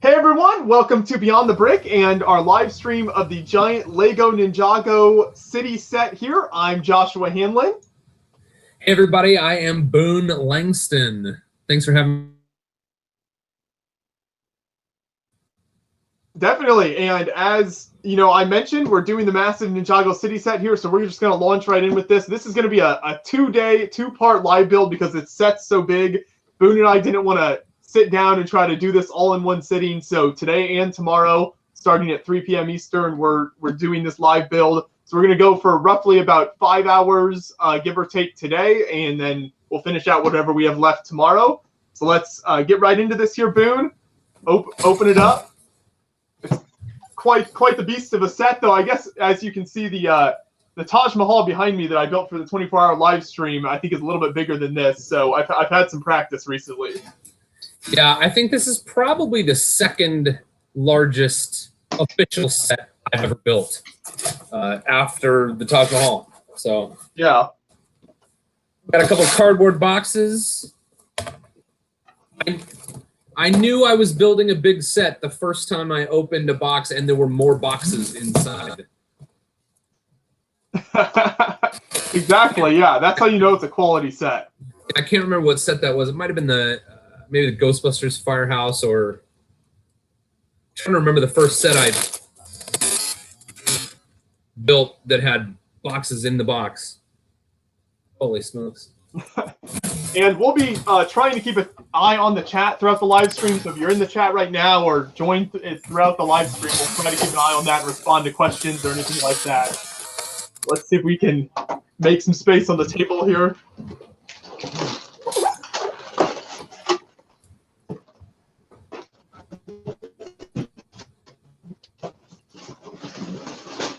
Hey everyone, welcome to Beyond the Brick and our live stream of the giant Lego Ninjago City set here. I'm Joshua Hanlon. Hey everybody, I am Boone Langston. Thanks for having me. Definitely, and as you know, I mentioned, we're doing the massive Ninjago City set here, so we're just going to launch right in with this. This is going to be a two-part live build because its set's so big. Boone and I didn't want to sit down and try to do this all in one sitting, so today and tomorrow, starting at 3 p.m. Eastern, we're doing this live build. So we're going to go for roughly about 5 hours, give or take today, and then we'll finish out whatever we have left tomorrow. So let's get right into this here, Boone. Open it up. It's quite the beast of a set, though. I guess as you can see, the Taj Mahal behind me that I built for the 24-hour live stream, I think is a little bit bigger than this. So I've had some practice recently. Yeah, I think this is probably the second largest official set I've ever built after the Taj Mahal. So yeah, got a couple cardboard boxes. I knew I was building a big set the first time I opened a box, and there were more boxes inside. Exactly. Yeah, that's how you know it's a quality set. I can't remember what set that was. It might have been the maybe the Ghostbusters Firehouse, or I'm trying to remember the first set I built that had boxes in the box. Holy smokes. And we'll be trying to keep an eye on the chat throughout the live stream. So if you're in the chat right now or join throughout the live stream, we'll try to keep an eye on that and respond to questions or anything like that. Let's see if we can make some space on the table here.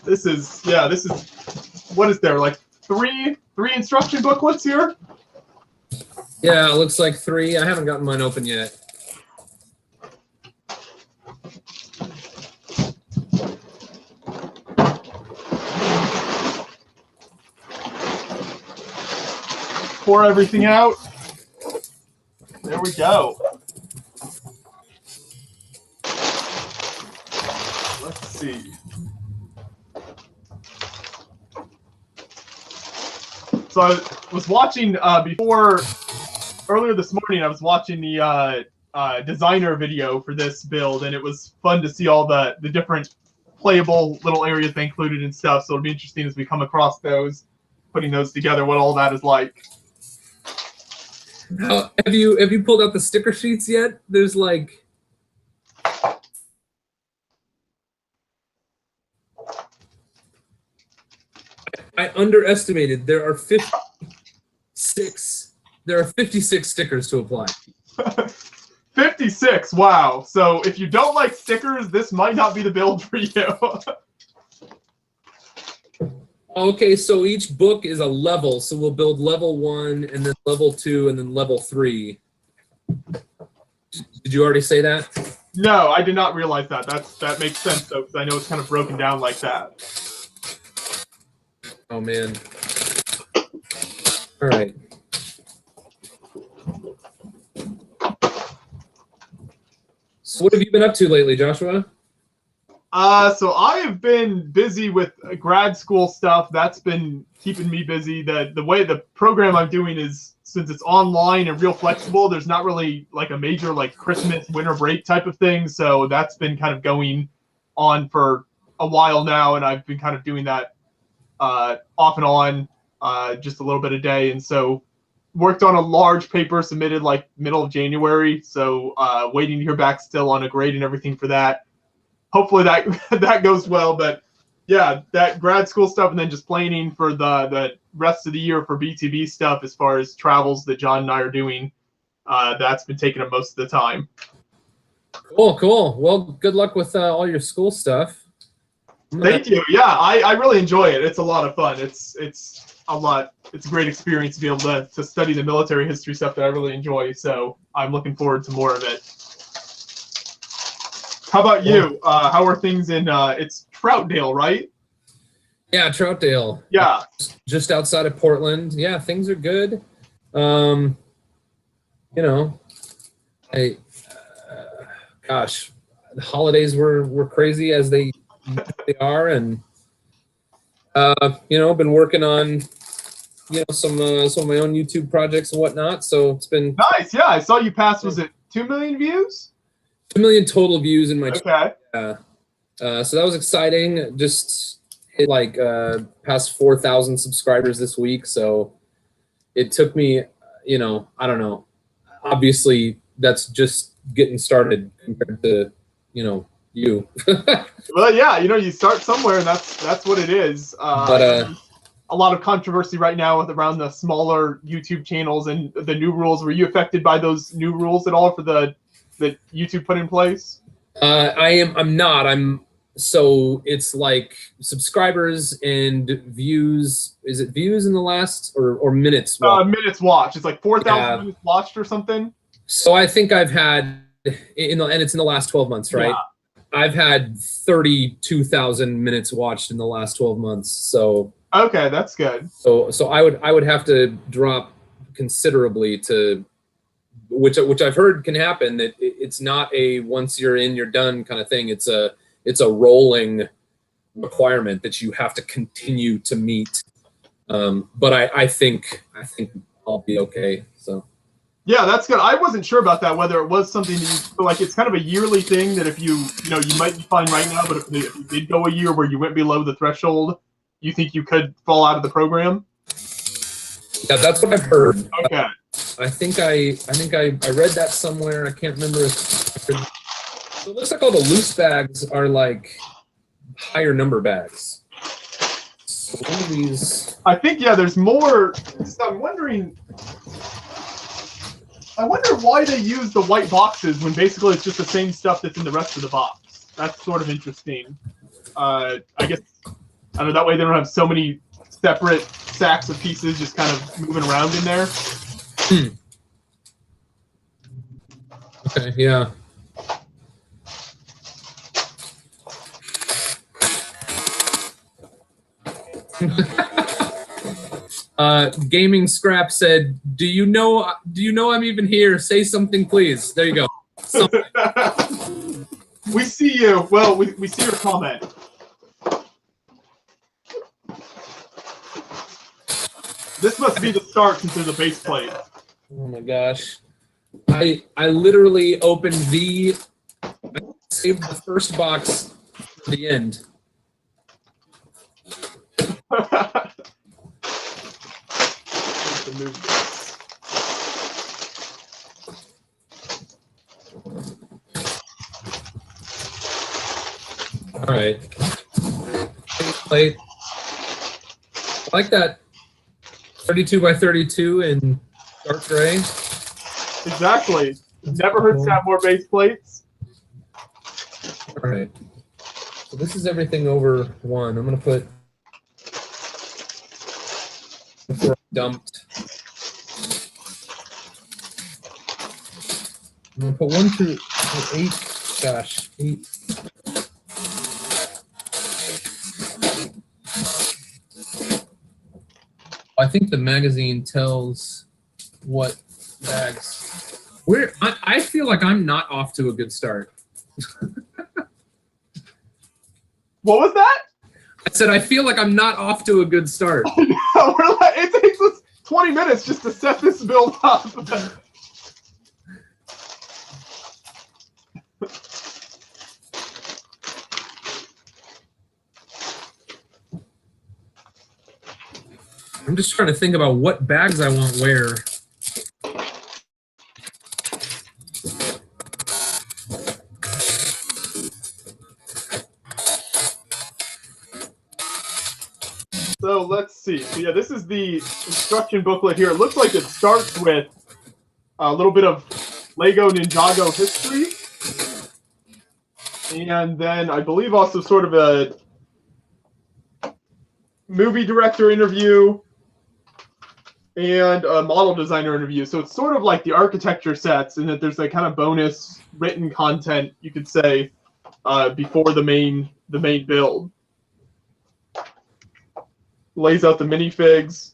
This is, what is there, like three instruction booklets here? Yeah, it looks like 3. I haven't gotten mine open yet. Pour everything out. There we go. Let's see. So I was watching earlier this morning, I was watching the designer video for this build, and it was fun to see all the different playable little areas they included and stuff. So it'll be interesting as we come across those, putting those together, what all that is like. Have you pulled out the sticker sheets yet? There's like I underestimated. There are 56 stickers to apply. 56, wow. So if you don't like stickers, this might not be the build for you. Okay, so each book is a level, so we'll build level 1 and then level 2 and then level 3. Did you already say that? No, I did not realize that. That makes sense though, because I know it's kind of broken down like that. Oh man. All right. So what have you been up to lately, Joshua? So I have been busy with grad school stuff. That's been keeping me busy. The way the program I'm doing is, since it's online and real flexible, there's not really like a major like Christmas, winter break type of thing. So that's been kind of going on for a while now, and I've been kind of doing that off and on, just a little bit a day. And so worked on a large paper submitted like middle of January. So waiting to hear back still on a grade and everything for that. Hopefully that goes well. But yeah, that grad school stuff, and then just planning for the rest of the year for BTB stuff as far as travels that John and I are doing. That's been taking up most of the time. Cool. Well, good luck with all your school stuff. Thank you. Yeah, I really enjoy it. It's a lot of fun. It's a great experience to be able to study the military history stuff that I really enjoy. So I'm looking forward to more of it. How about you? How are things in it's Troutdale, right? Yeah, Troutdale. Yeah. Just outside of Portland. Yeah, things are good. You know, gosh, the holidays were crazy as they are, and you know, been working on, you know, some of my own YouTube projects and whatnot. So it's been nice. Yeah, I saw you pass. Was it 2 million views? 2 million total views in my okay. So that was exciting. Just hit like past 4,000 subscribers this week. So it took me, you know, I don't know. Obviously, that's just getting started compared to, you know, you. Well, yeah, you know, you start somewhere, and that's what it is. But a lot of controversy right now with around the smaller YouTube channels and the new rules. Were you affected by those new rules at all for the that YouTube put in place? I'm not. So it's like subscribers and views. Is it views in the last or minutes watched? Minutes watched. It's like 4,000 Yeah. minutes watched or something. So I think I've had and it's in the last 12 months, right? Yeah. I've had 32,000 minutes watched in the last 12 months. So okay, that's good. So I would have to drop considerably to which I've heard can happen, that it's not a once you're in you're done kind of thing. It's a rolling requirement that you have to continue to meet. But I think I'll be okay. So yeah, that's good. I wasn't sure about that, whether it was something that you, like, it's kind of a yearly thing that if you know, you might be fine right now, but if you did go a year where you went below the threshold, you think you could fall out of the program? Yeah, that's what I've heard. Okay. I think I read that somewhere. I can't remember if so it looks like all the loose bags are like higher number bags. So one of these, I think, yeah, there's more. I wonder why they use the white boxes when basically it's just the same stuff that's in the rest of the box. That's sort of interesting. I guess, I don't know, that way they don't have so many separate sacks of pieces just kind of moving around in there. Okay, yeah. Gaming Scrap said, "Do you know I'm even here? Say something, please." There you go. We see you. Well, we see your comment. This must be the start since there's a base plate. Oh my gosh. I literally opened I saved the first box for the end. All right. Plate. I like that 32 by 32 in dark gray. Exactly. Never hurts to have more base plates. All right. So this is everything over one. I'm going to put before dumped. I'm going to put 1 through 8. Gosh, 8. I think the magazine tells what bags. I feel like I'm not off to a good start. What was that? I said I feel like I'm not off to a good start. It takes us 20 minutes just to set this build up. I'm just trying to think about what bags I want where. So let's see. So yeah, this is the instruction booklet here. It looks like it starts with a little bit of Lego Ninjago history. And then I believe also sort of a movie director interview and a model designer interview. So it's sort of like the architecture sets, and that there's a kind of bonus written content, you could say, before the main build. Lays out the minifigs.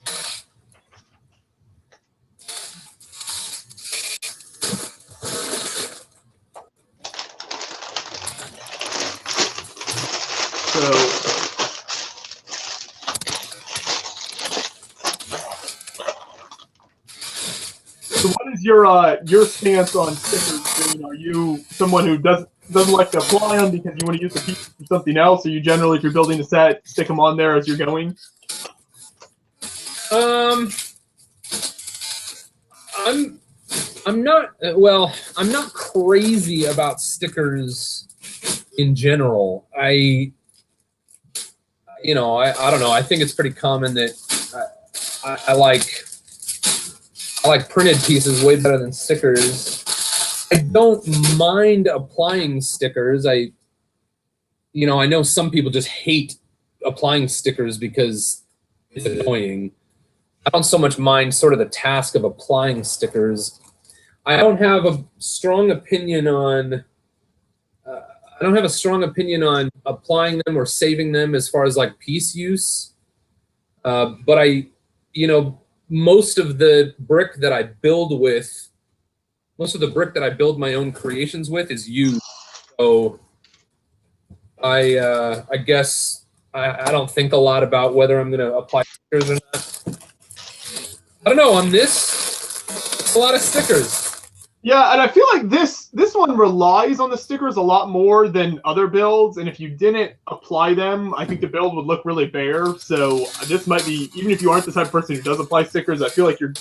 So what is your stance on stickers, Boone? Are you someone who doesn't like to apply them because you want to use the piece for something else, or you generally, if you're building a set, stick them on there as you're going? I'm not crazy about stickers in general. I don't know. I think it's pretty common that I like printed pieces way better than stickers. I don't mind applying stickers. I know some people just hate applying stickers because it's annoying. I don't so much mind sort of the task of applying stickers. I don't have a strong opinion on applying them or saving them as far as like piece use. But most of the brick that I build my own creations with is used. So I guess I don't think a lot about whether I'm going to apply stickers or not. I don't know. On this, it's a lot of stickers. Yeah, and I feel like this one relies on the stickers a lot more than other builds, and if you didn't apply them, I think the build would look really bare. So this might be, even if you aren't the type of person who does apply stickers, I feel like if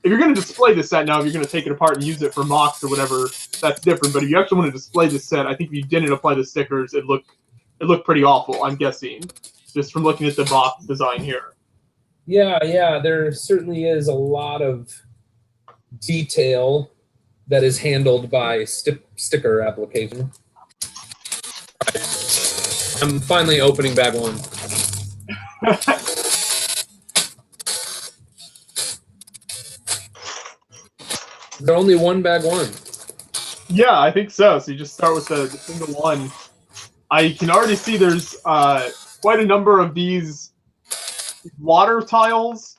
you're going to display this set now, if you're going to take it apart and use it for mocks or whatever, that's different. But if you actually want to display this set, I think if you didn't apply the stickers, it looked pretty awful, I'm guessing, just from looking at the box design here. Yeah, there certainly is a lot of detail that is handled by sticker application. I'm finally opening bag one. Is there only one bag one? Yeah, I think so. So you just start with the single one. I can already see there's quite a number of these water tiles,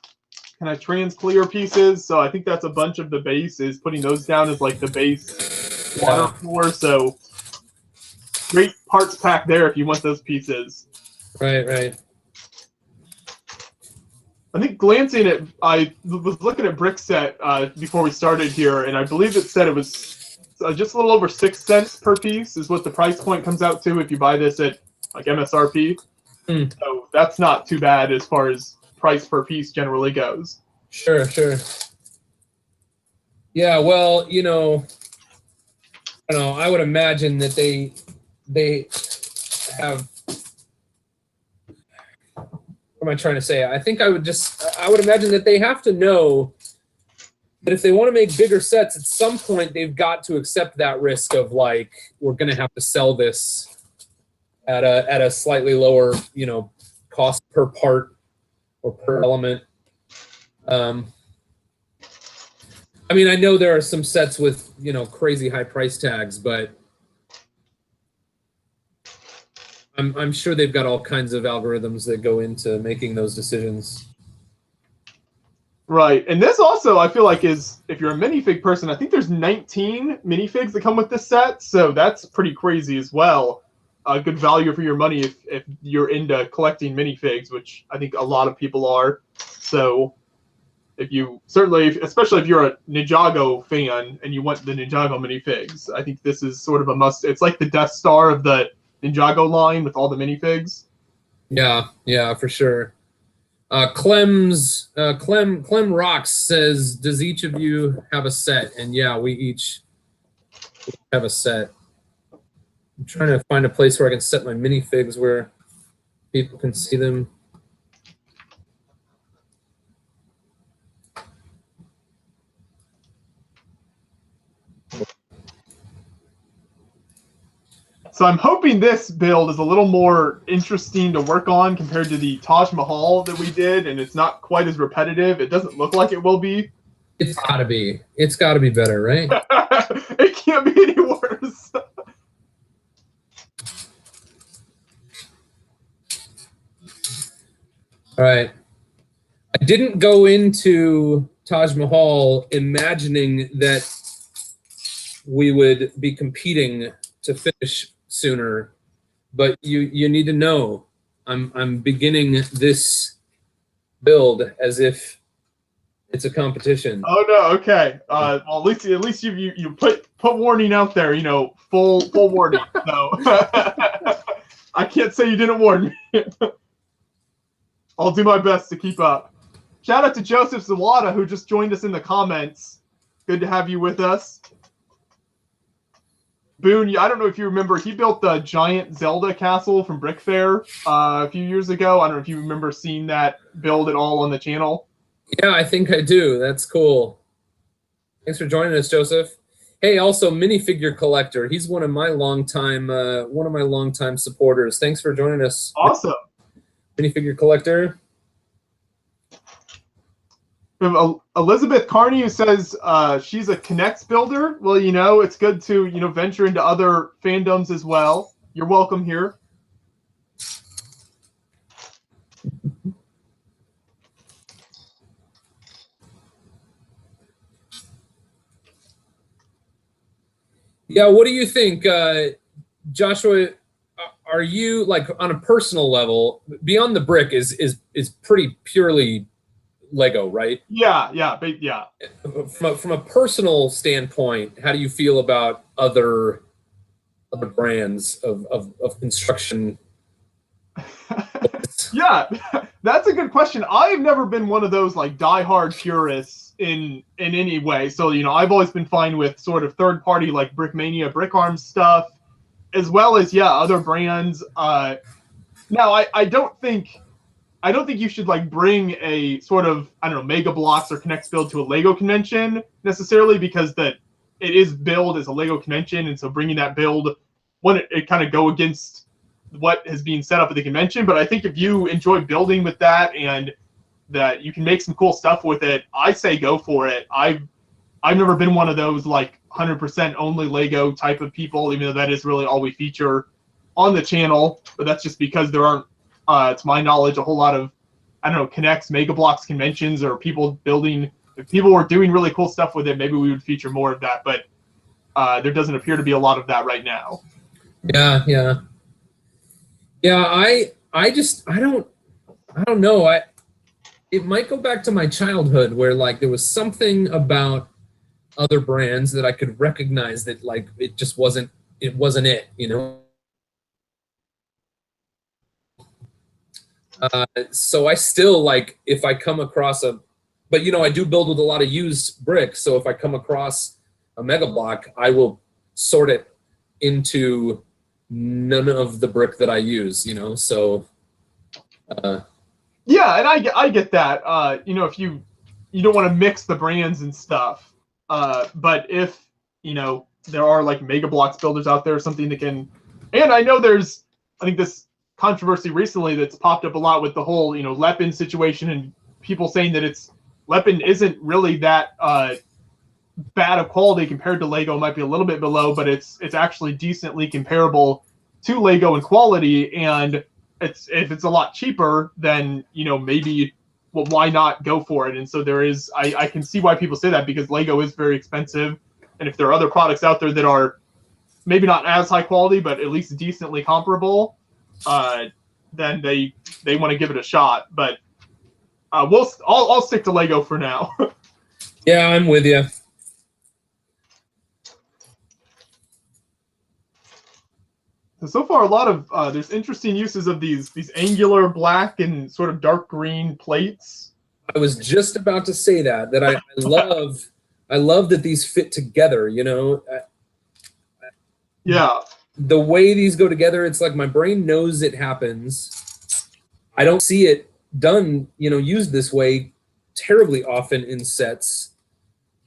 kind of trans-clear pieces. So I think that's a bunch of the base, is putting those down as like the base water floor. So great parts pack there if you want those pieces. Right. I think glancing at, I was looking at Brickset before we started here, and I believe it said it was just a little over 6 cents per piece is what the price point comes out to if you buy this at like MSRP. So that's not too bad as far as price per piece generally goes. Sure. Yeah, well, I don't know. I would imagine that they have. What am I trying to say? I think I would imagine that they have to know that if they want to make bigger sets, at some point they've got to accept that risk of like, we're going to have to sell this at a slightly lower, cost per part or per element. I mean, I know there are some sets with, crazy high price tags, but I'm sure they've got all kinds of algorithms that go into making those decisions. Right, and this also, I feel like, is, if you're a minifig person, I think there's 19 minifigs that come with this set, so that's pretty crazy as well. A good value for your money if you're into collecting minifigs, which I think a lot of people are. So especially if you're a Ninjago fan and you want the Ninjago minifigs, I think this is sort of a must. It's like the Death Star of the Ninjago line with all the minifigs. Yeah, for sure. Clem Rocks says, does each of you have a set? And yeah, we each have a set. I'm trying to find a place where I can set my minifigs where people can see them. So I'm hoping this build is a little more interesting to work on compared to the Taj Mahal that we did, and it's not quite as repetitive. It doesn't look like it will be. It's gotta be. It's gotta be better, right? It can't be any worse. All right. I didn't go into Taj Mahal imagining that we would be competing to finish sooner, but you need to know I'm beginning this build as if it's a competition. Oh no, okay. Well, at least you put warning out there. You know, full warning. So I can't say you didn't warn me. I'll do my best to keep up. Shout out to Joseph Zawada, who just joined us in the comments. Good to have you with us. Boone, I don't know if you remember, he built the giant Zelda castle from Brick Fair a few years ago. I don't know if you remember seeing that build at all on the channel. Yeah, I think I do. That's cool. Thanks for joining us, Joseph. Hey, also Minifigure Collector. He's one of my longtime supporters. Thanks for joining us. Awesome. Minifigure Collector. Elizabeth Carney, who says she's a Connects builder. Well, you know, it's good to, you know, venture into other fandoms as well. You're welcome here. Yeah, what do you think, Joshua? Are you, like, on a personal level, Beyond the Brick is pretty purely Lego, right? Yeah. From a personal standpoint, how do you feel about other brands of construction? Yeah, that's a good question. I've never been one of those like diehard purists in any way. So, you know, I've always been fine with sort of third party like Brickmania, Brick Arms stuff, as well as other brands. Now, I don't think you should like bring a sort of, I don't know, Mega Bloks or Connects build to a Lego convention necessarily, because it is billed as a Lego convention, and so bringing that build wouldn't it kind of go against what is being set up at the convention. But I think if you enjoy building with that and that you can make some cool stuff with it, I say go for it. I've never been one of those like 100% only Lego type of people, even though that is really all we feature on the channel. But that's just because there aren't, to my knowledge, a whole lot of, I don't know, Connects, Mega Bloks conventions, or people building. If people were doing really cool stuff with it, maybe we would feature more of that. But there doesn't appear to be a lot of that right now. Yeah. I don't know. It might go back to my childhood where like there was something about other brands that I could recognize that like it just wasn't it, you know. So I still like, if I come across but you know, I do build with a lot of used bricks. So if I come across a Mega Block, I will sort it into none of the brick that I use, you know. So yeah, and I get that. You know, if you don't want to mix the brands and stuff, but if, you know, there are like Mega Bloks builders out there or something that can, and I know there's, I think this controversy recently that's popped up a lot with the whole, you know, Lepin situation, and people saying that Lepin isn't really that bad of quality compared to Lego. It might be a little bit below, but it's actually decently comparable to Lego in quality. And if it's a lot cheaper, then, you know, maybe, well, why not go for it? And so there is, I can see why people say that, because Lego is very expensive, and if there are other products out there that are maybe not as high quality but at least decently comparable, then they want to give it a shot. But I'll stick to Lego for now. Yeah, I'm with you. So far, a lot of there's interesting uses of these angular black and sort of dark green plates. I was just about to say that I love that these fit together, you know. Yeah. The way these go together, it's like my brain knows it happens. I don't see it done, you know, used this way terribly often in sets,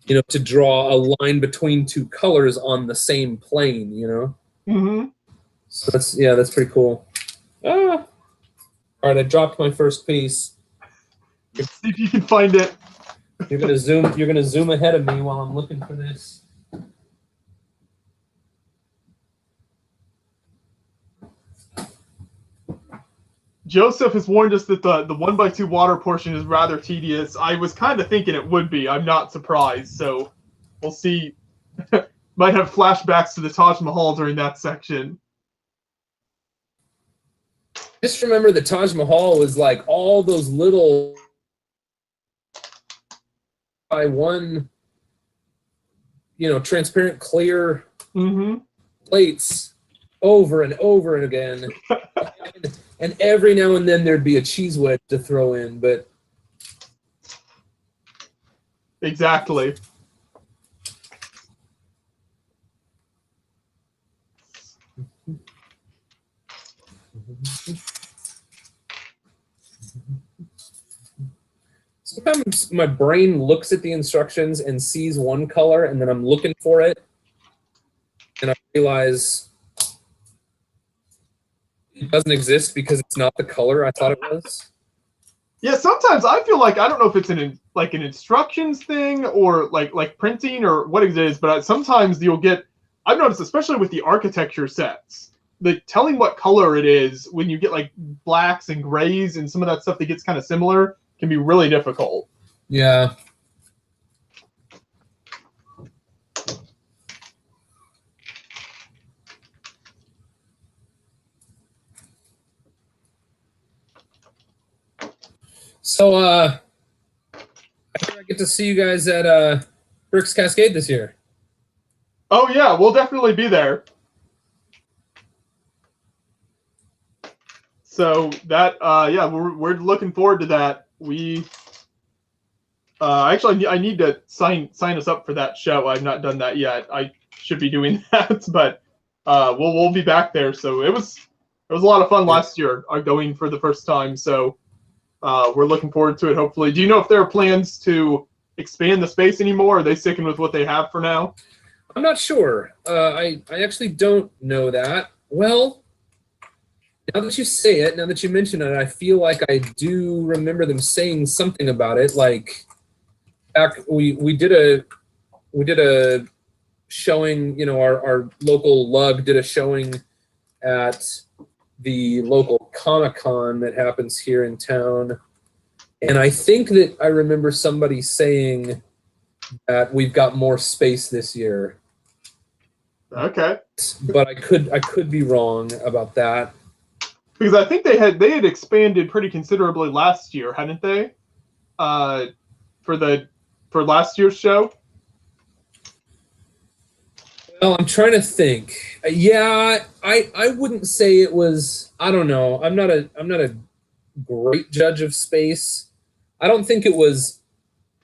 you know, to draw a line between two colors on the same plane, you know. Mm-hmm. So that's pretty cool. All right, I dropped my first piece. See if you can find it. You're gonna zoom ahead of me while I'm looking for this. Joseph has warned us that the 1x2 water portion is rather tedious. I was kind of thinking it would be. I'm not surprised. So we'll see. Might have flashbacks to the Taj Mahal during that section. just remember the Taj Mahal was like all those little by one, transparent clear plates over and over again. And every now and then there'd be a cheese wedge to throw in, but exactly. Sometimes my brain looks at the instructions and sees one color, and then I'm looking for it, and I realize it doesn't exist because it's not the color I thought it was. Yeah, sometimes I feel like, I don't know if it's an instructions thing or like printing or what it is, but sometimes you'll get, I've noticed, especially with the architecture sets, telling what color it is when you get like blacks and grays and some of that stuff that gets kind of similar can be really difficult. Yeah. So, I get to see you guys at Bricks Cascade this year. Oh yeah, we'll definitely be there. So that, yeah, we're looking forward to that. We actually, I need to sign us up for that show. I've not done that yet. I should be doing that, but we'll be back there. So it was a lot of fun last year going for the first time. So we're looking forward to it. Hopefully, do you know if there are plans to expand the space anymore? Or are they sticking with what they have for now? I'm not sure. I actually don't know that. Well, now that you say it, now that you mention it, I feel like I do remember them saying something about it. Like back, we did a showing. Our local lug did a showing at the local Comic-Con that happens here in town, and I think that I remember somebody saying that we've got more space this year. Okay, but I could be wrong about that. Because I think they had expanded pretty considerably last year, hadn't they? For last year's show. Well, I'm trying to think. Yeah, I wouldn't say it was. I don't know. I'm not a great judge of space. I don't think it was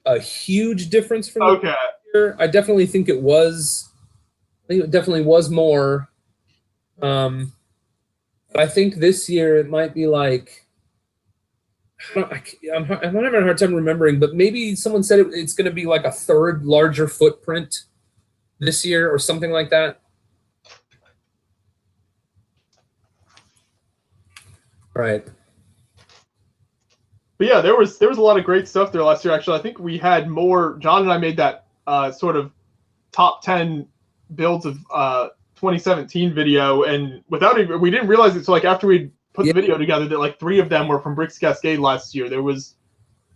a huge difference from Okay. year. I definitely think it was. I think it definitely was more. But I think this year it might be like. I'm having a hard time remembering, but maybe someone said it's going to be like a third larger footprint this year or something like that. Right. But yeah, there was a lot of great stuff there last year. Actually, I think we had more. John and I made that sort of top 10 builds of 2017 video, and we didn't realize it. So like after we put the video together, that like 3 of them were from Bricks Cascade last year. There was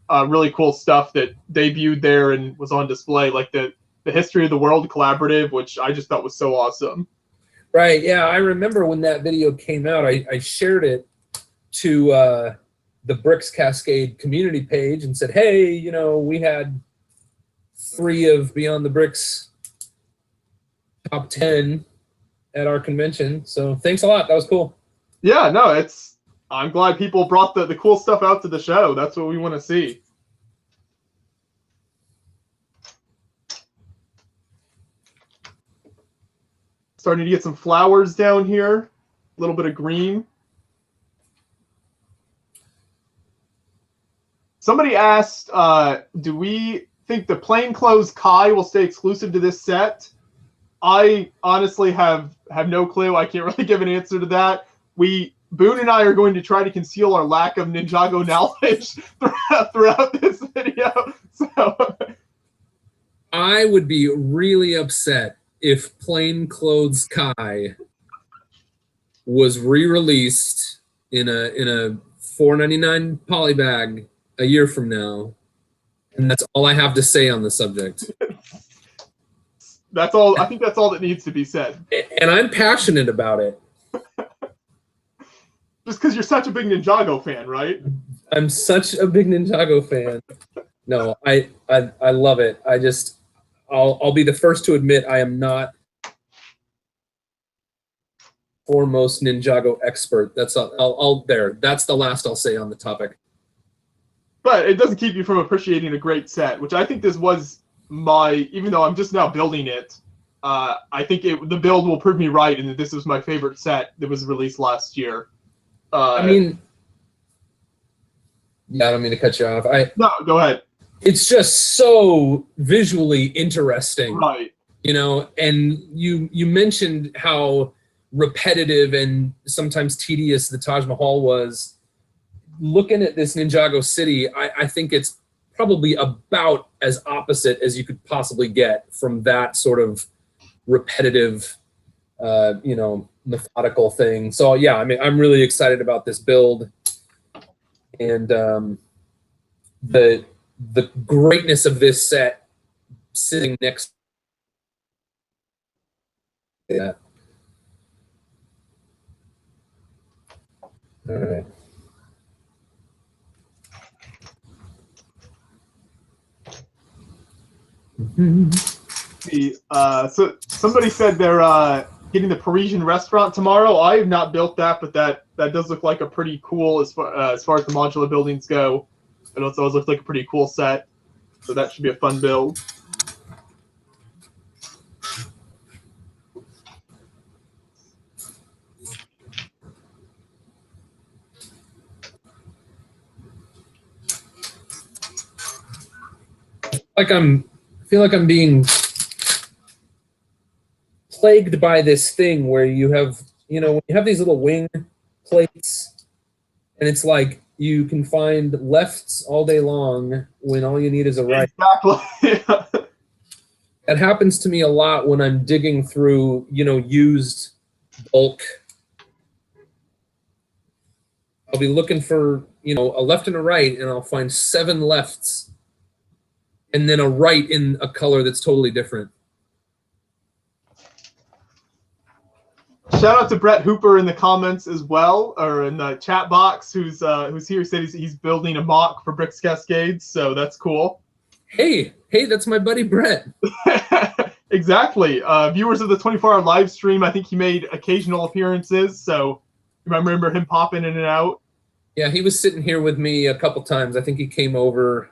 really cool stuff that debuted there and was on display, like the History of the World collaborative, which I just thought was so awesome. Right. Yeah, I remember when that video came out. I shared it to the Bricks Cascade community page and said, "Hey, we had 3 of Beyond the Bricks top 10 at our convention. So thanks a lot. That was cool." Yeah, no, I'm glad people brought the cool stuff out to the show. That's what we want to see. Starting to get some flowers down here. A little bit of green. Somebody asked, do we think the plainclothes Kai will stay exclusive to this set? I honestly have no clue. I can't really give an answer to that. Boone and I are going to try to conceal our lack of Ninjago knowledge throughout this video. So I would be really upset if Plainclothes Kai was re-released in a $4.99 poly bag a year from now, and that's all I have to say on the subject. That's all. I think that's all that needs to be said. And I'm passionate about it. Just because you're such a big Ninjago fan, right? I'm such a big Ninjago fan. No, I love it. I'll be the first to admit I am not foremost Ninjago expert. That's that's the last I'll say on the topic. But it doesn't keep you from appreciating a great set, which I think this was even though I'm just now building it, I think the build will prove me right, and that this was my favorite set that was released last year. I mean, yeah, I don't mean to cut you off. No, go ahead. It's just so visually interesting, right? You know, and you mentioned how repetitive and sometimes tedious the Taj Mahal was. Looking at this Ninjago City, I think it's probably about as opposite as you could possibly get from that sort of repetitive, you know, methodical thing. So yeah, I mean, I'm really excited about this build, and the greatness of this set sitting next to that. All right. So somebody said they're getting the Parisian restaurant tomorrow. I have not built that, but that does look like a pretty cool as far as the modular buildings go. It also looks like a pretty cool set, so that should be a fun build. I feel like I'm being plagued by this thing where you have, you know, when you have these little wing plates, and it's like you can find lefts all day long when all you need is a right. Exactly. That happens to me a lot when I'm digging through, you know, used bulk. I'll be looking for, you know, a left and a right, and I'll find 7 lefts and then a right in a color that's totally different. Shout out to Brett Hooper in the comments as well, or in the chat box, who's here. Said he's building a mock for Bricks Cascades, so that's cool. Hey, that's my buddy Brett. Exactly. Viewers of the 24-hour live stream, I think he made occasional appearances, so you might remember him popping in and out. Yeah, he was sitting here with me a couple times. I think he came over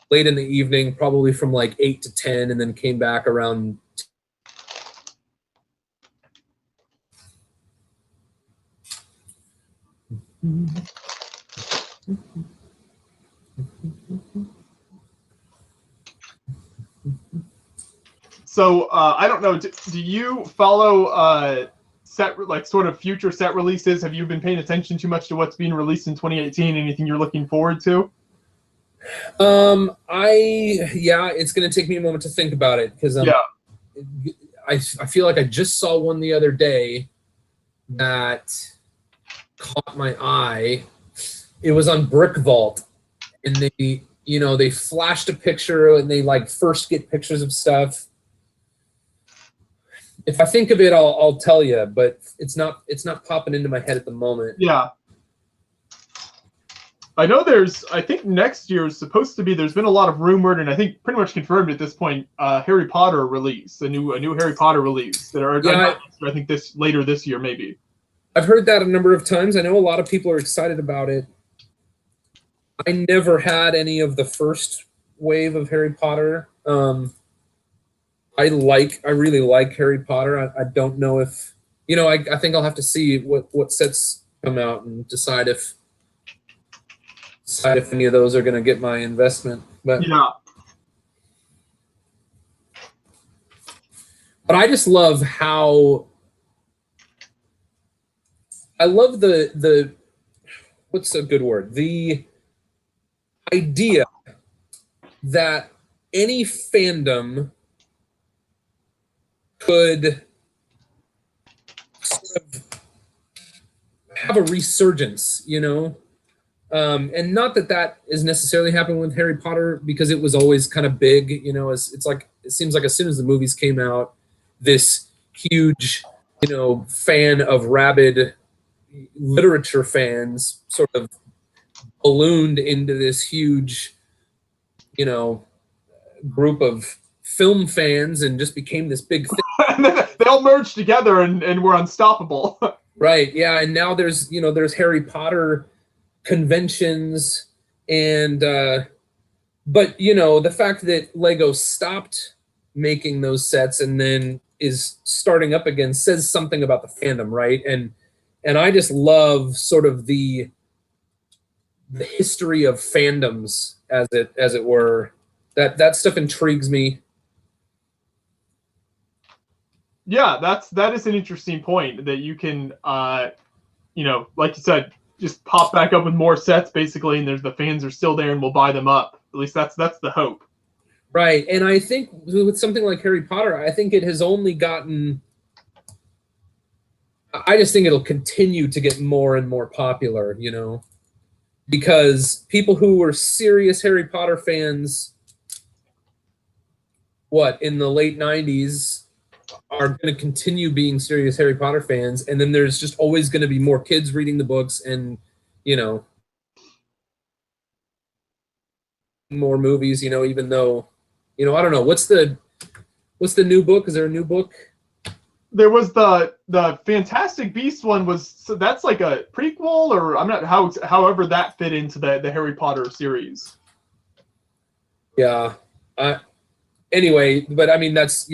late in the evening, probably from like 8 to 10, and then came back around. So I don't know. Do you follow sort of future set releases? Have you been paying attention too much to what's being released in 2018? Anything you're looking forward to? It's gonna take me a moment to think about it, because I feel like I just saw one the other day that caught my eye. It was on Brick Vault, and they flashed a picture, and they like first get pictures of stuff. If I think of it, I'll tell you, but it's not popping into my head at the moment. Yeah. I know I think next year is supposed to be, there's been a lot of rumored, and I think pretty much confirmed at this point, Harry Potter release, a new Harry Potter release. I think later this year, maybe. I've heard that a number of times. I know a lot of people are excited about it. I never had any of the first wave of Harry Potter. I really like Harry Potter. I don't know if, I think I'll have to see what sets come out and decide if any of those are going to get my investment. But yeah. But I just love how I love the what's a good word? The idea that any fandom could sort of have a resurgence, and not that is necessarily happening with Harry Potter, because it was always kind of big, it's like, it seems like as soon as the movies came out, this huge, fan of rabid, literature fans sort of ballooned into this huge, you know, group of film fans and just became this big thing. And then they all merged together and were unstoppable. Right, yeah, and now there's, you know, there's Harry Potter conventions and but you know, the fact that Lego stopped making those sets and then is starting up again says something about the fandom, right? And I just love sort of the history of fandoms, as it were. That stuff intrigues me. Yeah, that is an interesting point, that you can you know, like you said, just pop back up with more sets basically, and the fans are still there and will buy them up. At least that's the hope. Right, and I think with something like Harry Potter, I think it has only gotten. I just think it'll continue to get more and more popular, you know, because people who were serious Harry Potter fans, in the late 90s, are going to continue being serious Harry Potter fans, and then there's just always going to be more kids reading the books, and you know, more movies, you know, even though, you know, I don't know, what's the new book? Is there a new book? There was the Fantastic Beasts one. So that's like a prequel, or I'm not however that fit into the Harry Potter series. Yeah. Anyway, but I mean, that's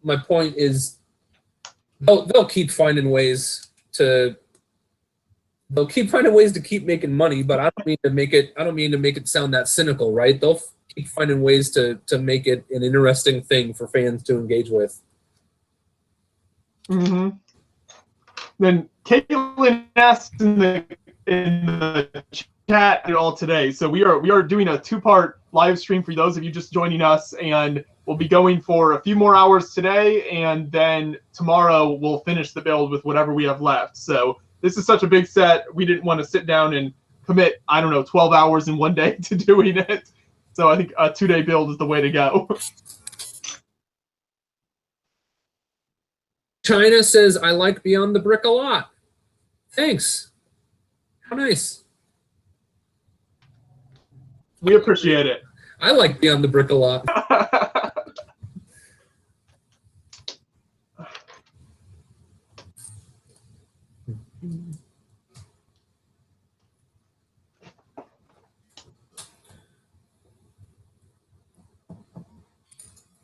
my point is they'll keep finding ways to keep making money, but I don't mean to make it sound that cynical, right? They'll keep finding ways to make it an interesting thing for fans to engage with. Mm-hmm. Then Caitlin asked in the chat all today. So we are doing a 2-part live stream for those of you just joining us, and we'll be going for a few more hours today, and then tomorrow we'll finish the build with whatever we have left. So this is such a big set, we didn't want to sit down and commit, I don't know, 12 hours in one day to doing it. So I think a 2-day build is the way to go. China says, I like Beyond the Brick a lot. Thanks. How nice. We appreciate it. I like Beyond the Brick a lot.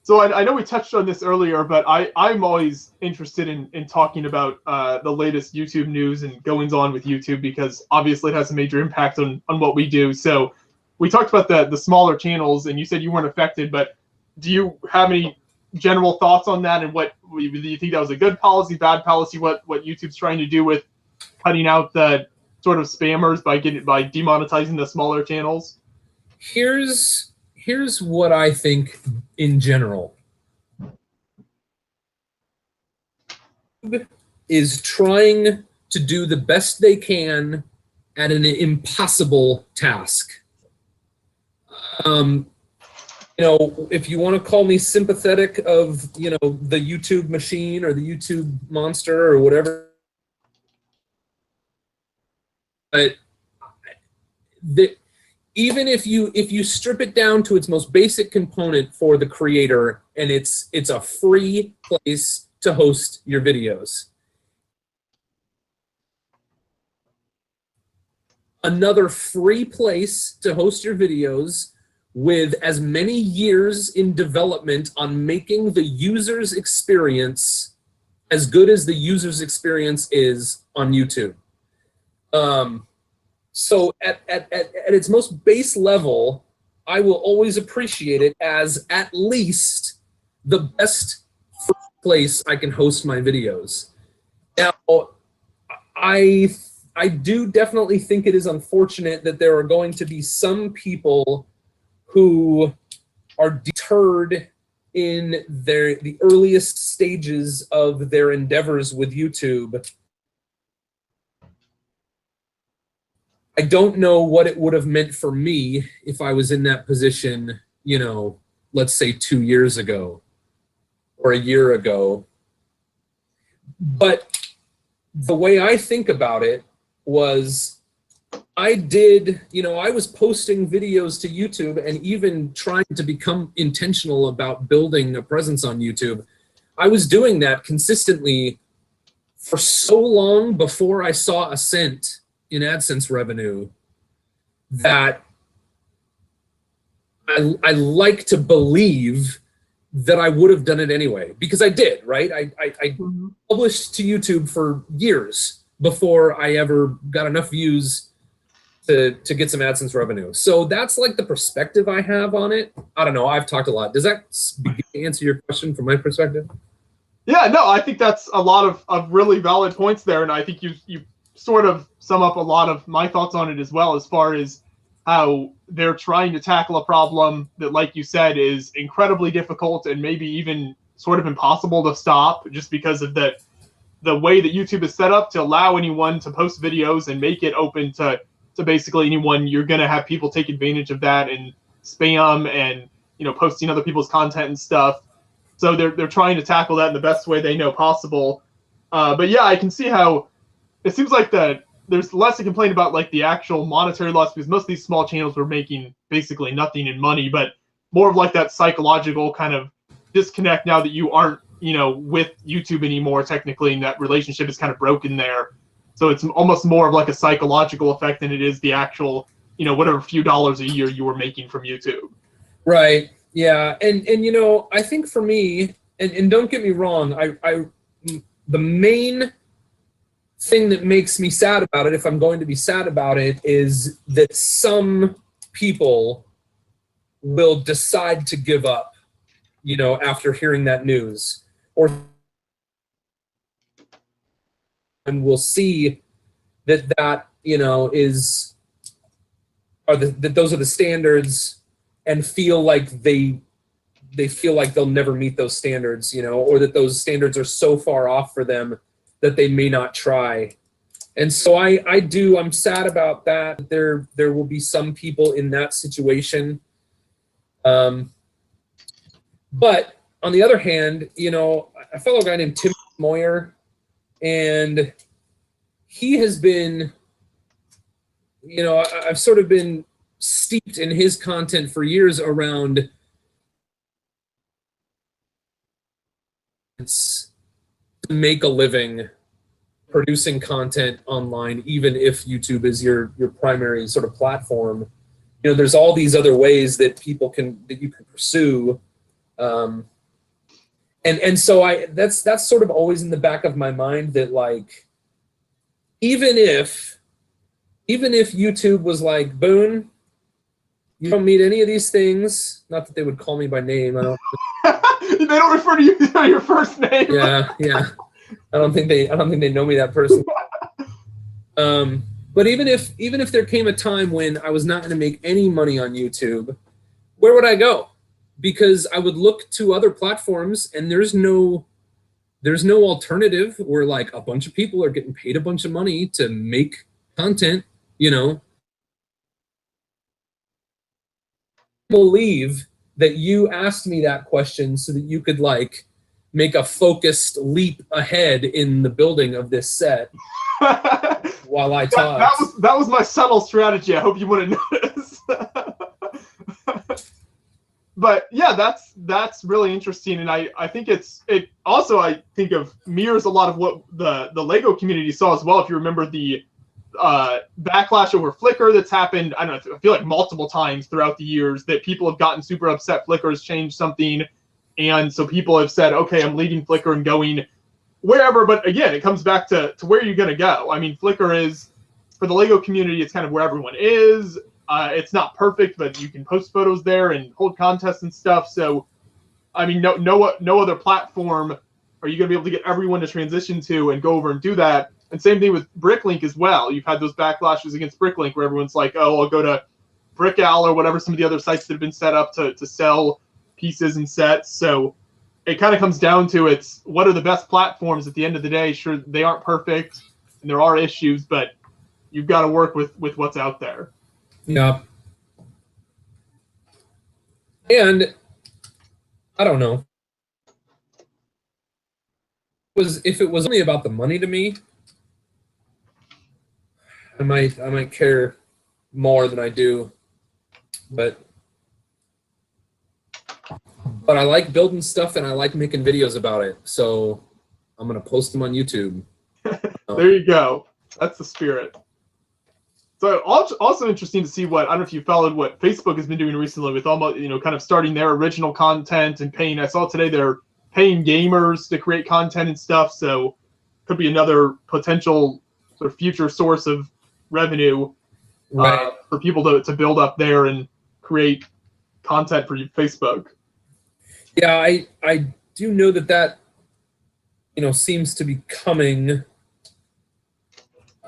So I know we touched on this earlier, but I'm always interested in talking about the latest YouTube news and goings on with YouTube, because obviously it has a major impact on what we do. So we talked about the smaller channels, and you said you weren't affected, but do you have any general thoughts on that, and do you think that was a good policy, bad policy, what YouTube's trying to do with cutting out the sort of spammers by demonetizing the smaller channels? Here's what I think in general. Is trying to do the best they can at an impossible task. You know, if you want to call me sympathetic of, you know, the YouTube machine or the YouTube monster or whatever, but even if you strip it down to its most basic component for the creator, and it's a free place to host your videos. Another free place to host your videos with as many years in development on making the user's experience as good as the user's experience is on YouTube. So at its most base level, I will always appreciate it as at least the best place I can host my videos. Now, I do definitely think it is unfortunate that there are going to be some people who are deterred in the earliest stages of their endeavors with YouTube. I don't know what it would have meant for me if I was in that position, you know, let's say 2 years ago or a year ago. But the way I think about it was I did, I was posting videos to YouTube and even trying to become intentional about building a presence on YouTube. I was doing that consistently for so long before I saw a cent in AdSense revenue that I like to believe that I would have done it anyway, because I did, right? I published to YouTube for years before I ever got enough views to get some AdSense revenue. So that's like the perspective I have on it. I don't know. I've talked a lot. Does that answer your question from my perspective? Yeah, no, I think that's a lot of really valid points there, and I think you sort of sum up a lot of my thoughts on it as well, as far as how they're trying to tackle a problem that, like you said, is incredibly difficult and maybe even sort of impossible to stop, just because of the way that YouTube is set up to allow anyone to post videos and make it open to basically anyone. You're going to have people take advantage of that and spam and posting other people's content and stuff. So they're trying to tackle that in the best way they know possible. But yeah, I can see how it seems like there's less to complain about, like the actual monetary loss, because most of these small channels were making basically nothing in money, but more of like that psychological kind of disconnect now that you aren't with YouTube anymore technically, and that relationship is kind of broken there. So it's almost more of like a psychological effect than it is the actual whatever few dollars a year you were making from YouTube. Right. Yeah. And I think for me, and don't get me wrong, the main thing that makes me sad about it, if I'm going to be sad about it, is that some people will decide to give up, after hearing that news, and we'll see that that those are the standards, and feel like they feel like they'll never meet those standards, or that those standards are so far off for them that they may not try. And so I'm sad about that. There will be some people in that situation. But on the other hand, a fellow guy named Tim Moyer, and he has been, I've sort of been steeped in his content for years around to make a living producing content online, even if YouTube is your primary sort of platform. There's all these other ways that you can pursue. And so that's sort of always in the back of my mind, that like, even if YouTube was like, Boone, you don't meet any of these things, not that they would call me by name. I don't. They don't refer to you by your first name. Yeah. I don't think they know me that person. But even if there came a time when I was not going to make any money on YouTube, where would I go? Because I would look to other platforms, and there's no alternative where like a bunch of people are getting paid a bunch of money to make content. Believe that you asked me that question so that you could like make a focused leap ahead in the building of this set while I talk. That was my subtle strategy. I hope you wouldn't notice. But yeah, that's really interesting, and I think it also, I think, of mirrors a lot of what the Lego community saw as well. If you remember the backlash over Flickr that's happened, I don't know, I feel like multiple times throughout the years, that people have gotten super upset Flickr has changed something, and so people have said, okay, I'm leaving Flickr and going wherever. But again, it comes back to where you're going to go. I mean, Flickr is, for the Lego community, it's kind of where everyone is. It's not perfect, but you can post photos there and hold contests and stuff. So, I mean, no other platform are you going to be able to get everyone to transition to and go over and do that. And same thing with Bricklink as well. You've had those backlashes against Bricklink where everyone's like, oh, I'll go to BrickOwl or whatever, some of the other sites that have been set up to sell pieces and sets. So it kind of comes down to, it's what are the best platforms at the end of the day. Sure, they aren't perfect and there are issues, but you've got to work with what's out there. Yeah. And I don't know. If it was only about the money to me, I might care more than I do, but I like building stuff and I like making videos about it. So I'm gonna post them on YouTube. There you go. That's the spirit. So also interesting to see what, I don't know if you followed what Facebook has been doing recently with almost, kind of starting their original content and paying. I saw today they're paying gamers to create content and stuff. So could be another potential sort of future source of revenue for people to build up there and create content for Facebook. Yeah, I do know that seems to be coming.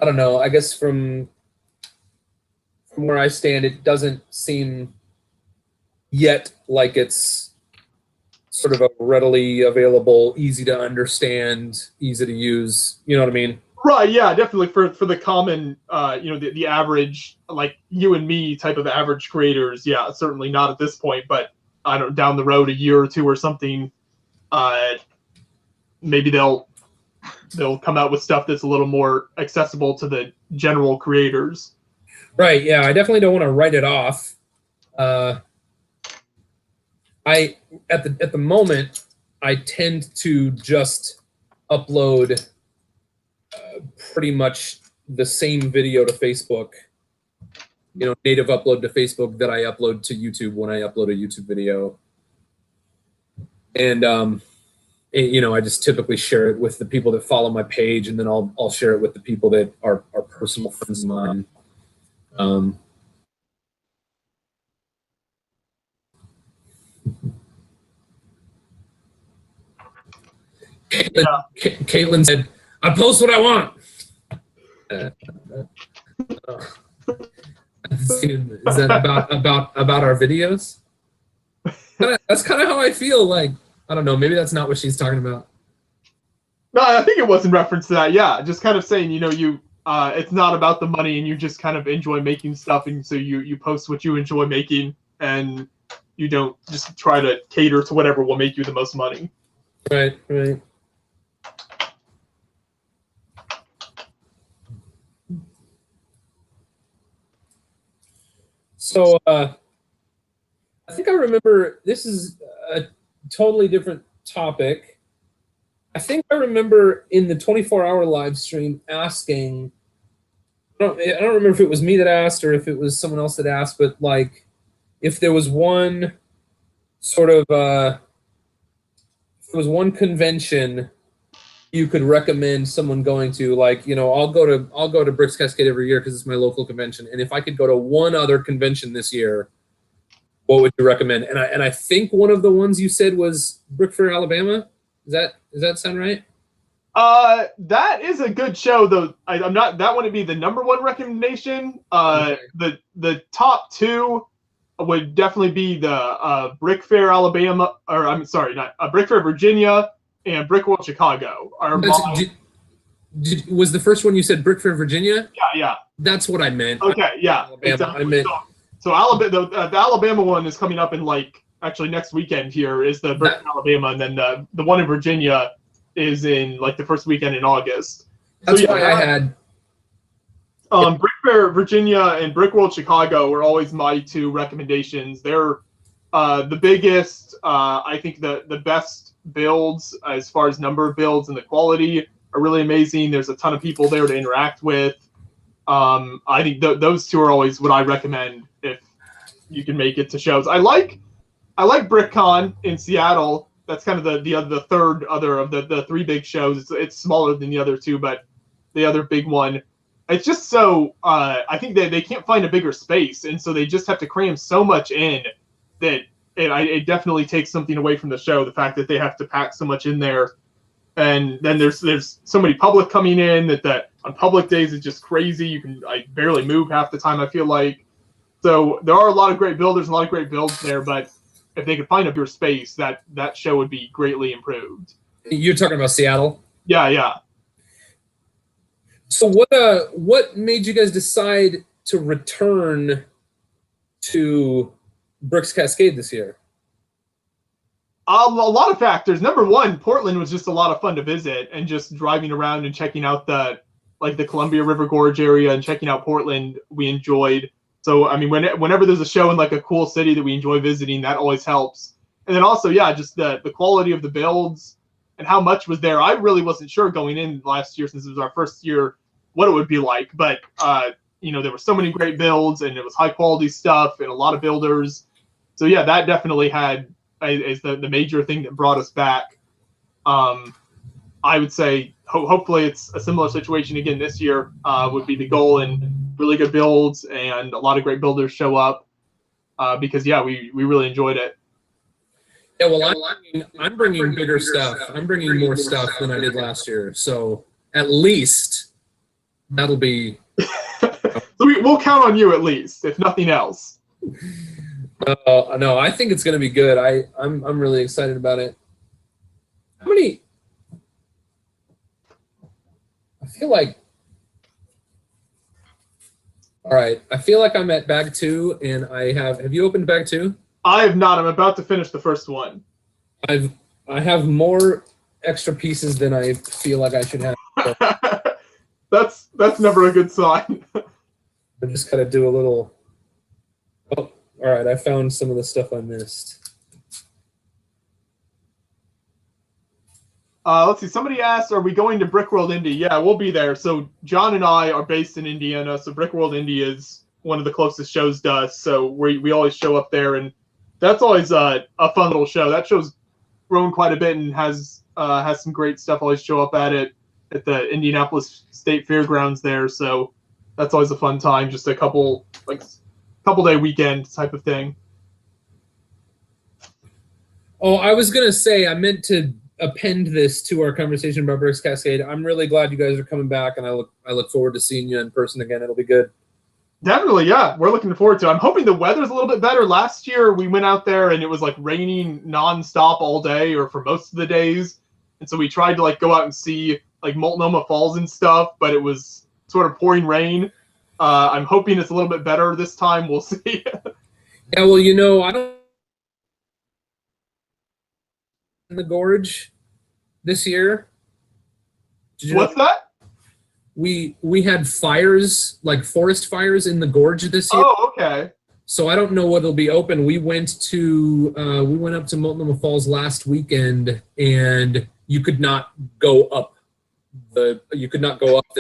I don't know. I guess from where I stand, it doesn't seem yet like it's sort of a readily available, easy to understand, easy to use. You know what I mean? Right. Yeah. Definitely for the common, the average, like you and me type of average creators. Yeah. Certainly not at this point, but I don't, down the road, a year or two or something, maybe they'll come out with stuff that's a little more accessible to the general creators. Right. Yeah. I definitely don't want to write it off. I at the moment I tend to just upload pretty much the same video to Facebook. Native upload to Facebook that I upload to YouTube when I upload a YouTube video. And I just typically share it with the people that follow my page, and then I'll share it with the people that are personal friends of mine. Caitlin said, "I post what I want." Is that about our videos? That's kind of how I feel. Like, I don't know. Maybe that's not what she's talking about. No, I think it was in reference to that. Yeah, just kind of saying, it's not about the money, and you just kind of enjoy making stuff, and so you post what you enjoy making, and you don't just try to cater to whatever will make you the most money. Right. Right. So I think I remember, this is a totally different topic. I think I remember in the 24-hour live stream asking, I don't remember if it was me that asked or if it was someone else that asked, but like if there was one sort of if there was one convention you could recommend someone going to, like, I'll go to Bricks Cascade every year because it's my local convention, and if I could go to one other convention this year, what would you recommend? And I think one of the ones you said was Brick Fair, Alabama. Does that sound right? That is a good show, though. I'm not. That wouldn't be the number one recommendation. Okay. The top two would definitely be the Brick Fair, Alabama, or I'm sorry, not Brick Fair, Virginia, and Brick World, Chicago. Was the first one you said Brick Fair, Virginia? Yeah. That's what I meant. Okay, yeah. Alabama. Exactly. I meant. So Alabama, the Alabama one is coming up in actually next weekend. Here is the Brick Fair, Alabama, and then the one in Virginia is in the first weekend in August. That's why I had. Brick Fair, Virginia, and Brick World, Chicago were always my two recommendations. They're the biggest. I think the best builds as far as number of builds and the quality are really amazing. There's a ton of people there to interact with. I think those two are always what I recommend if you can make it to shows. I like BrickCon in Seattle. That's kind of the third other of the three big shows. It's smaller than the other two, but the other big one. It's just so I think they can't find a bigger space, and so they just have to cram so much in that it definitely takes something away from the show. The fact that they have to pack so much in there, and then there's so many public coming in that on public days it's just crazy. I barely move half the time, I feel like. So there are a lot of great builders, a lot of great builds there, but if they could find a bigger space, that show would be greatly improved. You're talking about Seattle? Yeah. So what made you guys decide to return to Bricks Cascade this year? A lot of factors. Number one, Portland was just a lot of fun to visit, and just driving around and checking out the like the Columbia River Gorge area and checking out Portland, we enjoyed. So I mean, whenever there's a show in like a cool city that we enjoy visiting, that always helps. And then also, yeah, just the quality of the builds and how much was there. I really wasn't sure going in last year, since it was our first year, what it would be like. But you know, there were so many great builds, and it was high quality stuff and a lot of builders. So yeah, that definitely is the major thing that brought us back. I would say hopefully it's a similar situation again this year, would be the goal, and really good builds and a lot of great builders show up, because yeah, we really enjoyed it. Yeah, well, I'm bringing bigger stuff. I'm bringing more stuff than I did last year. So at least that'll be. So we'll count on you at least, if nothing else. No, I think it's going to be good. I'm really excited about it. How many? I feel like. All right, I feel like I'm at bag 2, and I have. Have you opened bag 2? I have not. I'm about to finish the first one. I have more extra pieces than I feel like I should have. That's never a good sign. I just gotta do a little. Oh, all right. I found some of the stuff I missed. Let's see. Somebody asked, "Are we going to Brickworld Indy?" Yeah, we'll be there. So John and I are based in Indiana, so Brickworld Indy is one of the closest shows to us. So we always show up there, and that's always a fun little show. That show's grown quite a bit and has some great stuff. Always show up at it at the Indianapolis State Fairgrounds there. So that's always a fun time. Just a couple day weekend type of thing. Oh, I was gonna say I meant to append this to our conversation about Bricks Cascade. I'm really glad you guys are coming back, and I look forward to seeing you in person again. It'll be good. Definitely, yeah. We're looking forward to it. I'm hoping the weather's a little bit better. Last year we went out there and it was like raining nonstop all day, or for most of the days. And so we tried to like go out and see like Multnomah Falls and stuff, but it was sort of pouring rain. I'm hoping it's a little bit better this time. We'll see. Yeah, well, you know, I don't in the gorge this year. What's that? We had fires, like forest fires in the gorge this year. Oh, okay. So I don't know what'll be open. We went up to Multnomah Falls last weekend, and you could not go up the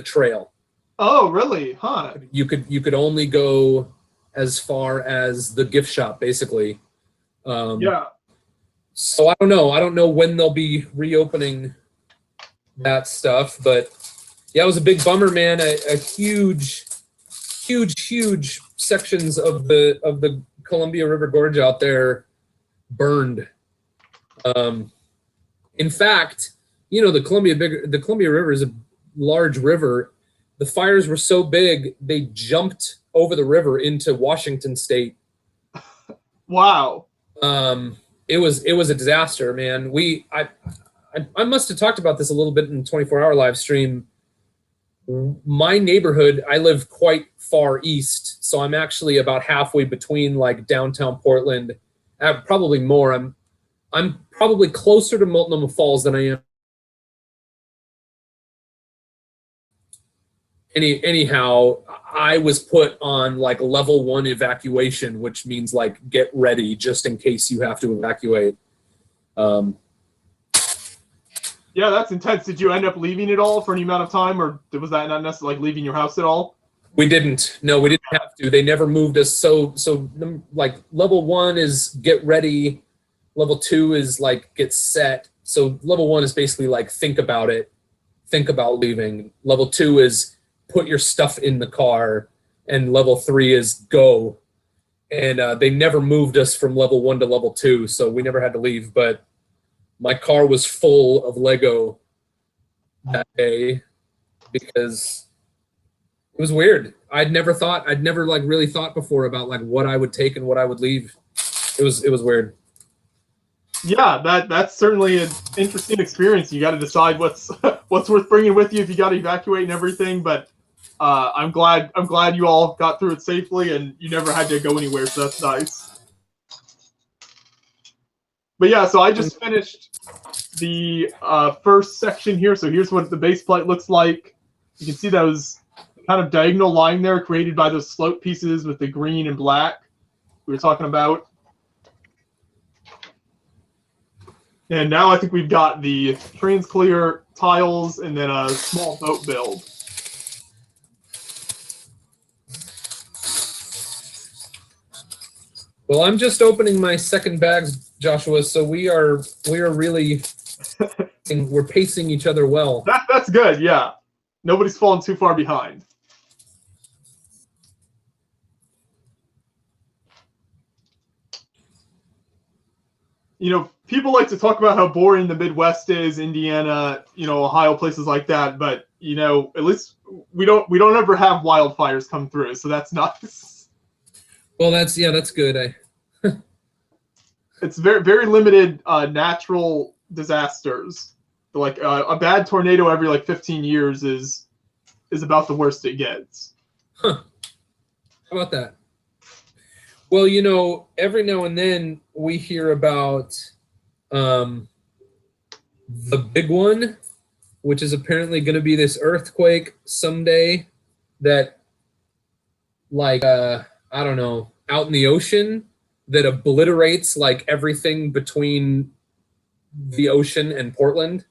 trail. Oh, really? Huh. You could only go as far as the gift shop, basically. Yeah. So I don't know. I don't know when they'll be reopening that stuff, but yeah, it was a big bummer, man. A huge sections of the Columbia River Gorge out there burned. In fact, you know, the Columbia River is a large river. The fires were so big they jumped over the river into Washington State. Wow. It was a disaster, man. I must have talked about this a little bit in the 24-hour live stream. My neighborhood, I live quite far east, so I'm actually about halfway between like downtown Portland. Probably more. I'm probably closer to Multnomah Falls than I am. Anyhow, I was put on like level 1 evacuation, which means like get ready just in case you have to evacuate. Yeah, that's intense. Did you end up leaving it all for any amount of time, or was that not necessarily like leaving your house at all? We didn't. No, we didn't have to. They never moved us. So like level 1 is get ready. Level 2 is like get set. So level 1 is basically like think about it. Think about leaving. Level 2 is put your stuff in the car. And level 3 is go. And they never moved us from level 1 to level 2. So we never had to leave. But my car was full of Lego that day because it was weird. I'd never like really thought before about like what I would take and what I would leave. It was weird. Yeah, that's certainly an interesting experience. You got to decide what's worth bringing with you if you got to evacuate and everything. But I'm glad you all got through it safely and you never had to go anywhere. So that's nice. But yeah, so I just finished the first section here. So here's what the base plate looks like. You can see those kind of diagonal line there created by those slope pieces with the green and black we were talking about. And now I think we've got the trans-clear tiles and then a small boat build. Well, I'm just opening my second bags, Joshua, so we are really we're pacing each other well. That's good, yeah. Nobody's falling too far behind. You know, people like to talk about how boring the Midwest is, Indiana, you know, Ohio, places like that, but you know, at least we don't ever have wildfires come through, so that's nice. Well, that's good. It's very limited natural disasters. Like a bad tornado every like 15 years is about the worst it gets. Huh. How about that? Well, you know, every now and then we hear about the big one, which is apparently going to be this earthquake someday that, like, I don't know, out in the ocean that obliterates, like, everything between the ocean and Portland.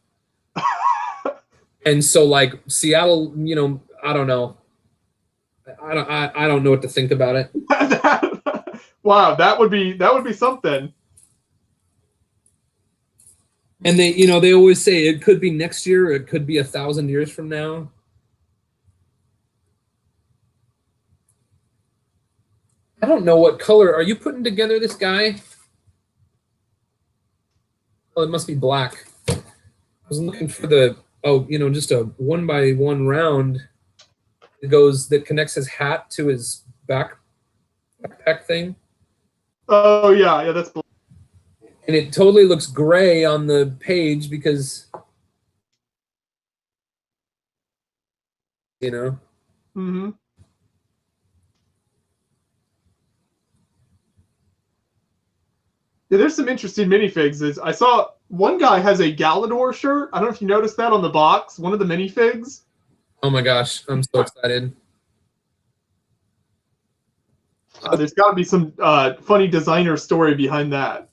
And so, like, Seattle, you know, I don't know. I don't know what to think about it. Wow, that would be something. And they, you know, they always say it could be next year, or it could be 1,000 years from now. I don't know what color. Are you putting together this guy? Oh, it must be black. I was looking for the, oh, you know, just a 1x1 round that connects his hat to his backpack thing. Oh yeah, that's black. And it totally looks gray on the page because, you know. Mm-hmm. Yeah, there's some interesting minifigs. I saw one guy has a Galador shirt. I don't know if you noticed that on the box, one of the minifigs. Oh my gosh, I'm so excited. There's got to be some funny designer story behind that.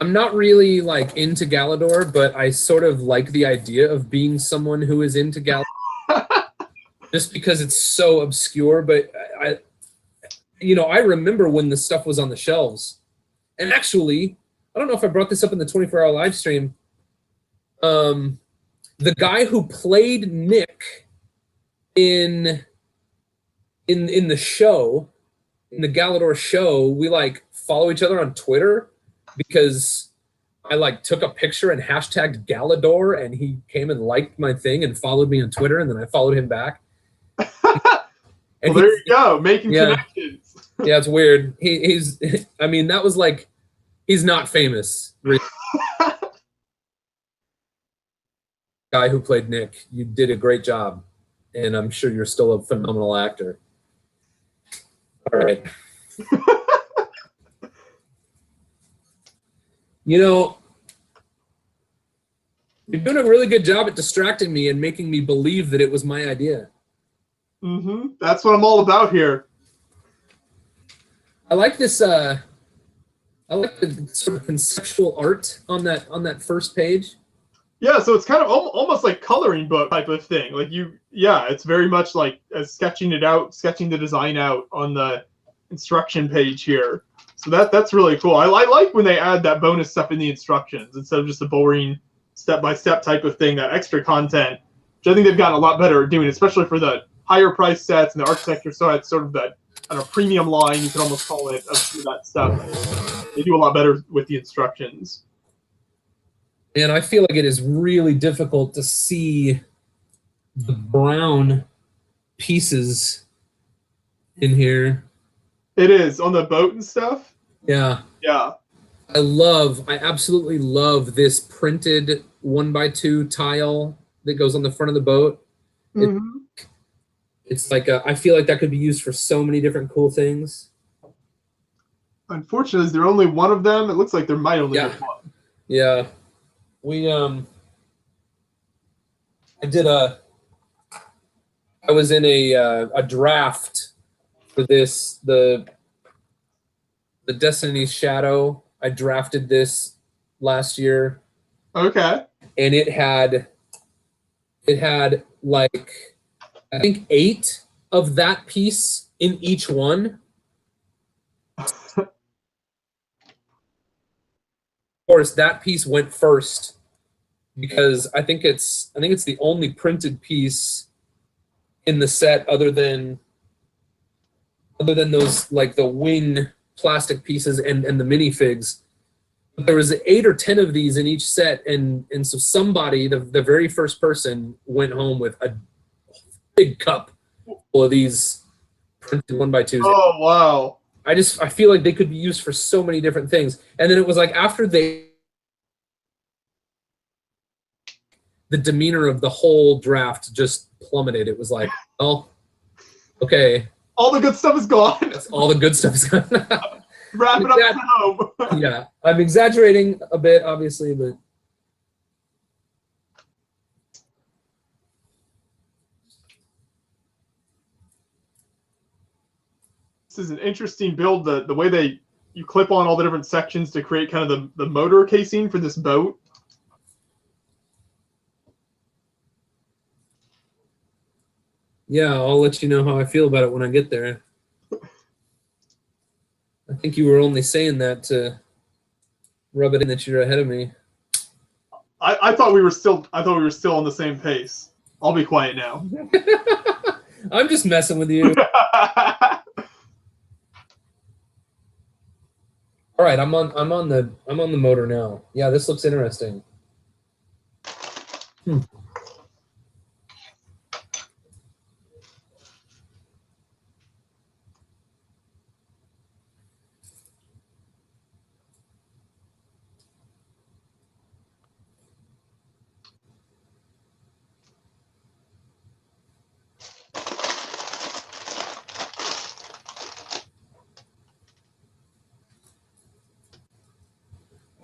I'm not really like into Galador, but I sort of like the idea of being someone who is into Galador, just because it's so obscure. But I remember when the stuff was on the shelves, and actually, I don't know if I brought this up in the 24-hour live stream. The guy who played Nick in the show, in the Galador show, we like follow each other on Twitter because I like took a picture and hashtagged Galador, and he came and liked my thing and followed me on Twitter, and then I followed him back. Well, there you go, making connections. Yeah, it's weird. He's I mean, that was like, he's not famous. Really. Guy who played Nick, you did a great job, and I'm sure you're still a phenomenal actor. All right. You know, you're doing a really good job at distracting me and making me believe that it was my idea. Mm-hmm. That's what I'm all about here. I like this. I like the sort of conceptual art on that first page. Yeah, so it's kind of almost like coloring book type of thing. Like it's very much like sketching the design out on the instruction page here. So that's really cool. I like when they add that bonus stuff in the instructions instead of just a boring step-by-step type of thing, that extra content, which I think they've gotten a lot better at doing, especially for the higher price sets and the architecture. So it's sort of that, I don't know, premium line, you could almost call it, of some of that stuff. They do a lot better with the instructions. And I feel like it is really difficult to see the brown pieces in here. It is, on the boat and stuff. Yeah. Yeah. I absolutely love this printed 1x2 tile that goes on the front of the boat. Mm-hmm. It's like, I feel like that could be used for so many different cool things. Unfortunately, is there only one of them? It looks like there might only be one. Yeah. We, I did I was in a draft for this, the Destiny's Shadow. I drafted this last year. Okay. And it had like, I think 8 of that piece in each one. Of course, that piece went first because I think it's the only printed piece in the set other than those, like the wing plastic pieces and the minifigs. But there was 8 or 10 of these in each set, and so somebody, the very first person, went home with a big cup full of these printed 1x2s. Oh wow. I feel like they could be used for so many different things. And then it was like after the demeanor of the whole draft just plummeted. It was like, oh, okay. All the good stuff is gone. That's all the good stuff is gone. Wrap it up at home. Yeah, I'm exaggerating a bit, obviously, but this is an interesting build. The way you clip on all the different sections to create kind of the motor casing for this boat. yeah, I'll let you know how I feel about it when I get there. I think you were only saying that to rub it in that you're ahead of me. I thought we were still on the same pace. I'll be quiet now. I'm just messing with you. All right, I'm on the motor now. Yeah, this looks interesting.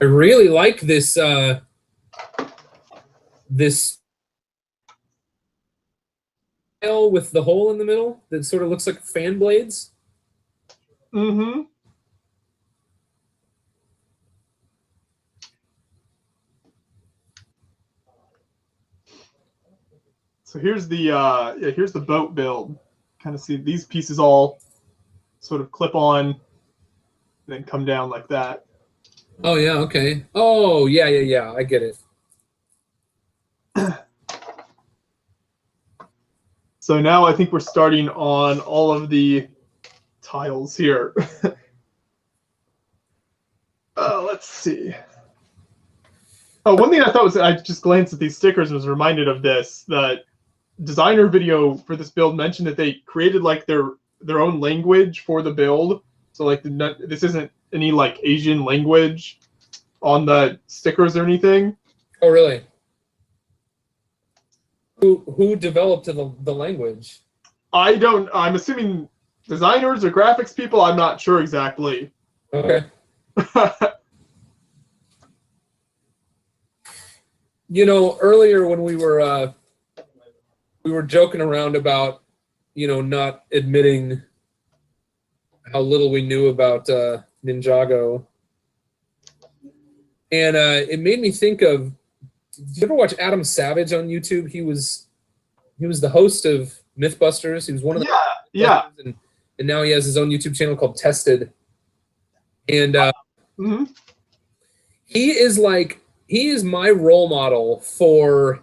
I really like this this style with the hole in the middle that sort of looks like fan blades. Mm-hmm. So here's the boat build. Kind of see these pieces all sort of clip on and then come down like that. Oh yeah, okay. Oh yeah. I get it. So now I think we're starting on all of the tiles here. Let's see. Oh, one thing I thought was, I just glanced at these stickers and was reminded of this. The designer video for this build mentioned that they created like their own language for the build. So like this isn't any like Asian language on the stickers or anything. Oh really? Who developed the language? I'm assuming designers or graphics people. I'm not sure exactly. Okay. You know, earlier when we were joking around about, you know, not admitting how little we knew about Ninjago, and it made me think of. Did you ever watch Adam Savage on YouTube? He was the host of Mythbusters. He was one of the and now he has his own YouTube channel called Tested. And he is my role model for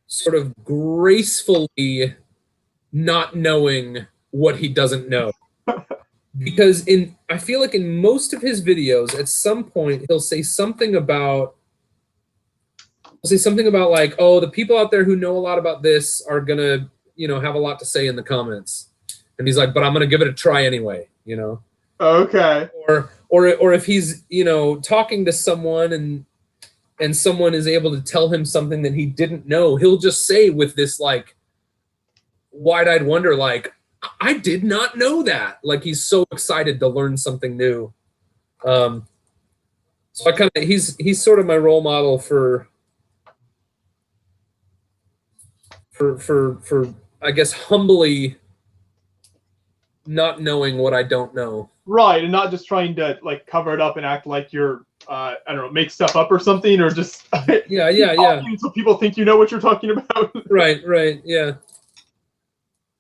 sort of gracefully not knowing what he doesn't know. Because I feel like in most of his videos, at some point he'll say something about like, oh, the people out there who know a lot about this are gonna, you know, have a lot to say in the comments. And he's like, but I'm gonna give it a try anyway, you know. Okay. Or if he's, you know, talking to someone and someone is able to tell him something that he didn't know, he'll just say with this like wide-eyed wonder, like, I did not know that. Like he's so excited to learn something new. So he's sort of my role model for I guess, humbly not knowing what I don't know. Right, and not just trying to like cover it up and act like you're I don't know, make stuff up or something, or just yeah. so people think you know what you're talking about. Right, yeah,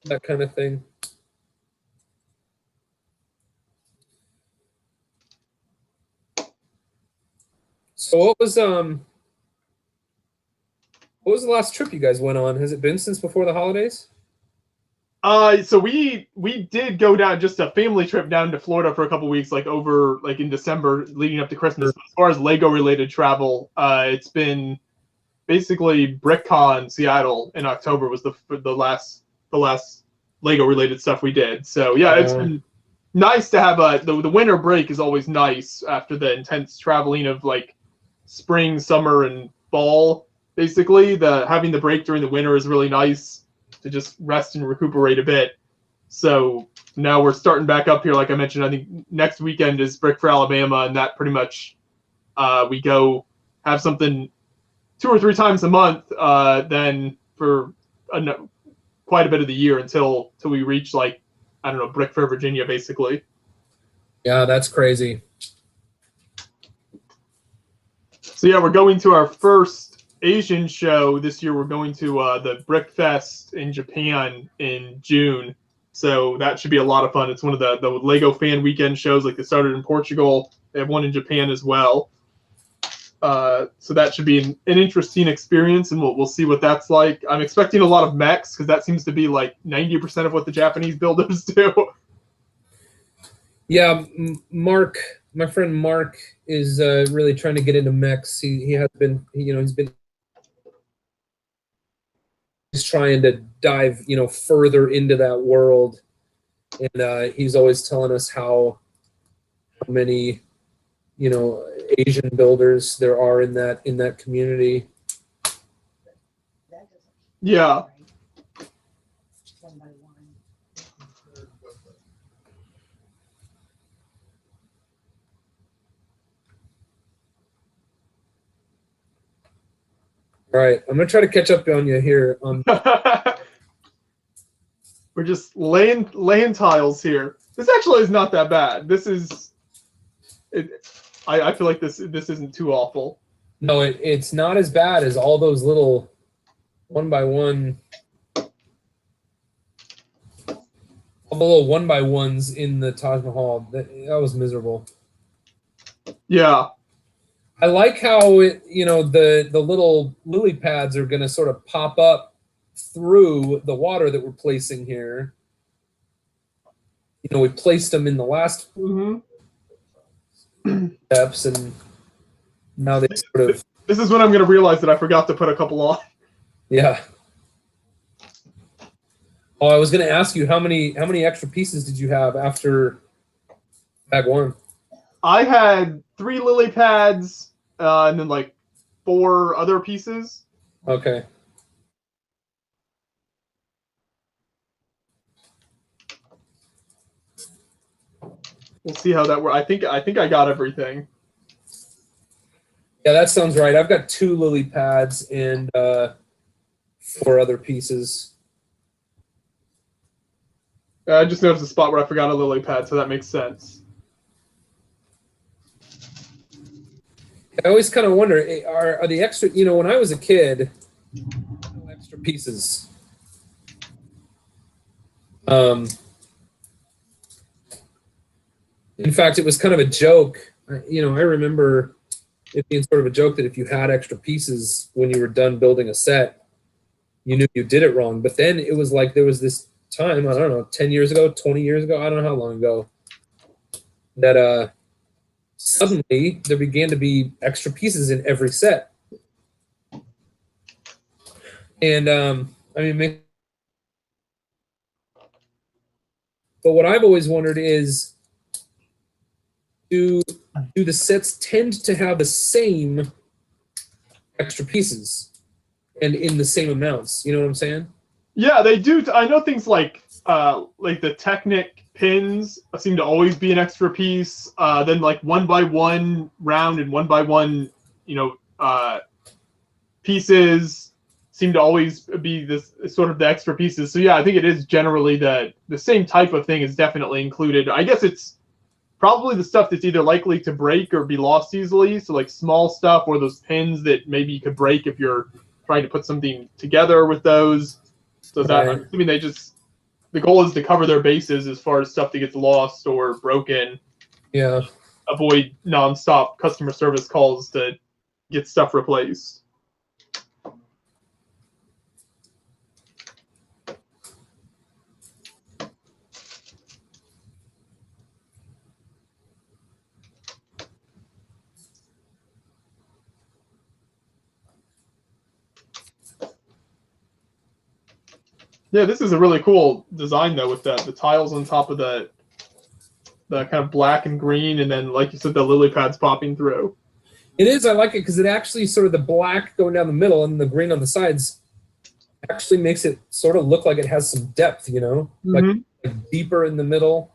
that kind of thing. So what was the last trip you guys went on? Has it been since before the holidays? So we did go down, just a family trip down to Florida for a couple weeks, like over like in December leading up to Christmas. As far as Lego related travel, it's been basically BrickCon Seattle in October was the last Lego related stuff we did. So yeah, it's been nice to have the winter break is always nice after the intense traveling of like spring, summer, and fall. Basically, having the break during the winter is really nice to just rest and recuperate a bit. So now we're starting back up here. Like I mentioned, I think next weekend is Brick for Alabama, and that pretty much we go have something 2 or 3 times a month. Then for quite a bit of the year until we reach like I don't know, Brick for Virginia, basically. Yeah, that's crazy. So yeah, we're going to our first Asian show this year. We're going to the Brick Fest in Japan in June. So that should be a lot of fun. It's one of the Lego fan weekend shows. Like they started in Portugal. They have one in Japan as well. So that should be an interesting experience, and we'll see what that's like. I'm expecting a lot of mechs because that seems to be like 90% of what the Japanese builders do. Yeah, Mark, my friend Mark, is really trying to get into mechs. He has been, he's trying to dive, further into that world, and he's always telling us how many, Asian builders there are in that community. Yeah. All right, I'm gonna try to catch up on you here. We're just laying tiles here. This actually is not that bad. This is, I feel like this isn't too awful. No, it's not as bad as all those little 1x1, all the little 1x1s in the Taj Mahal. That was miserable. Yeah. I like how the little lily pads are going to sort of pop up through the water that we're placing here. We placed them in the last steps, and now they sort of. This is when I'm going to realize that I forgot to put a couple on. Yeah. Oh, I was going to ask you how many extra pieces did you have after bag 1? I had 3 lily pads and then like 4 other pieces. Okay. We'll see how that works. I think I got everything. Yeah, that sounds right. I've got 2 lily pads and 4 other pieces. I just noticed a spot where I forgot a lily pad, so that makes sense. I always kind of wonder, are the extra, when I was a kid, extra pieces. In fact, it was kind of a joke. I remember it being sort of a joke that if you had extra pieces when you were done building a set, you knew you did it wrong. But then it was like there was this time, I don't know, 10 years ago, 20 years ago, I don't know how long ago, that suddenly there began to be extra pieces in every set. And but what I've always wondered is, do the sets tend to have the same extra pieces and in the same amounts? You know what I'm saying? Yeah, they do. I know things like the Technic pins seem to always be an extra piece. Then like 1x1 round and 1x1, pieces seem to always be this sort of the extra pieces. So yeah, I think it is generally the same type of thing is definitely included. I guess it's probably the stuff that's either likely to break or be lost easily. So like small stuff or those pins that maybe you could break if you're trying to put something together with those. So that I'm assuming the goal is to cover their bases as far as stuff that gets lost or broken. Yeah. Avoid nonstop customer service calls to get stuff replaced. Yeah, this is a really cool design though, with the tiles on top of the kind of black and green, and then like you said, the lily pads popping through. It is. I like it because it actually sort of the black going down the middle and the green on the sides actually makes it sort of look like it has some depth, you know, like deeper in the middle.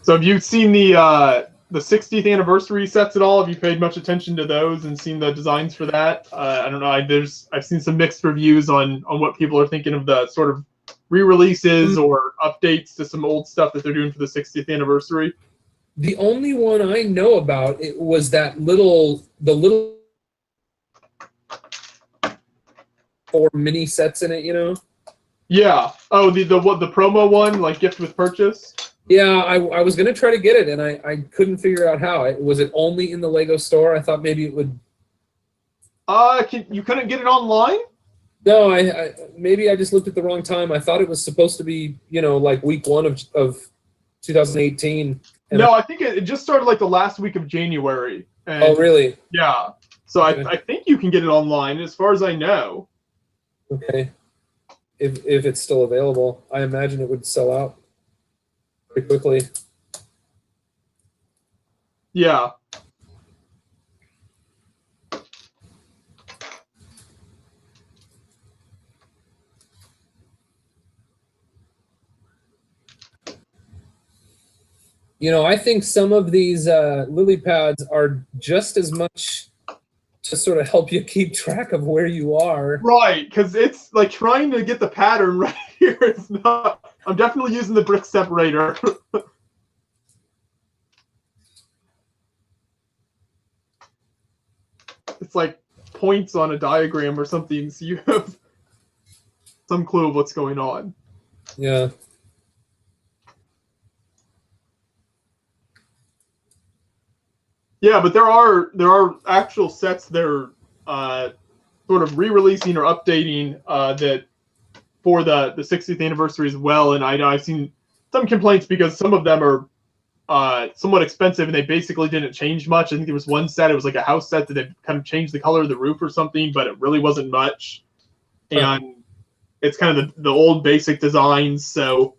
So have you seen the 60th anniversary sets at all? Have you paid much attention to those and seen the designs for that? I don't know. I've seen some mixed reviews on what people are thinking of the sort of re-releases or updates to some old stuff that they're doing for the 60th anniversary. The only one I know about it was the little 4 mini sets in it, you know? Yeah. Oh, the promo one, like gift with purchase? Yeah, I was gonna try to get it, and I couldn't figure out how. Was it only in the Lego store? I thought maybe it would. You couldn't get it online? No, maybe I just looked at the wrong time. I thought it was supposed to be, you know, like week 1 of 2018. No, I think it just started like the last week of January. And, oh, really? Yeah. So okay. I think you can get it online, as far as I know. Okay. If it's still available, I imagine it would sell out pretty quickly. Yeah. You know, I think some of these lily pads are just as much to sort of help you keep track of where you are. Right, because it's like trying to get the pattern right here. It's not. I'm definitely using the brick separator. It's like points on a diagram or something, so you have some clue of what's going on. Yeah. Yeah, but there are actual sets they're sort of re-releasing or updating that for the 60th anniversary as well. And I've seen some complaints because some of them are somewhat expensive and they basically didn't change much. I think there was one set, it was like a house set that they kind of changed the color of the roof or something, but it really wasn't much. And it's kind of the old basic designs. So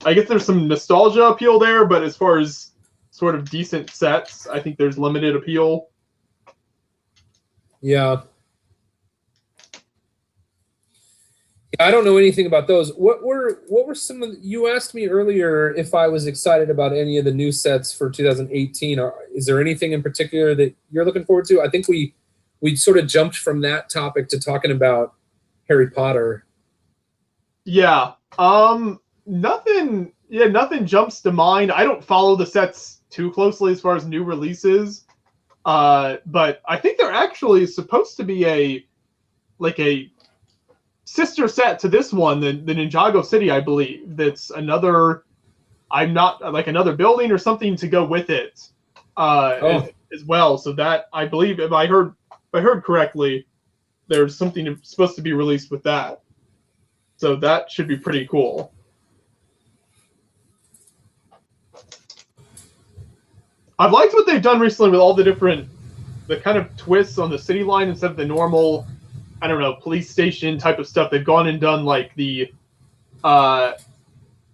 I guess there's some nostalgia appeal there, but as far as sort of decent sets, I think there's limited appeal. Yeah. I don't know anything about those. What were some of you asked me earlier if I was excited about any of the new sets for 2018? Is there anything in particular that you're looking forward to? I think we sort of jumped from that topic to talking about Harry Potter. Yeah. Nothing jumps to mind. I don't follow the sets too closely as far as new releases. But I think they're actually supposed to be a sister set to this one, the Ninjago City, I believe. That's another building or something to go with it as well. So that, I believe, if I heard correctly, there's something supposed to be released with that. So that should be pretty cool. I've liked what they've done recently with all the kind of twists on the city line instead of the normal, I don't know, police station type of stuff. They've gone and done like the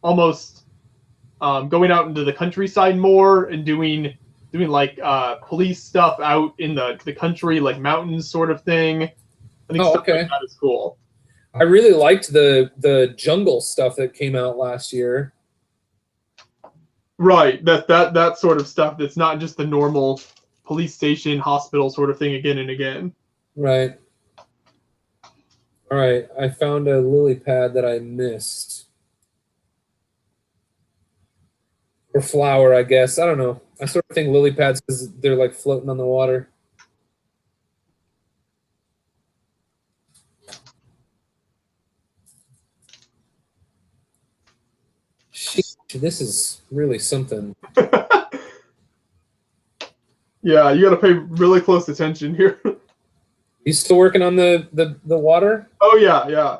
almost going out into the countryside more and doing like police stuff out in the country, like mountains sort of thing. I think stuff like that is cool. I really liked the jungle stuff that came out last year. Right, that sort of stuff. That's not just the normal police station, hospital sort of thing again and again. Right. All right, I found a lily pad that I missed. Or flower, I guess. I don't know. I sort of think lily pads because they're like floating on the water. Sheesh, this is really something. Yeah, you got to pay really close attention here. You still working on the water? Oh yeah, yeah.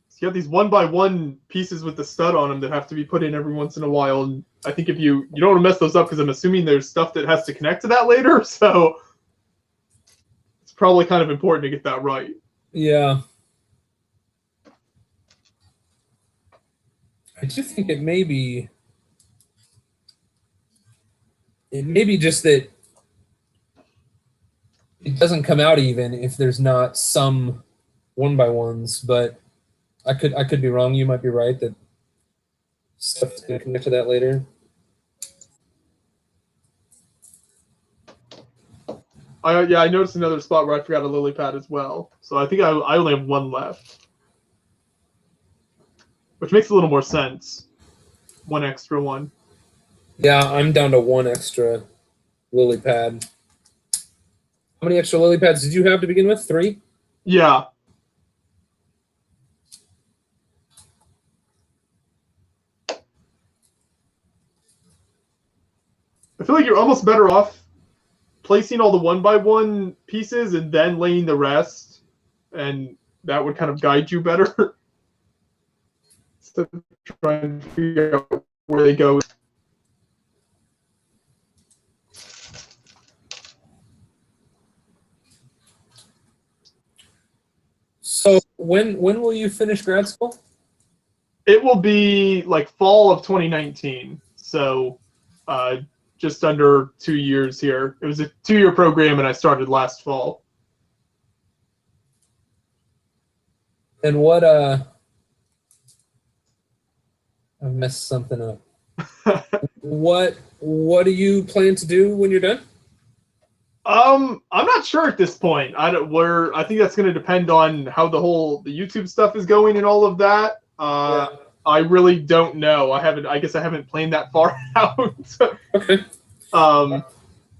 So you have these 1x1 pieces with the stud on them that have to be put in every once in a while. And I think if you don't want to mess those up because I'm assuming there's stuff that has to connect to that later. So it's probably kind of important to get that right. Yeah. I do think it may be just that it doesn't come out even if there's not some 1x1s, but I could be wrong. You might be right that stuff's gonna connect to that later. I noticed another spot where I forgot a lily pad as well. So I think I only have one left, which makes a little more sense. One extra one. Yeah, I'm down to one extra lily pad. How many extra lily pads did you have to begin with? 3? Yeah. I feel like you're almost better off placing all the 1x1 pieces and then laying the rest, and that would kind of guide you better. Instead of trying to figure out where they go. So when will you finish grad school? It will be like fall of 2019. So just under 2 years here. It was a 2-year program, and I started last fall. And what I've messed something up. What do you plan to do when you're done? I'm not sure at this point. I think that's going to depend on how the YouTube stuff is going and all of that. Yeah. I really don't know. I guess I haven't planned that far out. Okay. Yeah,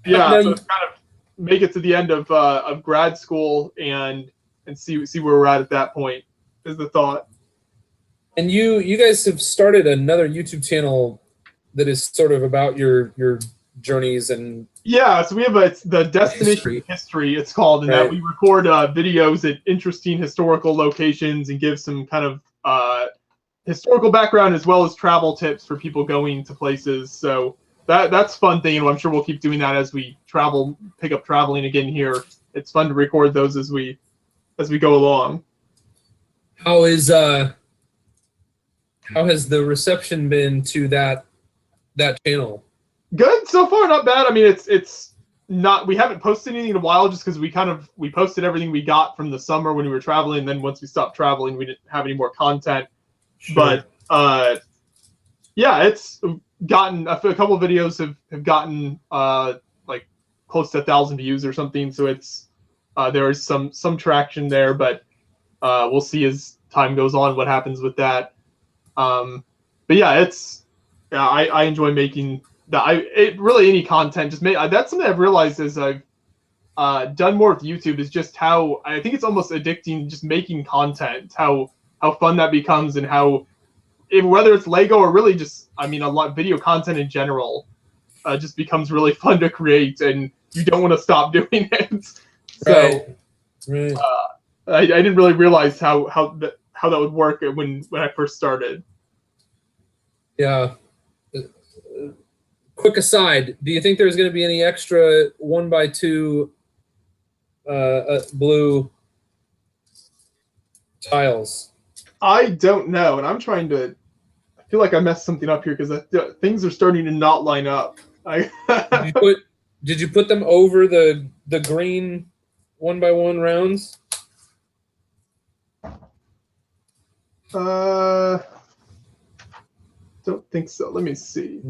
No, so it's kind of make it to the end of grad school and see where we're at that point is the thought. And you guys have started another YouTube channel that is sort of about your journeys and yeah. So we have it's the Destination History it's called, and right. that we record videos at interesting historical locations and give some kind of historical background as well as travel tips for people going to places. So that's a fun thing, and I'm sure we'll keep doing that as we pick up traveling again here. It's fun to record those as we go along. How has the reception been to that channel? Good so far, not bad. I mean, it's not. We haven't posted anything in a while just because we posted everything we got from the summer when we were traveling. And then once we stopped traveling, we didn't have any more content. Sure. But yeah, it's gotten a couple of videos have gotten like close to 1,000 views or something. So it's there is some traction there, but we'll see as time goes on what happens with that. But yeah, I enjoy making that. Really any content just that's something I've realized as I've done more with YouTube is just how I think it's almost addicting just making content, how fun that becomes, and how whether it's Lego or really just a lot of video content in general just becomes really fun to create, and you don't want to stop doing it. So right. I didn't really realize how that would work when I first started. Yeah. Quick aside, do you think there's going to be any extra 1x2 blue tiles? I don't know, and I'm trying to feel like I messed something up here because things are starting to not line up. Did you put them over the green 1x1 rounds? Don't think so. Let me see.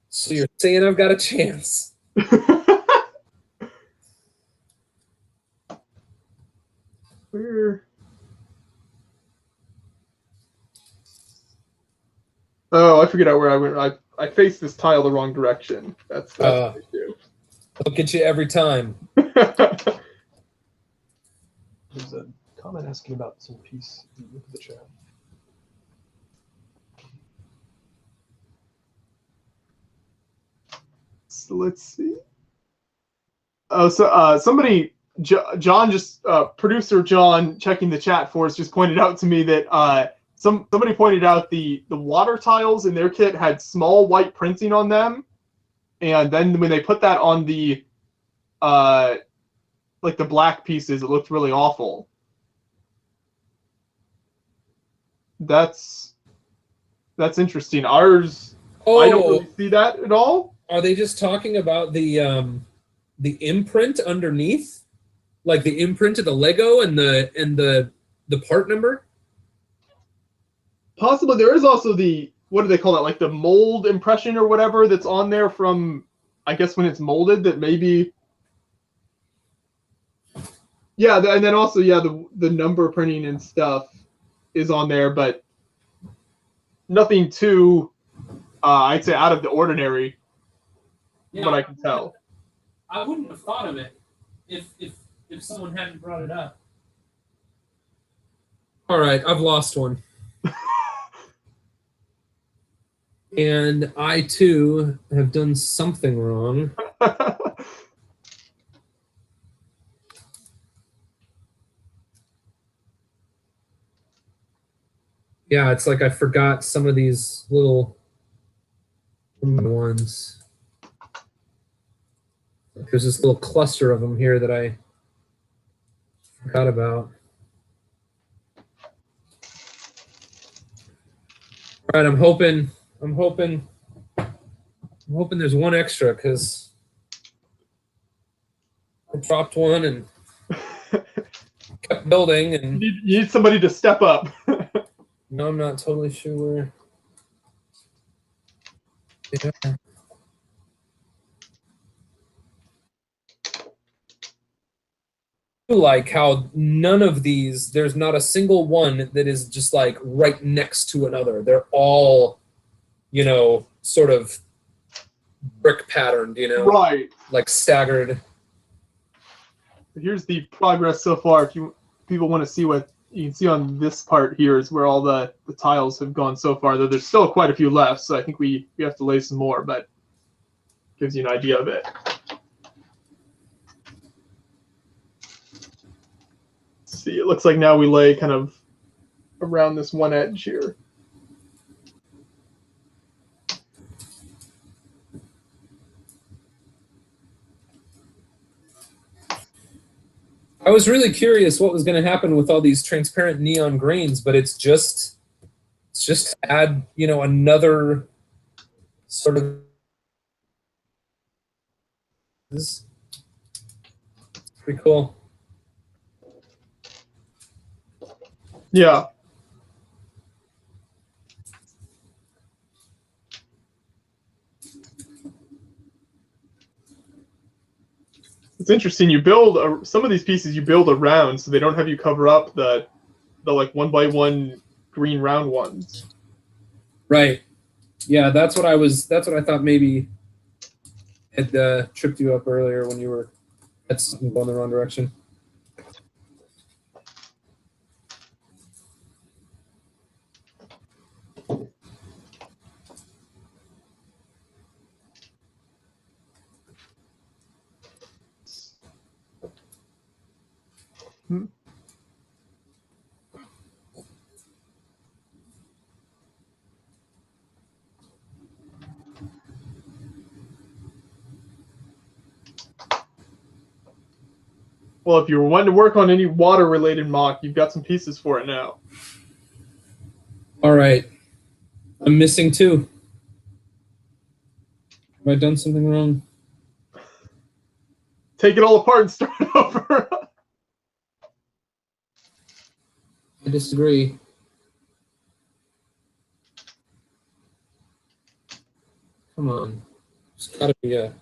So you're saying I've got a chance? Where? Oh, I figured out where I went. I faced this tile the wrong direction. That's the issue. I'll get you every time. There's a comment asking about some piece. Look at the chat. So let's see. Oh, so somebody, John, producer John, checking the chat for us, just pointed out to me that somebody pointed out the water tiles in their kit had small white printing on them, and then when they put that on the like the black pieces, it looked really awful. That's interesting. Ours, I don't really see that at all. Are they just talking about the imprint underneath, like the imprint of the Lego and the part number? Possibly. There is also the, what do they call that? Like the mold impression or whatever that's on there from, I guess, when it's molded, that maybe. Yeah, and then also, yeah, the number printing and stuff is on there, but nothing too, I'd say, out of the ordinary, from what I can tell. I wouldn't have thought of it if someone hadn't brought it up. All right, I've lost one. And I, too, have done something wrong. Yeah, it's like I forgot some of these little ones. There's this little cluster of them here that I forgot about. All right, I'm hoping there's one extra because I dropped one and kept building, and you need somebody to step up. no, I'm not totally sure where. Yeah. Like how none of these, there's not a single one that is just like right next to another. They're all, sort of brick patterned, Right. like staggered. Here's the progress so far. If people want to see what you can see on this part here is where all the tiles have gone so far, though there's still quite a few left, so I think we have to lay some more, but gives you an idea of it. Let's see, it looks like now we lay kind of around this one edge here. I was really curious what was going to happen with all these transparent neon greens, but it's just to add, another sort of this. Pretty cool. Yeah. It's interesting. You build some of these pieces. You build around, so they don't have you cover up the like 1x1 green round ones. Right. Yeah, that's what I thought maybe had tripped you up earlier when you were had something going the wrong direction. Well, if you were wanting to work on any water-related mock, you've got some pieces for it now. All right. I'm missing 2. Have I done something wrong? Take it all apart and start over. I disagree. Come on. There's gotta be an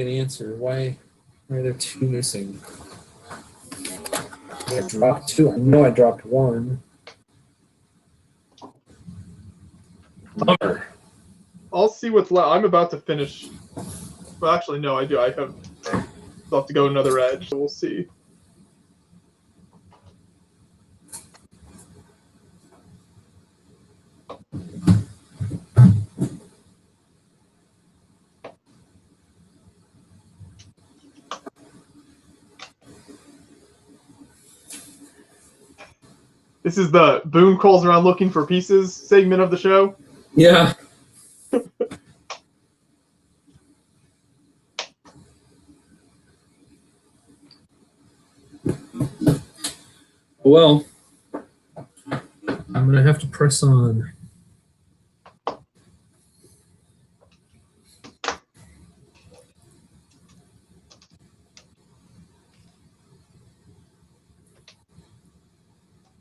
answer. Why are there 2 missing? I dropped 2. I know I dropped 1. Bummer. I'll see what's left. I'm about to finish. Well, actually, no, I do. I'll have to go another edge. So we'll see. This is the Boone crawls around looking for pieces segment of the show. Yeah. Well, I'm going to have to press on.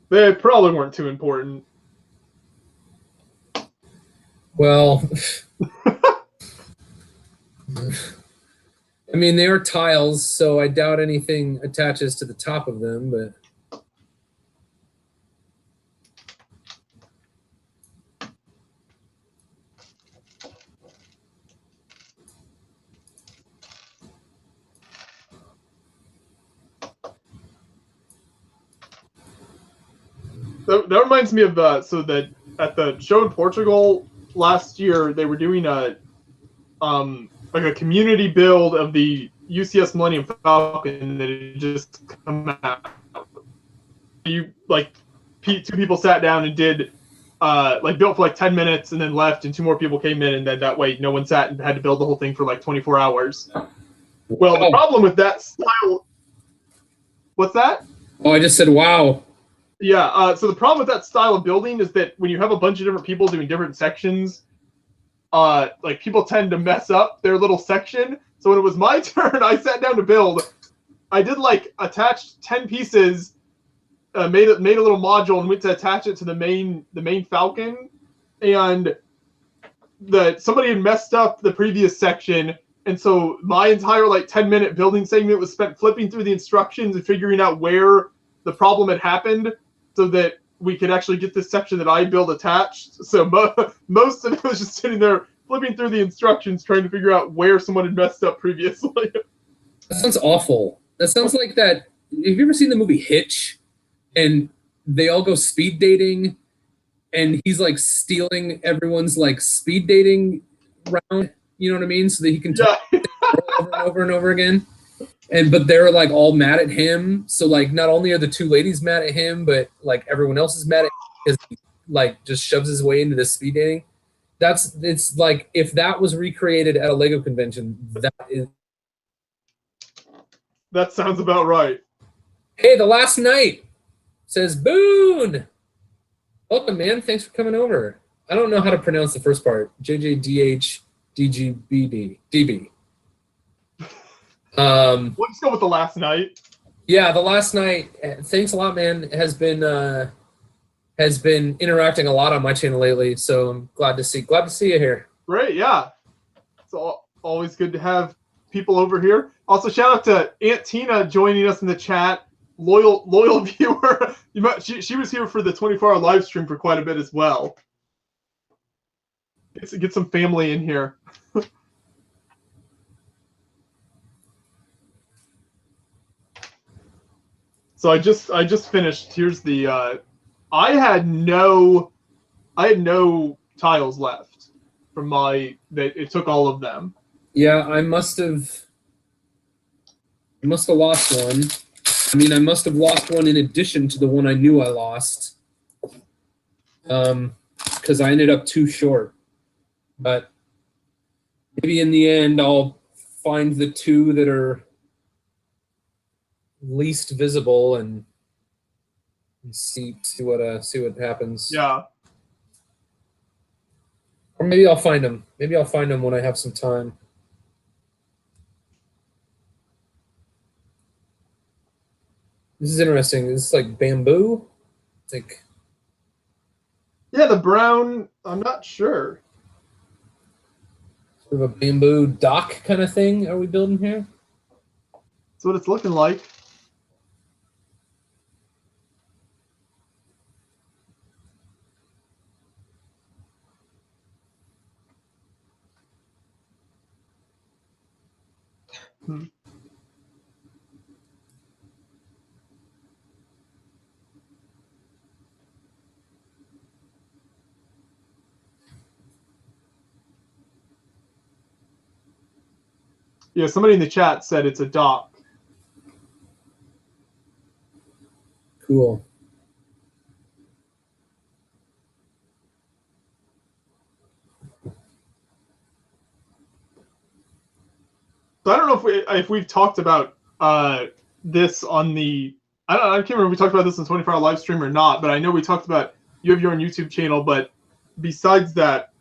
They probably weren't too important. Well, I mean, they are tiles, so I doubt anything attaches to the top of them, but... That reminds me of so that at the show in Portugal last year they were doing a like a community build of the UCS Millennium Falcon that had just come out. You like 2 people sat down and did like built for like 10 minutes and then left, and 2 more people came in, and then that way no one sat and had to build the whole thing for like 24 hours. Well, the problem with that style. What's that? Oh, I just said wow. Yeah, so the problem with that style of building is that when you have a bunch of different people doing different sections, like people tend to mess up their little section. So when it was my turn, I sat down to build. I did like attached 10 pieces, made a little module and went to attach it to the main Falcon, and somebody had messed up the previous section, and so my entire like 10-minute building segment was spent flipping through the instructions and figuring out where the problem had happened, so that we could actually get this section that I built attached. So most of it was just sitting there flipping through the instructions, trying to figure out where someone had messed up previously. That sounds awful. That sounds like that. Have you ever seen the movie Hitch? And they all go speed dating, and he's like stealing everyone's like speed dating round. You know what I mean? So that he can talk over and over and over again. But they're like all mad at him. So like not only are the 2 ladies mad at him, but like everyone else is mad at him because he like just shoves his way into this speed dating. It's like if that was recreated at a Lego convention, That sounds about right. Hey, the last night says Boone. Welcome, man. Thanks for coming over. I don't know how to pronounce the first part. JJDHDGBD. We'll just go with the last night. Yeah, the last night. Thanks a lot, man. Has been interacting a lot on my channel lately, so I'm glad to see you here. Great, yeah. It's always good to have people over here. Also, shout out to Aunt Tina joining us in the chat. Loyal viewer. She was here for the 24-hour live stream for quite a bit as well. Get some family in here. So I just finished. Here's the. I had no tiles left from my. It took all of them. Yeah, I must have lost one. I mean, I must have lost one in addition to the one I knew I lost. Because I ended up too short. But maybe in the end I'll find the 2 that are least visible and see what happens. Yeah. Or maybe I'll find them. Maybe I'll find them when I have some time. This is interesting. This is like bamboo. It's like, Yeah, the brown. I'm not sure. sort of a bamboo dock kind of thing. Are we building here? That's what it's looking like. Yeah, somebody in the chat said it's a dock. Cool. So I don't know if we've talked about this on the I can't remember if we talked about this on 24-hour live stream or not, but I know we talked about you have your own YouTube channel, but besides that,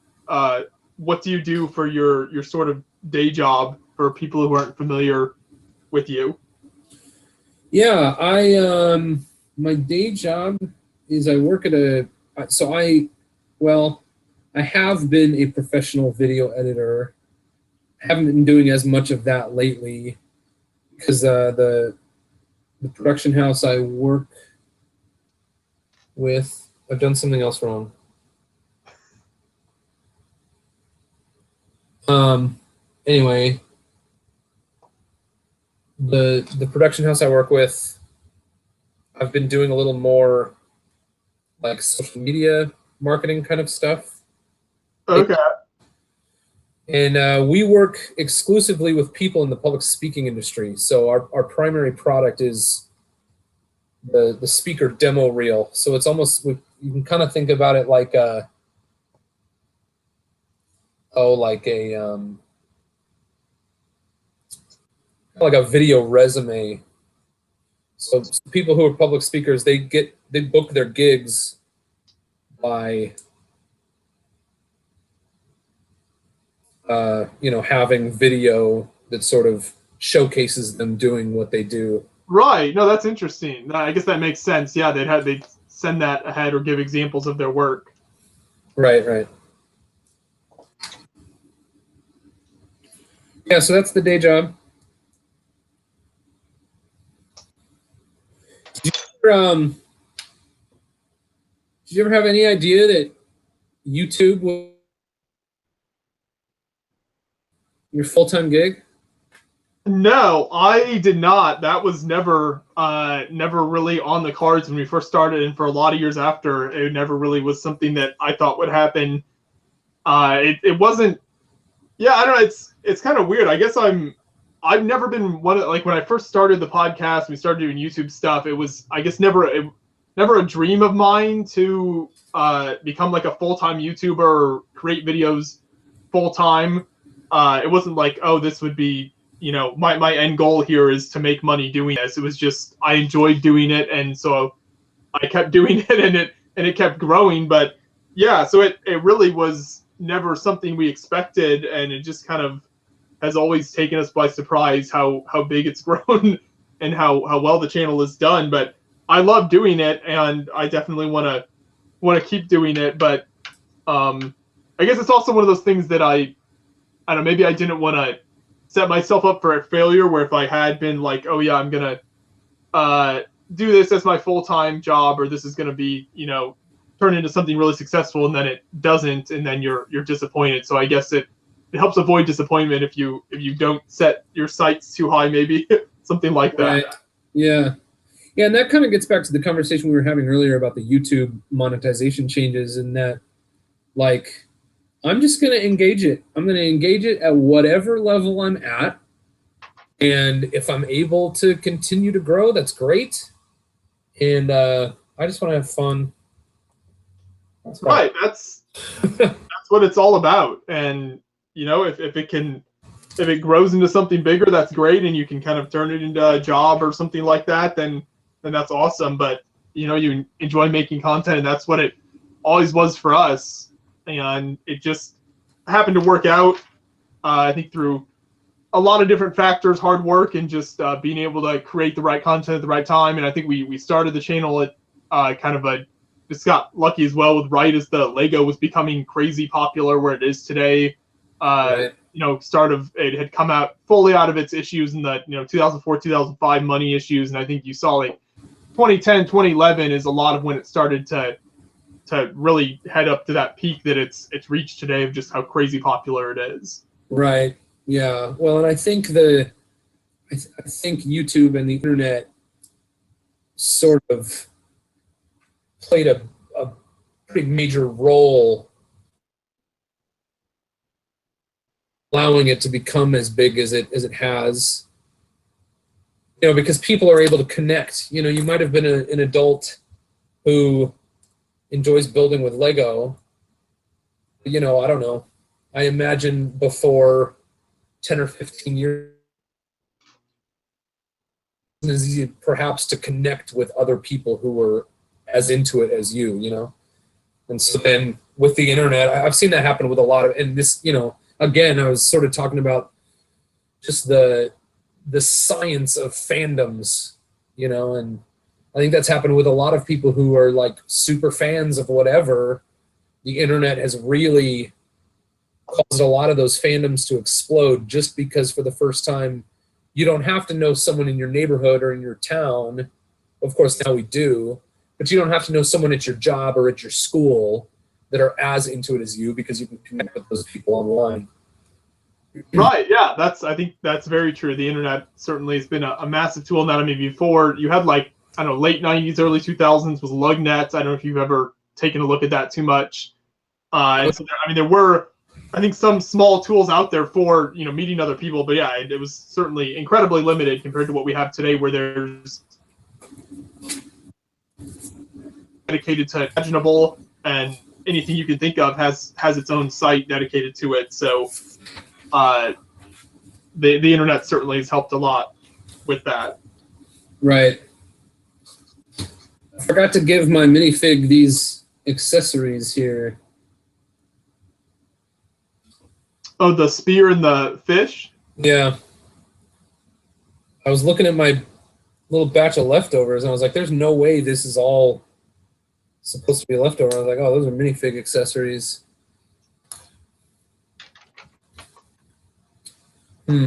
what do you do for your sort of day job for people who aren't familiar with you? Yeah, my day job is I work at I have been a professional video editor. I haven't been doing as much of that lately because the production house I work with, I've done something else wrong. Anyway, the production house I work with, I've been doing a little more like social media marketing kind of stuff. Okay. And we work exclusively with people in the public speaking industry. So our primary product is the speaker demo reel. So it's almost, you can kind of think about it like like a video resume. So people who are public speakers, they book their gigs by having video that sort of showcases them doing what they do. Right. No, that's interesting. I guess that makes sense. Yeah, they'd send that ahead or give examples of their work. Right. Yeah, so that's the day job. Did you ever have any idea that YouTube was your full-time gig? No, I did not. That was never really on the cards when we first started, and for a lot of years after, it never really was something that I thought would happen. It wasn't. Yeah, I don't know. It's kind of weird. I guess I've never been one of, like, when I first started the podcast, we started doing YouTube stuff. It was, I guess, never a dream of mine to become like a full-time YouTuber or create videos full-time. It wasn't like, oh, this would be, my end goal here is to make money doing this. It was just I enjoyed doing it, and so I kept doing it, and it kept growing. But yeah, so it really was never something we expected, and it just kind of has always taken us by surprise how big it's grown and how well the channel is done. But I love doing it, and I definitely want to keep doing it. But I guess it's also one of those things that I don't know, maybe I didn't want to set myself up for a failure, where if I had been like, oh yeah, I'm going to do this as my full-time job, or this is going to be, turn into something really successful, and then it doesn't, and then you're disappointed. So I guess it helps avoid disappointment if you don't set your sights too high, maybe something like that. Right. Yeah, and that kind of gets back to the conversation we were having earlier about the YouTube monetization changes, and that, like, I'm just going to engage it. I'm going to engage it at whatever level I'm at, and if I'm able to continue to grow, that's great. And I just want to have fun. That's right. That's what it's all about. And if it can if it grows into something bigger, that's great, and you can kind of turn it into a job or something like that, then that's awesome. But you enjoy making content, and that's what it always was for us. And it just happened to work out, I think, through a lot of different factors, hard work, and just being able to create the right content at the right time. And I think we started the channel at kind of just got lucky as well with right as the Lego was becoming crazy popular where it is today. Right. It had come out fully out of its issues in the 2004, 2005 money issues, and I think you saw like 2010, 2011 is a lot of when it started to really head up to that peak that it's reached today of just how crazy popular it is. Right. Yeah. Well, and I think I think YouTube and the internet sort of played a pretty major role allowing it to become as big as it has. Because people are able to connect. You might have been an adult who enjoys building with Lego. I don't know. I imagine before 10 or 15 years, it is easy perhaps to connect with other people who were as into it as you. And so then with the internet, I've seen that happen with a lot of, and this, again, I was sort of talking about just the science of fandoms, and I think that's happened with a lot of people who are like super fans of whatever. The internet has really caused a lot of those fandoms to explode just because for the first time, you don't have to know someone in your neighborhood or in your town. Of course, now we do, but you don't have to know someone at your job or at your school that are as into it as you because you can connect with those people online. Right, yeah, I think that's very true. The internet certainly has been a massive tool. Now, before you had late 90s, early 2000s was LugNet. I don't know if you've ever taken a look at that too much. And so there were, I think, some small tools out there for meeting other people, but yeah, it was certainly incredibly limited compared to what we have today, where there's dedicated to imaginable, and anything you can think of has its own site dedicated to it. So the internet certainly has helped a lot with that. Right. I forgot to give my minifig these accessories here. Oh, the spear and the fish? Yeah. I was looking at my little batch of leftovers, and I was like, there's no way this is all supposed to be leftover. I was like, oh, those are minifig accessories. Are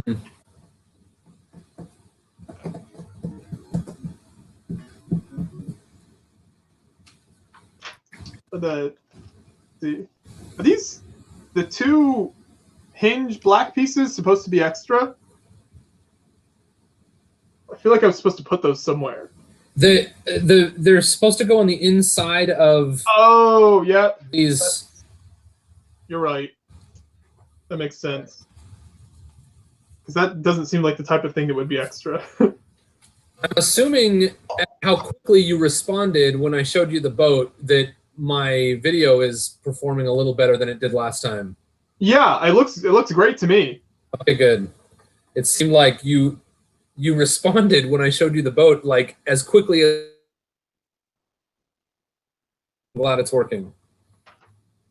these the two hinge black pieces supposed to be extra? I feel like I was supposed to put those somewhere. They're supposed to go on the inside of. Oh, yeah. These. You're right. That makes sense. Because that doesn't seem like the type of thing that would be extra. I'm assuming how quickly you responded when I showed you the boat that my video is performing a little better than it did last time. Yeah, it looks great to me. Okay, good. It seemed like you responded when I showed you the boat like as quickly as. I'm glad it's working.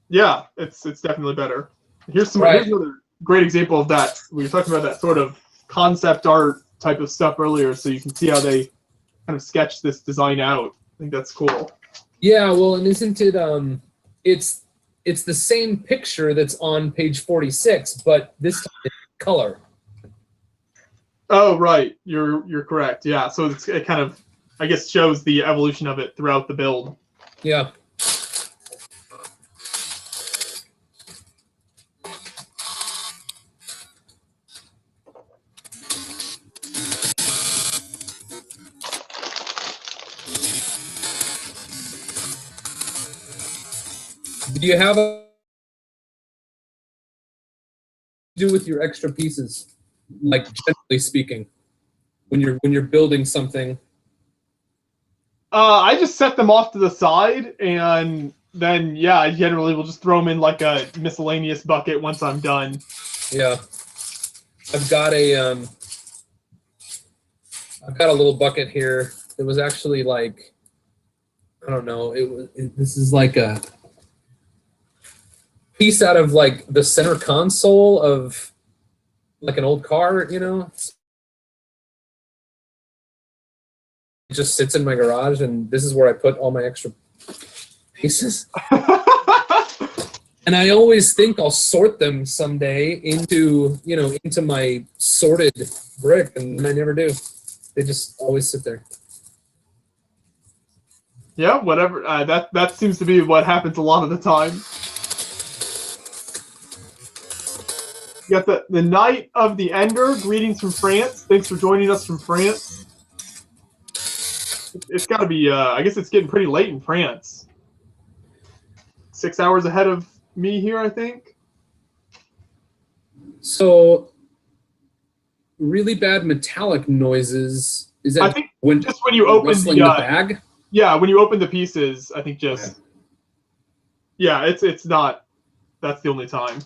Yeah, it's definitely better. Here's another great example of that. We were talking about that sort of concept art type of stuff earlier, so you can see how they kind of sketch this design out. I think that's cool. Yeah, well, and isn't it it's the same picture that's on page 46, but this time it's color. Oh, right. You're correct. Yeah, so it kind of, I guess, shows the evolution of it throughout the build. Yeah. Do you have a do with your extra pieces, like generally speaking, when you're building something? I just set them off to the side, and then I generally will just throw them in like a miscellaneous bucket once I'm done. Yeah. I've got a little bucket here. It was actually like, I don't know. This is like a piece out of like the center console of like an old car, you know. It just sits in my garage, and this is where I put all my extra pieces. And I always think I'll sort them someday into, you know, into my sorted brick, and I never do. They just always sit there. Yeah, whatever. That seems to be what happens a lot of the time. You got the Night of the Ender. Greetings from France. Thanks for joining us from France. It's got to be, I guess it's getting pretty late in France. 6 hours ahead of me here, I think. So, really bad metallic noises. Is that I think just when you open rustling the bag? Yeah, when you open the pieces, I think just... Okay. Yeah, it's not... That's the only time.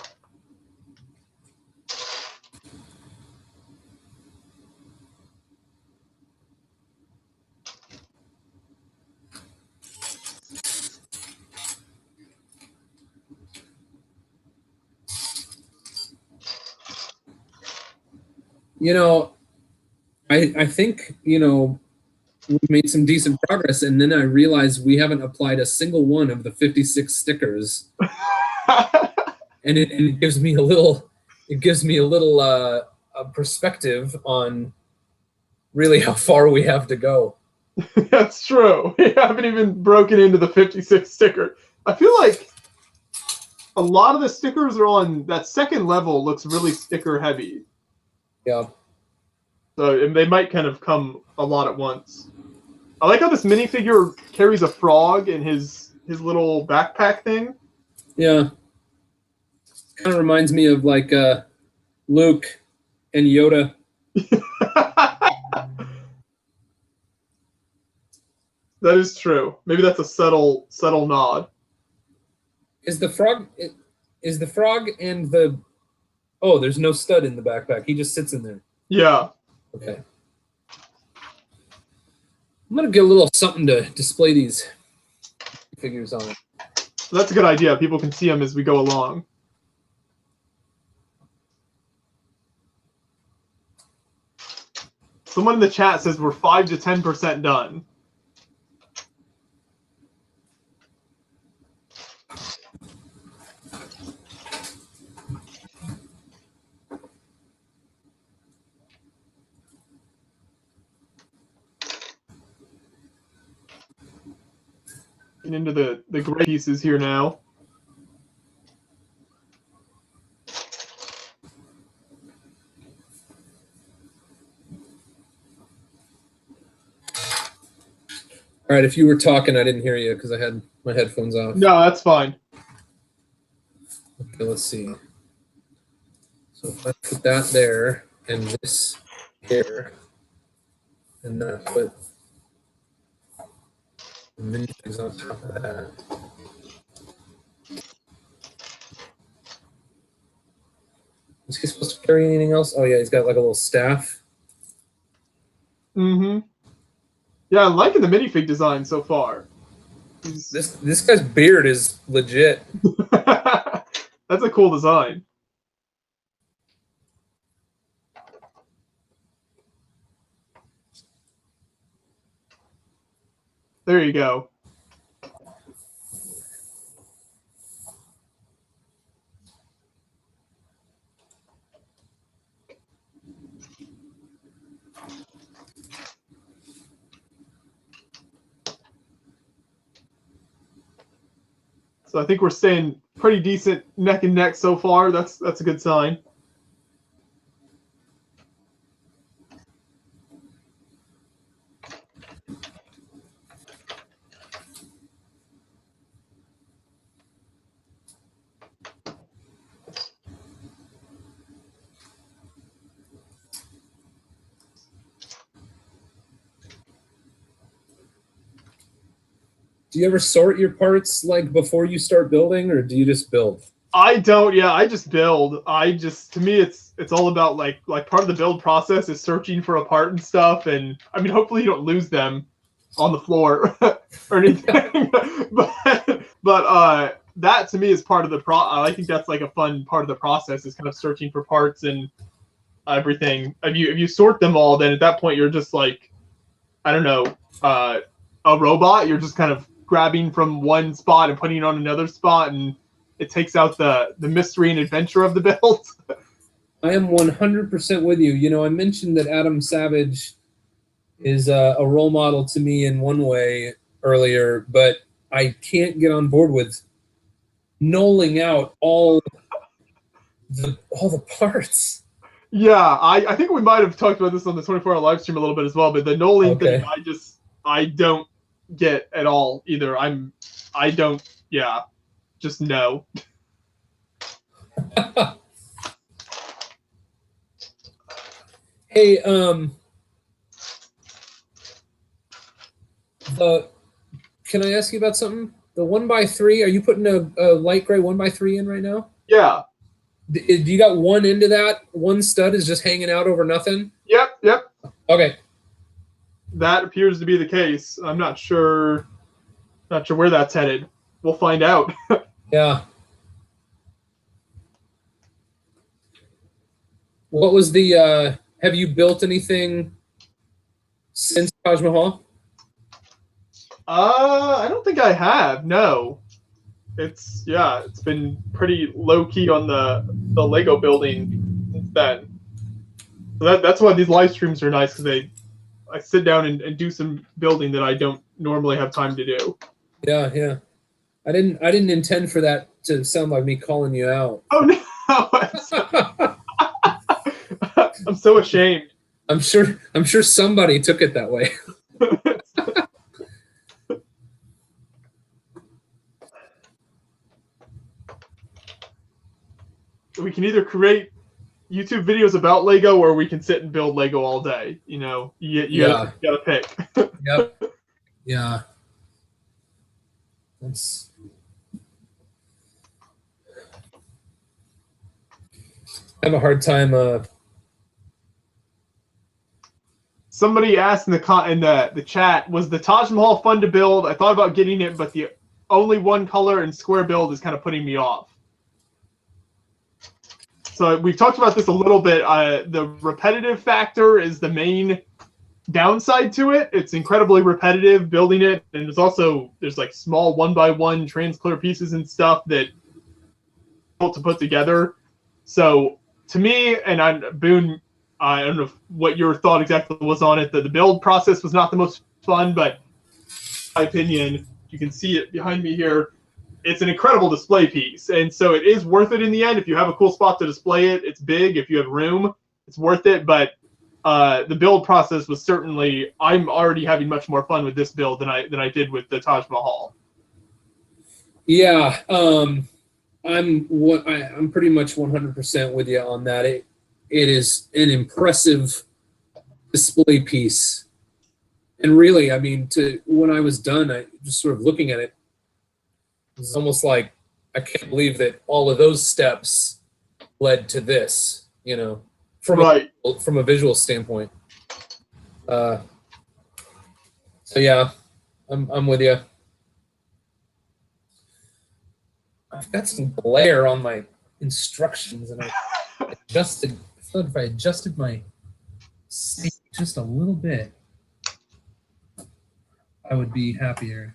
You know, I think, you know, we made some decent progress, and then I realized we haven't applied a single one of the 56 stickers. And it gives me a little perspective on really how far we have to go. That's true. We haven't even broken into the 56 sticker. I feel like a lot of the stickers are on that second level. Looks really sticker heavy. Yeah. So they might kind of come a lot at once. I like how this minifigure carries a frog in his little backpack thing. Yeah. Kind of reminds me of like Luke and Yoda. That is true. Maybe that's a subtle nod. Is the frog and the... Oh, there's no stud in the backpack. He just sits in there. Yeah. Okay. I'm going to get a little something to display these figures on. That's a good idea. People can see them as we go along. Someone in the chat says we're 5 to 10% done. Into the gray pieces here now. All right, if you were talking, I didn't hear you because I had my headphones off. No, that's fine. Okay, let's see. So if I put that there and this here, and then I put the minifigs on top of that. Is he supposed to carry anything else? Oh yeah, he's got like a little staff. Mm-hmm. Yeah, I'm liking the minifig design so far. This guy's beard is legit. That's a cool design. There you go. So I think we're staying pretty decent neck and neck so far. That's a good sign. Do you ever sort your parts like before you start building, or do you just build? I don't. Yeah, I just build. To me, it's all about like part of the build process is searching for a part and stuff. And I mean, hopefully you don't lose them on the floor or anything. but that to me is part of the I think that's like a fun part of the process is kind of searching for parts and everything. If you sort them all, then at that point you're just like, I don't know, a robot. You're just kind of grabbing from one spot and putting it on another spot, and it takes out the mystery and adventure of the build. I am 100% with you. You know, I mentioned that Adam Savage is a role model to me in one way earlier, but I can't get on board with nulling out all the parts. Yeah, I think we might have talked about this on the 24-hour live stream a little bit as well, but the nulling thing, I don't get at all either. I don't, yeah, just no. Hey, can I ask you about something? The 1x3, are you putting a light gray 1x3 in right now? Yeah. Do you got one end of that? One stud is just hanging out over nothing? Yep. Okay. That appears to be the case. I'm not sure where that's headed. We'll find out. Yeah. What was the have you built anything since Taj Mahal? I don't think I have. No. It's been pretty low key on the Lego building since then. So that's why these live streams are nice, because I sit down and do some building that I don't normally have time to do. Yeah. I didn't intend for that to sound like me calling you out. Oh no. I'm so ashamed. I'm sure somebody took it that way. We can either create YouTube videos about Lego, or we can sit and build Lego all day. You know, you gotta pick. Yep. Yeah. That's. I have a hard time. Somebody asked in the chat, was the Taj Mahal fun to build? I thought about getting it, but the only one color and square build is kind of putting me off. So we've talked about this a little bit. The repetitive factor is the main downside to it. It's incredibly repetitive building it, and there's like small 1x1 transclear pieces and stuff that to put together. So to me, and Boone, I don't know what your thought exactly was on it. The build process was not the most fun, but in my opinion, you can see it behind me here. It's an incredible display piece, and so it is worth it in the end. If you have a cool spot to display it, it's big. If you have room, it's worth it. But the build process was certainly, I'm already having much more fun with this build than I did with the Taj Mahal. Yeah, I'm pretty much 100% with you on that. It is an impressive display piece, and really, I mean, when I was done, I just sort of looking at it. It's almost like I can't believe that all of those steps led to this, you know, from a visual standpoint. So yeah, I'm with you. I've got some glare on my instructions, and I thought if I adjusted my state just a little bit, I would be happier.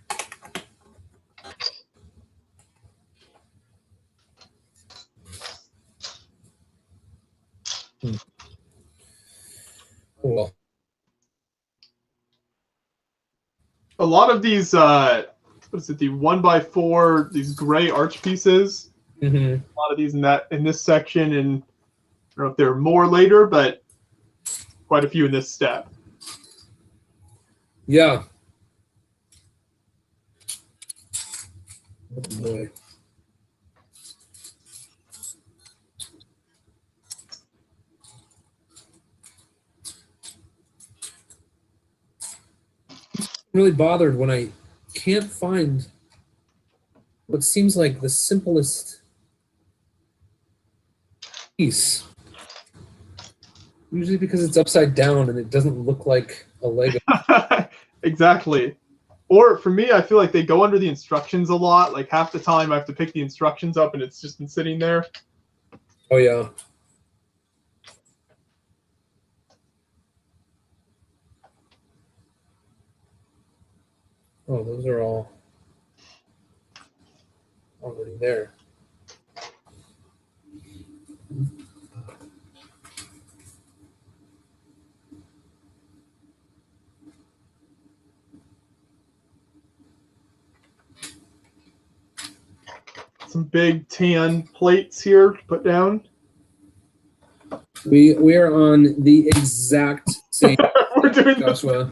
Well, a lot of these, what is it, the 1x4, these gray arch pieces. Mm-hmm. A lot of these in this section, and I don't know if there are more later, but quite a few in this step. Yeah. Oh boy. Really bothered when I can't find what seems like the simplest piece. Usually because it's upside down and it doesn't look like a Lego. Exactly. Or for me, I feel like they go under the instructions a lot. Like half the time I have to pick the instructions up and it's just been sitting there. Oh, yeah. Oh, those are all already there. Some big tan plates here to put down. We are on the exact same. We're doing Joshua.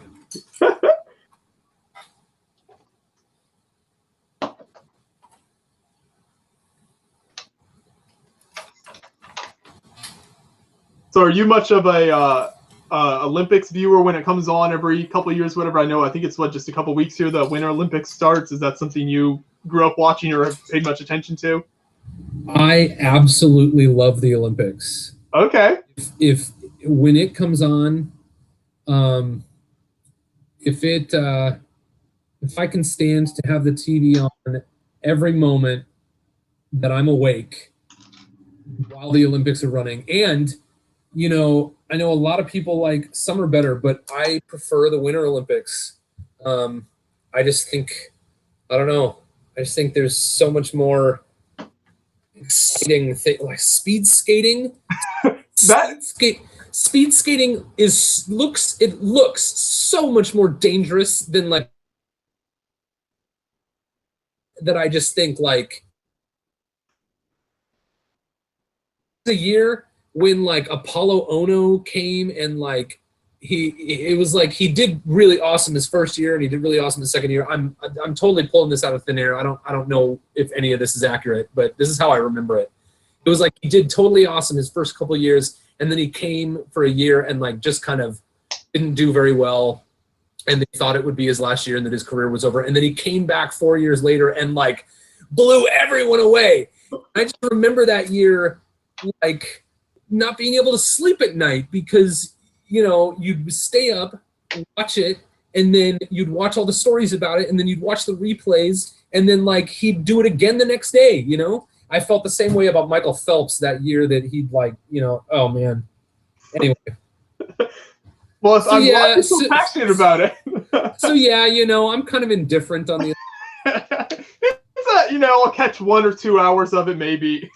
So are you much of a Olympics viewer when it comes on every couple of years, whatever? I know, I think it's just a couple of weeks here the Winter Olympics starts. Is that something you grew up watching or have paid much attention to? I absolutely love the Olympics. Okay. If when it comes on, if I can stand to have the TV on every moment that I'm awake while the Olympics are running, and I know a lot of people like summer better, but I prefer the Winter Olympics. I just think, I don't know. I just think there's so much more exciting thing, like speed skating. Speed skating looks so much more dangerous than like that. I just think like the year when like Apollo Ono came and like it was like he did really awesome his first year and he did really awesome his second year. I'm totally pulling this out of thin air. I don't know if any of this is accurate, but this is how I remember it. It was like he did totally awesome his first couple of years, and then he came for a year and like just kind of didn't do very well, and they thought it would be his last year and that his career was over. And then he came back 4 years later and like blew everyone away. I just remember that year like not being able to sleep at night because you'd stay up, watch it, and then you'd watch all the stories about it, and then you'd watch the replays, and then like he'd do it again the next day. I felt the same way about Michael Phelps that year that he'd like, oh man. Anyway. Well, I'm glad you're so passionate about it. So yeah, I'm kind of indifferent on the. I'll catch 1 or 2 hours of it maybe.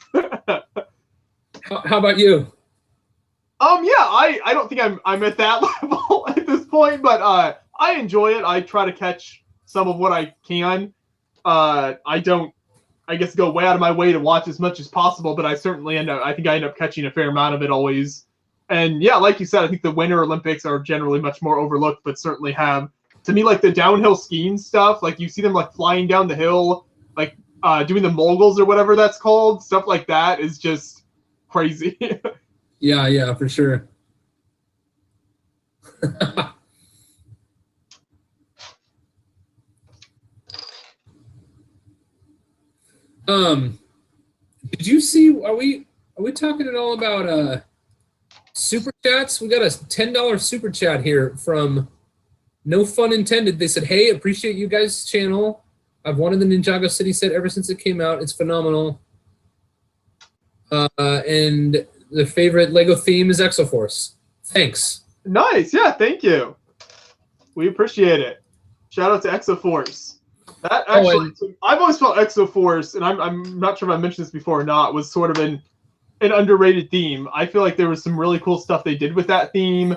How about you? Yeah, I don't think I'm at that level at this point, but I enjoy it. I try to catch some of what I can. I don't, I guess, go way out of my way to watch as much as possible, but I certainly end up catching a fair amount of it always. And yeah, like you said, I think the Winter Olympics are generally much more overlooked, but certainly have, to me, like the downhill skiing stuff, like you see them like flying down the hill, like doing the moguls or whatever that's called, stuff like that is just crazy. Yeah, for sure. Did you see? Are we talking at all about super chats? We got a $10 super chat here from No Fun Intended. They said, "Hey, appreciate you guys' channel. I've wanted the Ninjago City set ever since it came out. It's phenomenal. And the favorite Lego theme is Exoforce. Thanks." Nice. Yeah, thank you. We appreciate it. Shout out to Exoforce. That actually, I've always felt Exoforce, and I'm not sure if I mentioned this before or not, was sort of an underrated theme. I feel like there was some really cool stuff they did with that theme,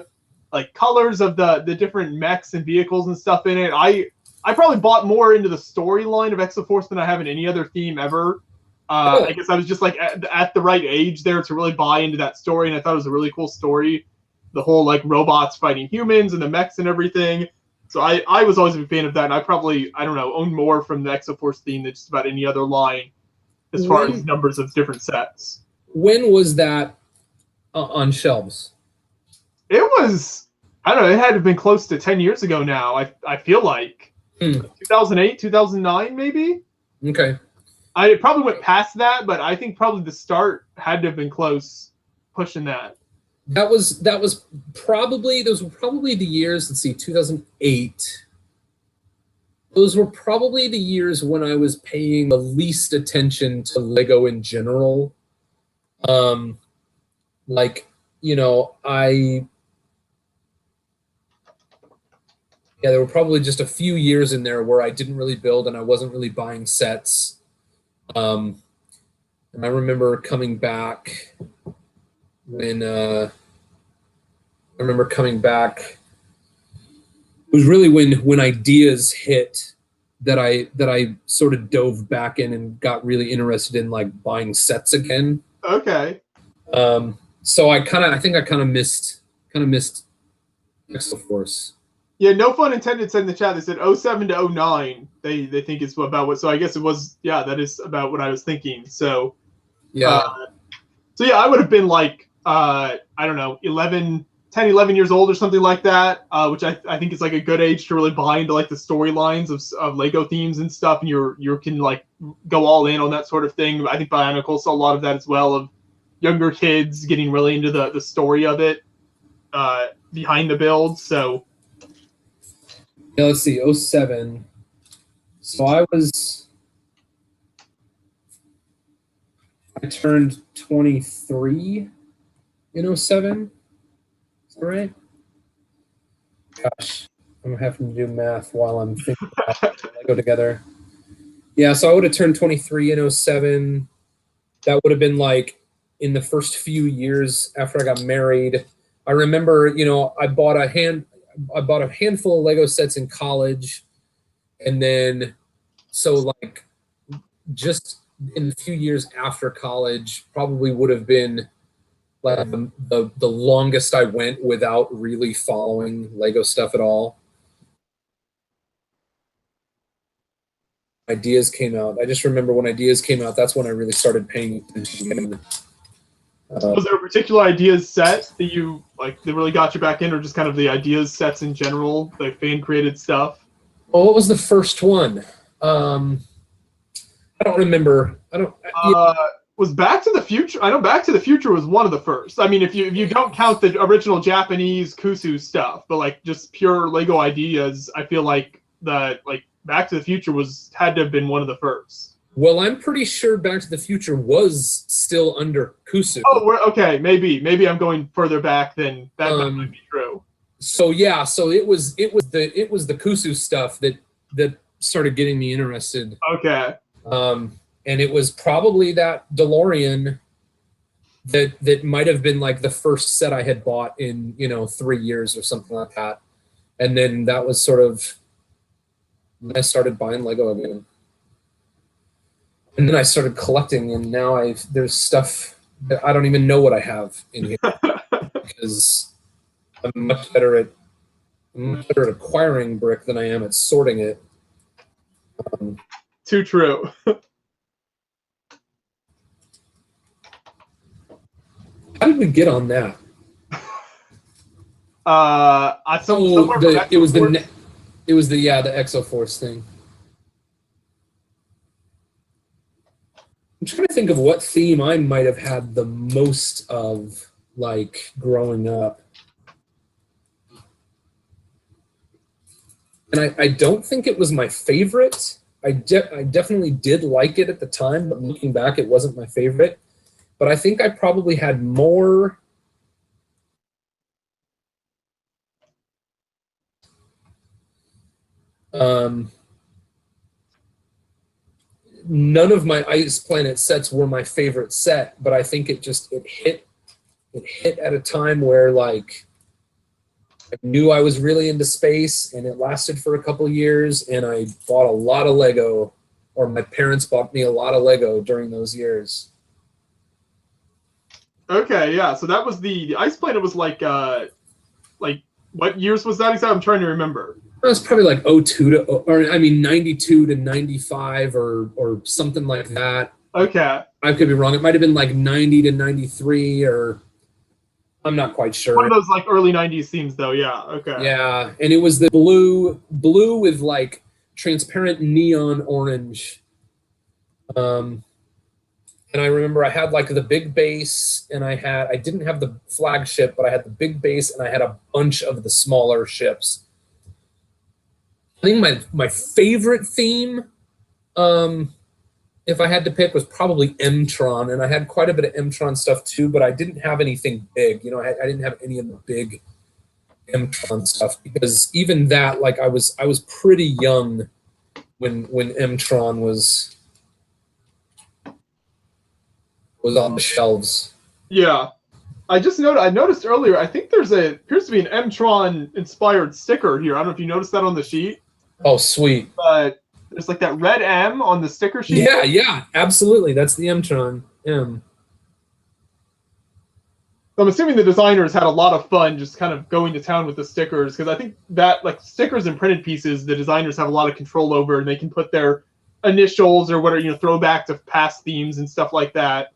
like colors of the different mechs and vehicles and stuff in it. I probably bought more into the storyline of Exoforce than I have in any other theme ever. I guess I was just like at the right age there to really buy into that story, and I thought it was a really cool story. The whole like robots fighting humans and the mechs and everything. So I was always a fan of that, and I probably, I don't know, own more from the Exoforce theme than just about any other line as far as numbers of different sets. When was that on shelves? It was, I don't know, it had to have been close to 10 years ago now, I feel like. 2008, 2009 maybe? Okay. I probably went past that, but I think probably the start had to have been close. pushing that? Those were probably the years, let's see, 2008. Those were probably the years when I was paying the least attention to Lego in general. Like, you know, there were probably just a few years in there where I didn't really build and I wasn't really buying sets. And I remember coming back when it was really when ideas hit that I sort of dove back in and got really interested in like buying sets again. Okay. So I think I kind of missed Exo Force. Yeah, no fun intended said in the chat. They said 07 to 09. They think it's about what. So I guess it was. Yeah, that is about what I was thinking. So yeah. So yeah, I would have been like I don't know, 11 years old or something like that, which I think is like a good age to really buy into like the storylines of Lego themes and stuff, and you can like go all in on that sort of thing. I think Bionicle saw a lot of that as well, of younger kids getting really into the story of it behind the build. So yeah, let's see, 07. So I turned 23 in 07. Is that right? Gosh, I'm having to do math while I'm thinking about Lego together. Yeah, so I would have turned 23 in 07. That would have been like in the first few years after I got married. I remember, you know, I bought a handful of Lego sets in college, and then so like just in the few years after college probably would have been like the longest I went without really following Lego stuff at all. Ideas came out. I just remember when Ideas came out, that's when I really started paying attention again. Was there a particular Ideas set that you like that really got you back in, or just kind of the Ideas sets in general, like fan created stuff? Oh, what was the first one? I don't remember. Was Back to the Future? I know Back to the Future was one of the first. I mean, if you don't count the original Japanese Kusu stuff, but like just pure Lego Ideas, I feel like Back to the Future had to have been one of the first. Well, I'm pretty sure Back to the Future was still under Kusu. Oh, okay. Maybe I'm going further back than that. Might be true. So yeah, so it was the Kusu stuff that started getting me interested. Okay. And it was probably that DeLorean that might have been like the first set I had bought in 3 years or something like that, and then that was sort of when I started buying Lego again. And then I started collecting, and now there's stuff that I don't even know what I have in here because I'm much better at acquiring brick than I am at sorting it. Too true. How did we get on that? It was the Exo Force thing. I'm trying to think of what theme I might have had the most of, like, growing up. And I don't think it was my favorite. I definitely did like it at the time, but looking back, it wasn't my favorite. But I think I probably had more none of my Ice Planet sets were my favorite set, but I think it hit at a time where, like, I knew I was really into space, and it lasted for a couple years, and I bought a lot of Lego, or my parents bought me a lot of Lego during those years. Okay, yeah. So that was the Ice Planet was like what years was that exactly? I'm trying to remember. It was probably like 92 to 95 or something like that. Okay. I could be wrong. It might have been like 90 to 93, or I'm not quite sure. One of those like early 90s themes though, yeah. Okay. Yeah, and it was the blue with like transparent neon orange. And I remember I had like the big base, and I didn't have the flagship, but I had the big base, and I had a bunch of the smaller ships. I think my favorite theme, if I had to pick, was probably M-Tron, and I had quite a bit of M-Tron stuff too, but I didn't have anything big. You know, I didn't have any of the big M-Tron stuff, because even that, like, I was pretty young when M-Tron was on the shelves. Yeah. I noticed earlier, I think appears to be an M-Tron inspired sticker here. I don't know if you noticed that on the sheet. Oh, sweet. But there's like that red M on the sticker sheet. Yeah, absolutely. That's the M-Tron M. I'm assuming the designers had a lot of fun just kind of going to town with the stickers, because I think that, like, stickers and printed pieces, the designers have a lot of control over, and they can put their initials or whatever, throwback to past themes and stuff like that.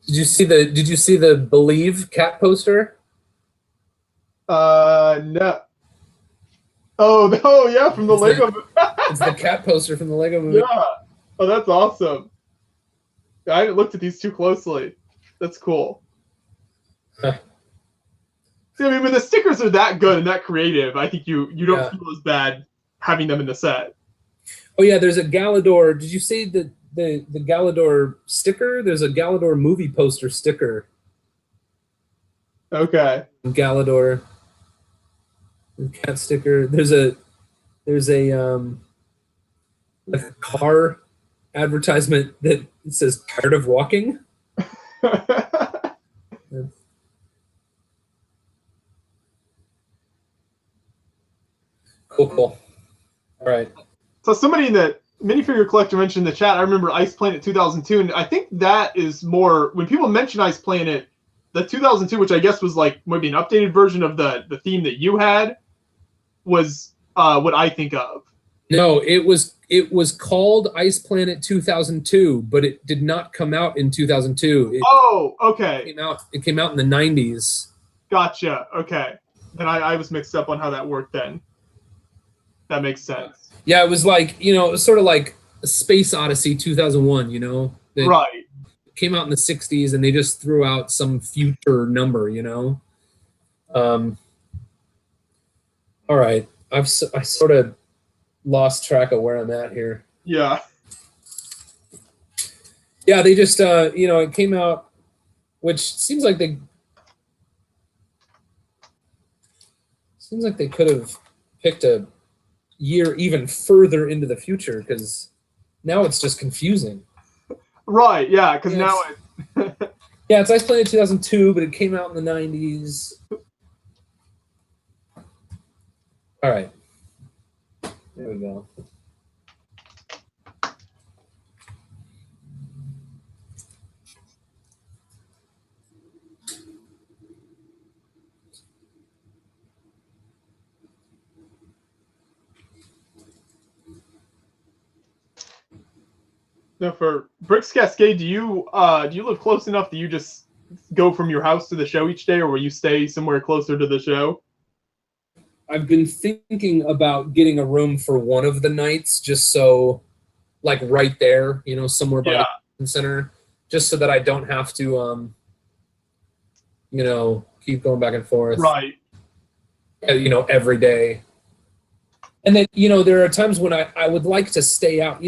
Did you see the Believe cat poster? No. Oh yeah, from the Lego movie. It's the cat poster from the Lego movie. Yeah. Oh, that's awesome. I haven't looked at these too closely. That's cool. Huh. See, I mean, when the stickers are that good and that creative, I think you don't Yeah. feel as bad having them in the set. Oh yeah, there's a Galador. Did you see the Galador sticker? There's a Galador movie poster sticker. Okay. Galador. The cat sticker. There's a like a car advertisement that says "tired of walking." Cool. All right. So somebody in the minifigure collector mentioned in the chat, I remember Ice Planet 2002, and I think that is more, when people mention Ice Planet, the 2002, which I guess was like maybe an updated version of the theme that you had, was what I think of. No, it was called Ice Planet 2002, but it did not come out in 2002. Oh, okay. It came out in the 90s. Gotcha. Okay. Then I was mixed up on how that worked then. That makes sense. Yeah, it was like, it was sort of like Space Odyssey 2001, It Right. came out in the 60s, and they just threw out some future number, All right. I sort of lost track of where I'm at here. Yeah. Yeah, they just, it came out, which seems like they could have picked a year even further into the future, because now it's just confusing. Right, yeah, because now yeah, it's Ice Planet 2002, but it came out in the 90s. All right. There we go. Now for Bricks Cascade, do you live close enough that you just go from your house to the show each day, or will you stay somewhere closer to the show? I've been thinking about getting a room for one of the nights, just so, like, right there, somewhere by the convention center, just so that I don't have to, keep going back and forth. Right. Every day. And then, there are times when I would like to stay out,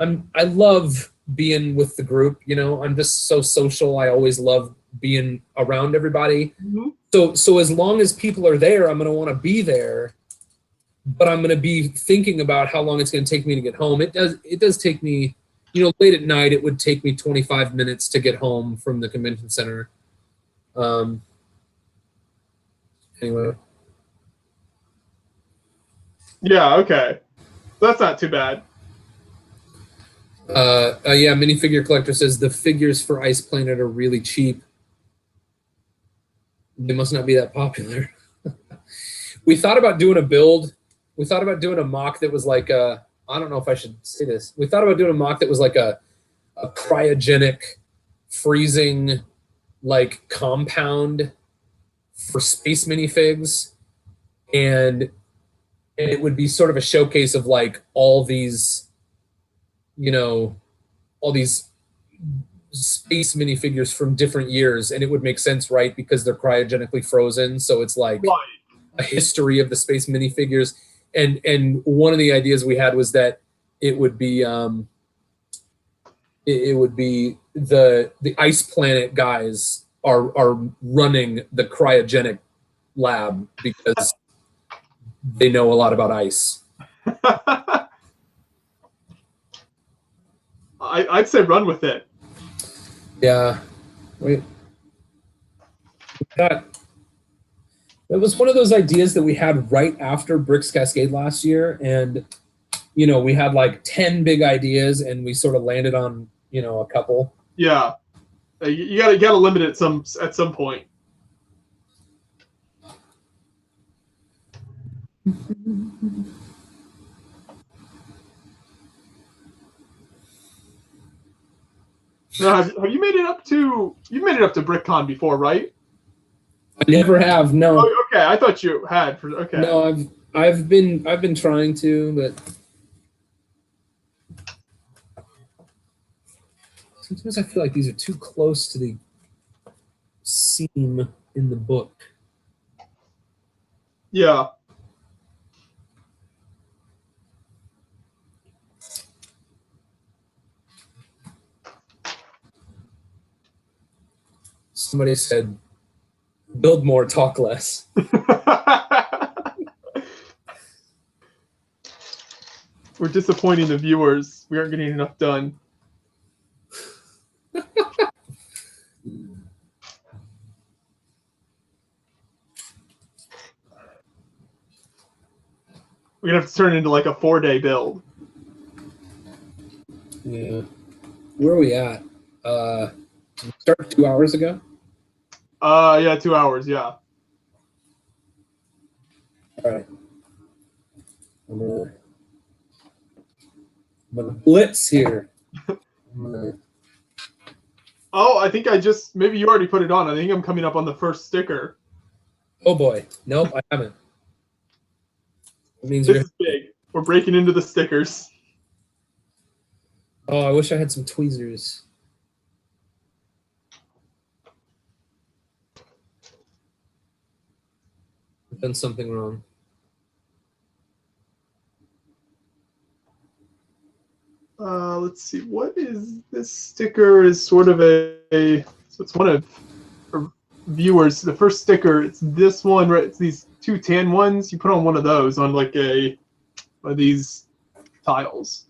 I love being with the group, I'm just so social. I always love being around everybody. Mm-hmm. So as long as people are there, I'm going to want to be there, but I'm going to be thinking about how long it's going to take me to get home. It does take me, late at night, it would take me 25 minutes to get home from the convention center. Anyway. Yeah, okay. That's not too bad. Yeah, Minifigure Collector says the figures for Ice Planet are really cheap. They must not be that popular. We thought about doing a build. We thought about doing a mock that was like I don't know if I should say this. We thought about doing a mock that was like a cryogenic freezing, like, compound for space minifigs, and it would be sort of a showcase of, like, all these space minifigures from different years, and it would make sense, right? Because they're cryogenically frozen, so it's like a history of the space minifigures. And one of the ideas we had was that it would be the ice planet guys are running the cryogenic lab because they know a lot about ice. I'd say run with it. Yeah. Wait. That was one of those ideas that we had right after Bricks Cascade last year, and you know, we had like 10 big ideas and we sort of landed on, you know, a couple. Yeah. You gotta limit it at some point. Now, have you made it up to? You've made it up to BrickCon before, right? I never have. No. Oh, okay. I thought you had. Okay. No, I've been trying to, but sometimes I feel like these are too close to the seam in the book. Yeah. Somebody said, build more, talk less. We're disappointing the viewers. We aren't getting enough done. We're gonna have to turn it into like a 4-day build. Yeah. Where are we at? Did we start 2 hours ago? Yeah, 2 hours, yeah. All right. I'm gonna blitz here. Oh, I think maybe you already put it on. I think I'm coming up on the first sticker. Oh boy. Nope, I haven't. It means This is big. We're breaking into the stickers. Oh, I wish I had some tweezers. I've done something wrong. Let's see. What is this sticker? Is sort of so it's one of our viewers. The first sticker. It's this one, right? It's these two tan ones. You put on one of those on like one of these tiles.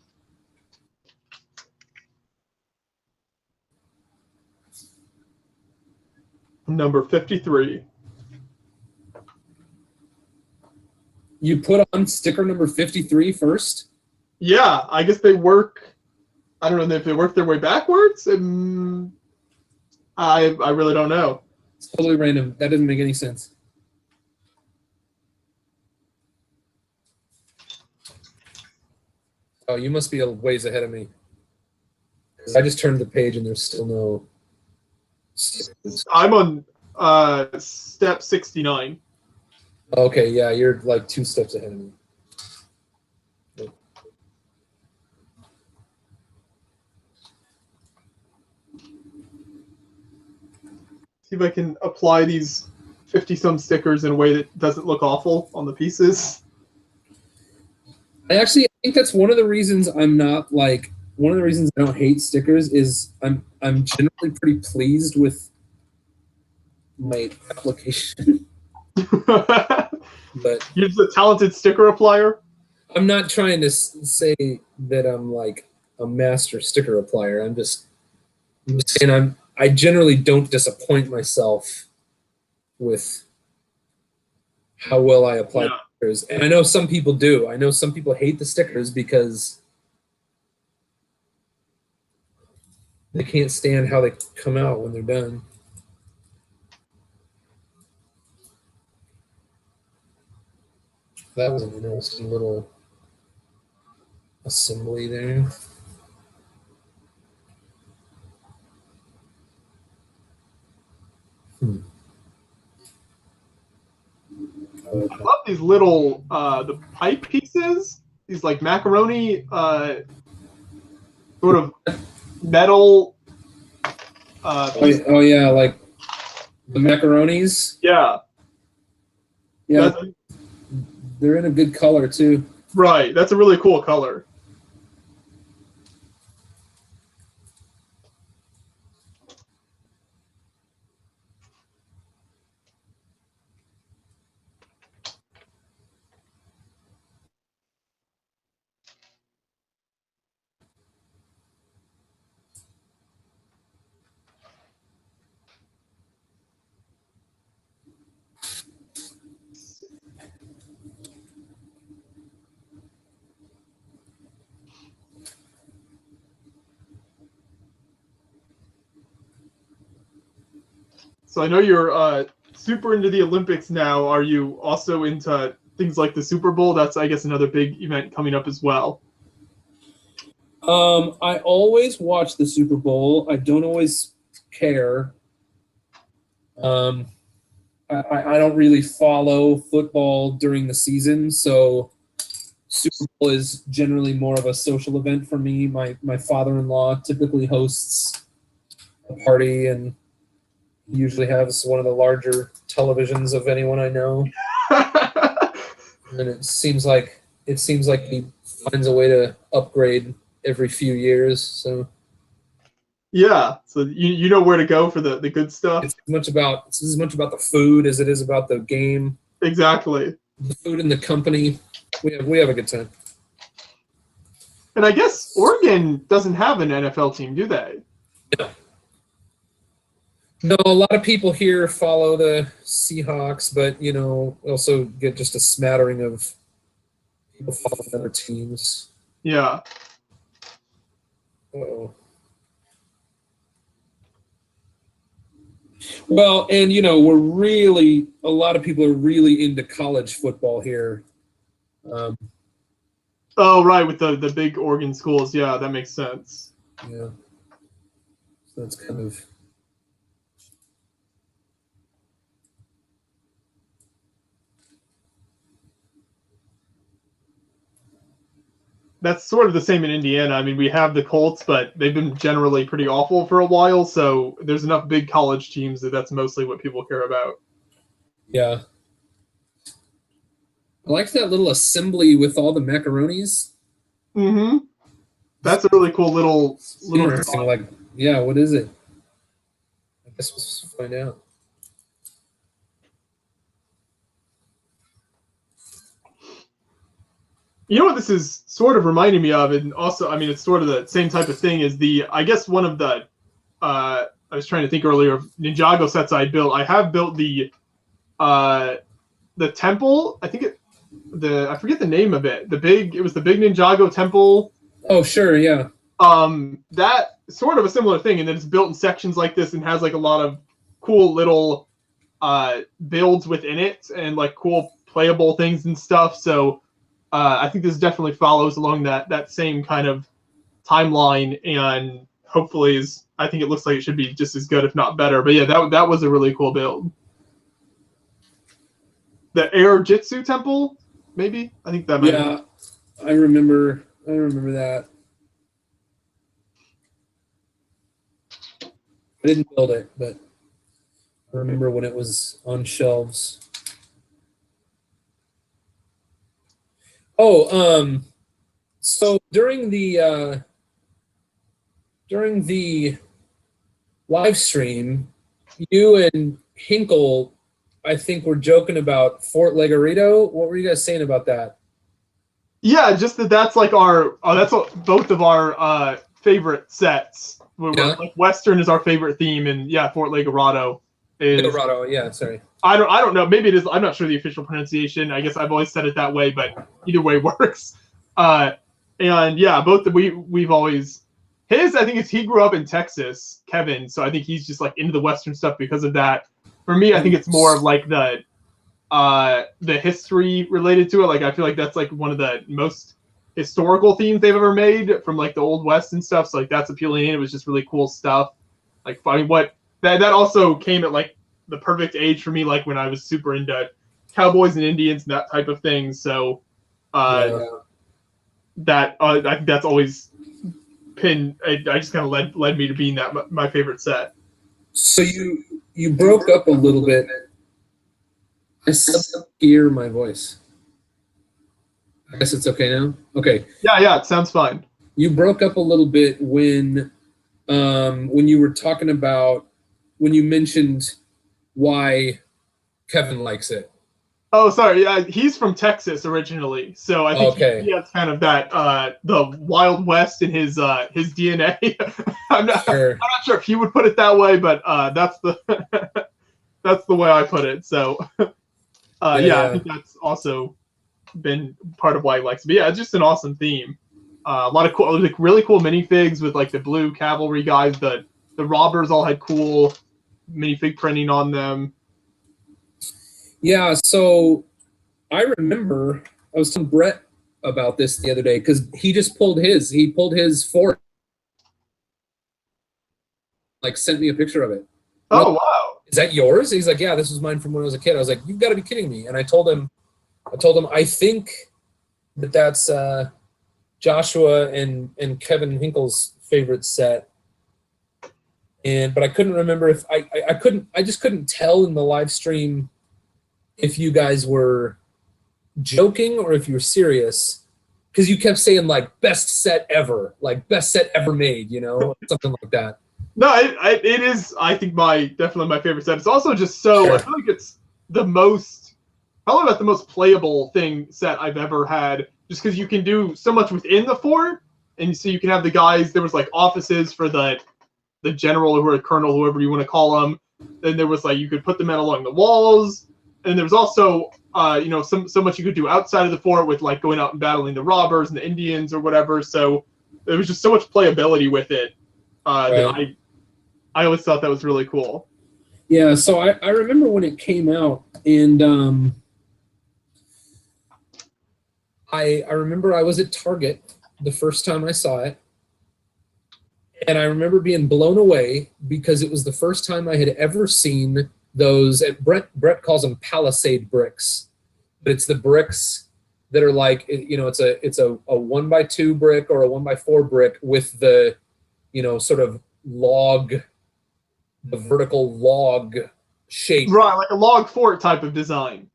Number 53. You put on sticker number 53 first? Yeah, I guess they work. I don't know if they work their way backwards. I really don't know. It's totally random. That doesn't make any sense. Oh, you must be a ways ahead of me. I just turned the page and there's still no stickers. I'm on step 69. Okay, yeah, you're like 2 steps ahead of me. See if I can apply these 50-some stickers in a way that doesn't look awful on the pieces. I think that's one of the reasons I'm not like one of the reasons I don't hate stickers is I'm generally pretty pleased with my application. But you're just a talented sticker applier. I'm not trying to say that I'm like a master sticker applier. I'm just saying I generally don't disappoint myself with how well I apply stickers. And I know some people do. I know some people hate the stickers because they can't stand how they come out when they're done. That was an interesting little assembly there. I love these little the pipe pieces. These like macaroni sort of metal Oh yeah, like the macaronis. Yeah. Yeah, they're in a good color too. Right. That's a really cool color. So I know you're super into the Olympics now. Are you also into things like the Super Bowl? That's, I guess, another big event coming up as well. I always watch the Super Bowl. I don't always care. I don't really follow football during the season, so Super Bowl is generally more of a social event for me. My father-in-law typically hosts a party and usually has one of the larger televisions of anyone I know. And it seems like he finds a way to upgrade every few years. So Yeah, so you know where to go for the good stuff. it's as much about the food as it is about the game. Exactly. The food and the company. We have a good time. And I guess Oregon doesn't have an NFL team, do they? No, a lot of people here follow the Seahawks, but also get just a smattering of people following other teams. Yeah. Uh-oh. Well, and a lot of people are really into college football here. Oh, right, with the big Oregon schools. Yeah, that makes sense. Yeah. So that's kind of. That's sort of the same in Indiana. I mean, we have the Colts, but they've been generally pretty awful for a while. So there's enough big college teams that's mostly what people care about. Yeah. I liked that little assembly with all the macaronis. Mm-hmm. That's a really cool little. Interesting. Like, yeah, what is it? I guess we'll find out. You know what this is sort of reminding me of, and also, I mean, it's sort of the same type of thing as I guess one of the, I was trying to think earlier of Ninjago sets I built. I have built the temple. I think I forget the name of it. It was the big Ninjago temple. Oh, sure, yeah. That sort of a similar thing, and then it's built in sections like this and has like a lot of cool little builds within it and like cool playable things and stuff. So I think this definitely follows along that same kind of timeline, and hopefully I think it looks like it should be just as good, if not better. But yeah, that was a really cool build. The Air Jitsu Temple, maybe? I think that might. Yeah, I remember that. I didn't build it, but I remember when it was on shelves. Oh, so during the live stream, you and Hinkle, I think, were joking about Fort Legarito. What were you guys saying about that? Yeah, just that's like that's both of our favorite sets. Yeah. Like Western is our favorite theme, and yeah, Fort Legarito is. Legarito, yeah, sorry. I don't know. Maybe it is. I'm not sure the official pronunciation. I guess I've always said it that way, but either way works. And yeah, we've always I think he grew up in Texas, Kevin. So I think he's just like into the Western stuff because of that. For me, I think it's more of like the history related to it. Like I feel like that's like one of the most historical themes they've ever made from like the Old West and stuff. So like that's appealing. It was just really cool stuff. Like I mean, that also came at like the perfect age for me, like when I was super into cowboys and Indians and that type of thing. So that I think that's always I just kind of led me to being that my favorite set. So you broke up a little bit. I still hear my voice. I guess it's okay now. Okay. Yeah, it sounds fine. You broke up a little bit when you were talking about when you mentioned why Kevin likes it. Oh, sorry. Yeah, he's from Texas originally, so I think Okay. he has kind of that the Wild West in his DNA. I'm not sure if he would put it that way, but that's the that's the way I put it. So I think that's also been part of why he likes it. But yeah, it's just an awesome theme. A lot of cool, like really cool minifigs with like the blue cavalry guys. The robbers all had cool minifig printing on them. Yeah, so I remember I was telling Brett about this the other day because he just pulled his. He pulled his fort. Like sent me a picture of it. Oh wow! Is that yours? He's like, yeah, this was mine from when I was a kid. I was like, you've got to be kidding me. And I told him, I think that's Joshua and Kevin Hinkle's favorite set. But I couldn't remember if I just couldn't tell in the live stream if you guys were joking or if you were serious, because you kept saying like best set ever, like best set ever made, something like that. No, it is. I think definitely my favorite set. It's also just so Sure. I feel like it's probably about the most playable set I've ever had. Just because you can do so much within the fort, and so you can have the guys. There was like offices for the general or colonel, whoever you want to call them. Then there was like you could put the men along the walls, and there was also so much you could do outside of the fort with like going out and battling the robbers and the Indians or whatever. So there was just so much playability with it that I always thought that was really cool. Yeah, so I remember when it came out, and I remember I was at Target the first time I saw it, and I remember being blown away because it was the first time I had ever seen those. Brett calls them Palisade bricks, but it's the bricks that are like it's a 1x2 brick or a 1x4 brick with the sort of log. The vertical log shape. Right, like a log fort type of design.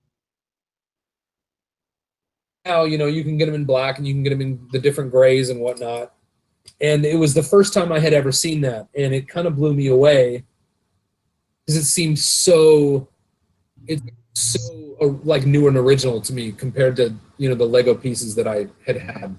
Now, you can get them in black and you can get them in the different grays and whatnot. And it was the first time I had ever seen that. And it kind of blew me away because it seemed so like new and original to me compared to, the Lego pieces that I had had.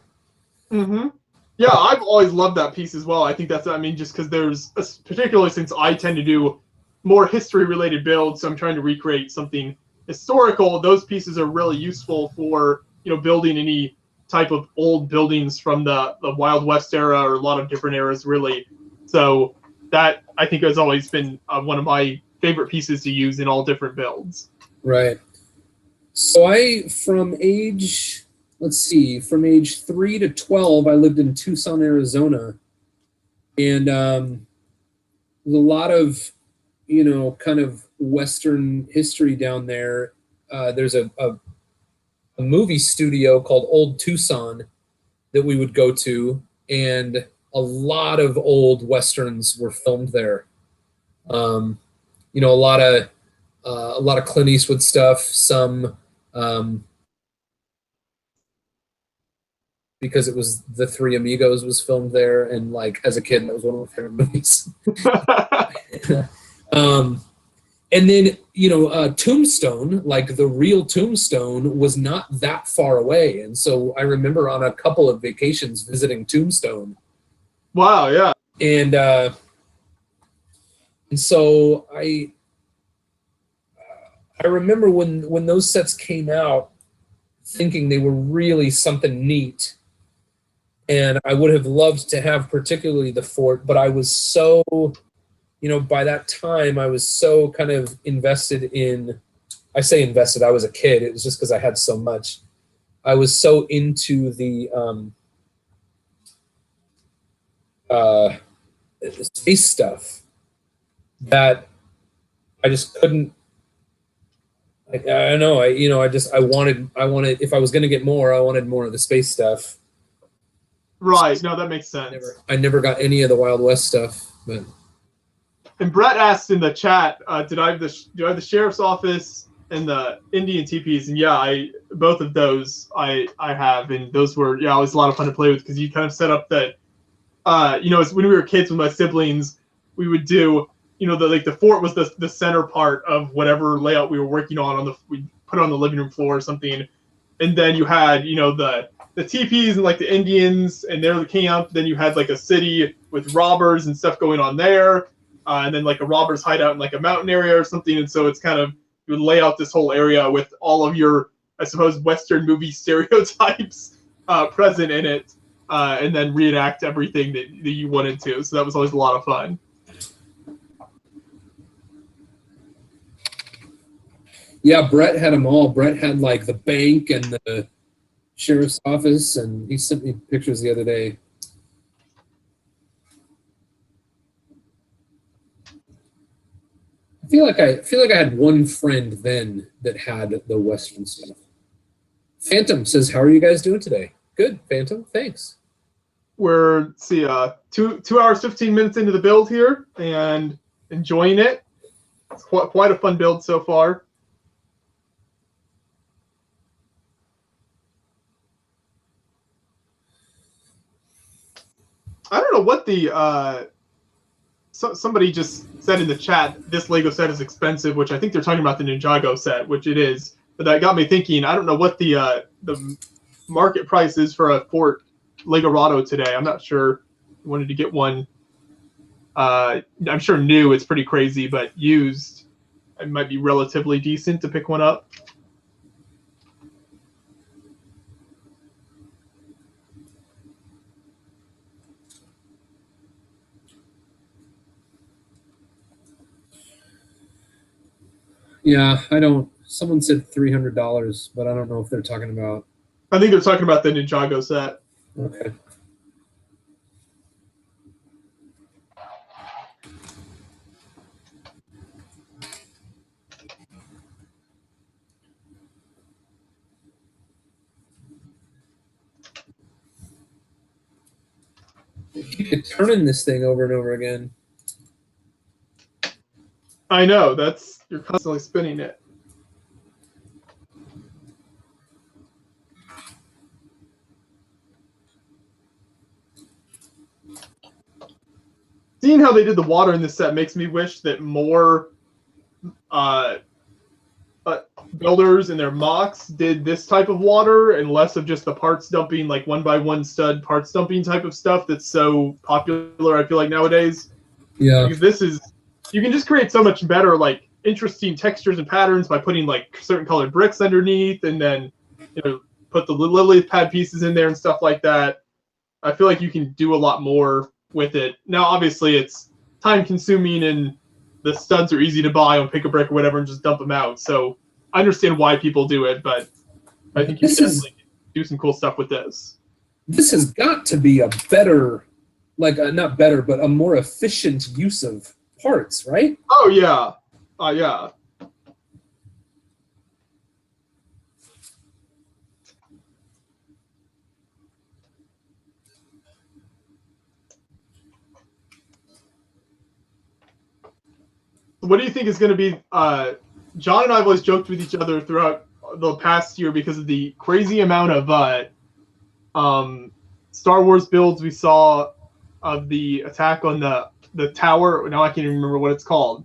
Mm-hmm. Yeah, I've always loved that piece as well. I think just because there's, particularly since I tend to do more history-related builds, so I'm trying to recreate something historical, those pieces are really useful for, building any type of old buildings from the Wild West era or a lot of different eras, really. So that, I think, has always been one of my favorite pieces to use in all different builds. Right. So from age 3 to 12, I lived in Tucson, Arizona. And there's a lot of, kind of Western history down there. There's a movie studio called Old Tucson that we would go to, and a lot of old Westerns were filmed there. A lot of Clint Eastwood stuff, some because it was The Three Amigos was filmed there, and like as a kid that was one of my favorite movies. And then Tombstone, like the real Tombstone, was not that far away, and so I remember on a couple of vacations visiting Tombstone. Wow, yeah. And so I remember when those sets came out, thinking they were really something neat. And I would have loved to have particularly the fort, but I was so, by that time, I was so kind of invested in, I say invested, I was a kid. It was just because I had so much. I was so into the space stuff that I just couldn't. I don't know. I wanted. If I was going to get more, I wanted more of the space stuff. Right. No, that makes sense. I never got any of the Wild West stuff, but And Brett asked in the chat, do I have the sheriff's office and the Indian teepees? And yeah, both of those I have, and those were always a lot of fun to play with because you kind of set up that when we were kids with my siblings, we would do the fort was the center part of whatever layout we were working on we put it on the living room floor or something, and then you had the teepees and like the Indians and their camp. Then you had like a city with robbers and stuff going on there. And then like a robber's hideout in like a mountain area or something. And so it's kind of, you would lay out this whole area with all of your, I suppose, Western movie stereotypes present in it, and then reenact everything that you wanted to. So that was always a lot of fun. Yeah, Brett had them all. Brett had like the bank and the sheriff's office, and he sent me pictures the other day. I feel like I had one friend then that had the Western stuff. Phantom says, "How are you guys doing today?" Good, Phantom. Thanks. We're 2 hours 15 minutes into the build here and enjoying it. It's quite a fun build so far. I don't know what the somebody just said in the chat, this Lego set is expensive, which I think they're talking about the Ninjago set, which it is. But that got me thinking, I don't know what the market price is for a Fort Legorado today. I'm not sure. I wanted to get one. I'm sure new, it's pretty crazy, but used, it might be relatively decent to pick one up. Yeah, I don't. Someone said $300, but I don't know if they're talking about. I think they're talking about the Ninjago set. Okay. Keep turning this thing over and over again. I know, you're constantly spinning it. Seeing how they did the water in this set makes me wish that more builders and their mocks did this type of water and less of just the parts dumping, like 1x1 stud parts dumping type of stuff that's so popular, I feel like, nowadays. Yeah. Because you can just create so much better, like, interesting textures and patterns by putting, like, certain colored bricks underneath and then, put the lily pad pieces in there and stuff like that. I feel like you can do a lot more with it. Now, obviously, it's time-consuming and the studs are easy to buy on Pick-a-Brick or whatever and just dump them out. So I understand why people do it, but I think you can definitely do some cool stuff with this. This has got to be a better, not better, but a more efficient use of parts, right? Oh, yeah. Yeah. What do you think is going to be John and I have always joked with each other throughout the past year because of the crazy amount of Star Wars builds we saw of the attack on the tower. Now I can't even remember what it's called.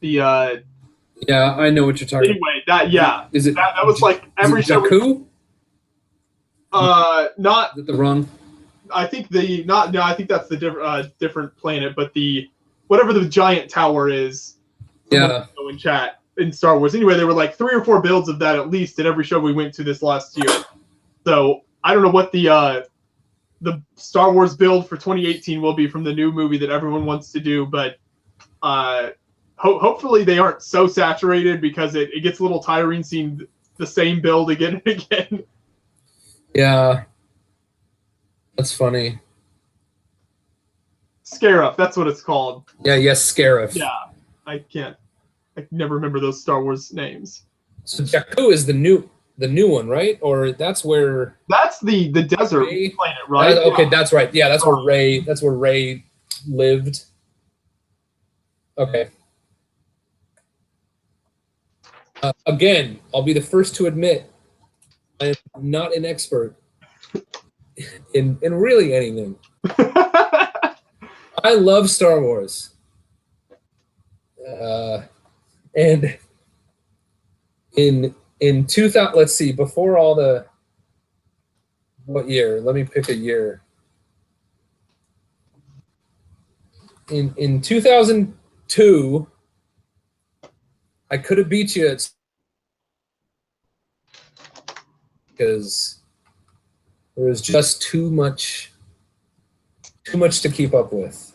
Yeah, I know what you're talking about. Anyway, Is it that was like every show. Jakku? Not Is it the wrong? I think I think that's the different planet, but whatever the giant tower is. Yeah. In chat in Star Wars. Anyway, there were like 3 or 4 builds of that at least at every show we went to this last year. So I don't know what the Star Wars build for 2018 will be from the new movie that everyone wants to do, but hopefully they aren't so saturated because it gets a little tiring seeing the same build again and again. Yeah. That's funny. Scarif, that's what it's called. Yeah, yes, Scarif. Yeah, I never remember those Star Wars names. So Jakku is the new one, right? Or that's where the desert planet, right? Okay, that's right. Yeah, that's where Rey lived. Okay. Again, I'll be the first to admit I am not an expert in really anything. I love Star Wars. And in 2000, let's see, before all the, what year? Let me pick a year. In 2002, I could have beat you at, because there was just too much to keep up with.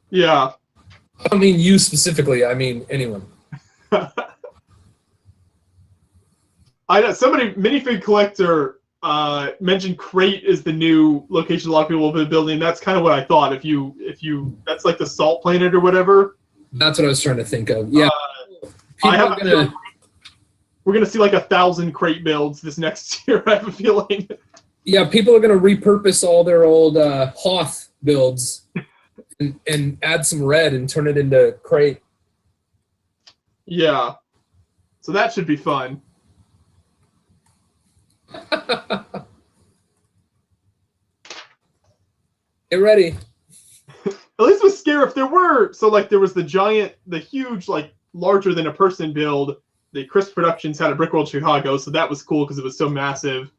Yeah. I don't mean you specifically. I mean anyone. I know somebody, Minifig Collector, mentioned Crate is the new location a lot of people have been building. That's kind of what I thought. If you, that's like the Salt Planet or whatever. That's what I was trying to think of. Yeah. I have we're gonna see like 1,000 Crate builds this next year. I have a feeling. Yeah, people are gonna repurpose all their old Hoth builds and add some red and turn it into Crate. Yeah. So that should be fun. Get ready. At least with Scare, if there were, so like there was the giant, the huge, like larger than a person build. The Crisp Productions had a Brickworld Chicago, so that was cool because it was so massive.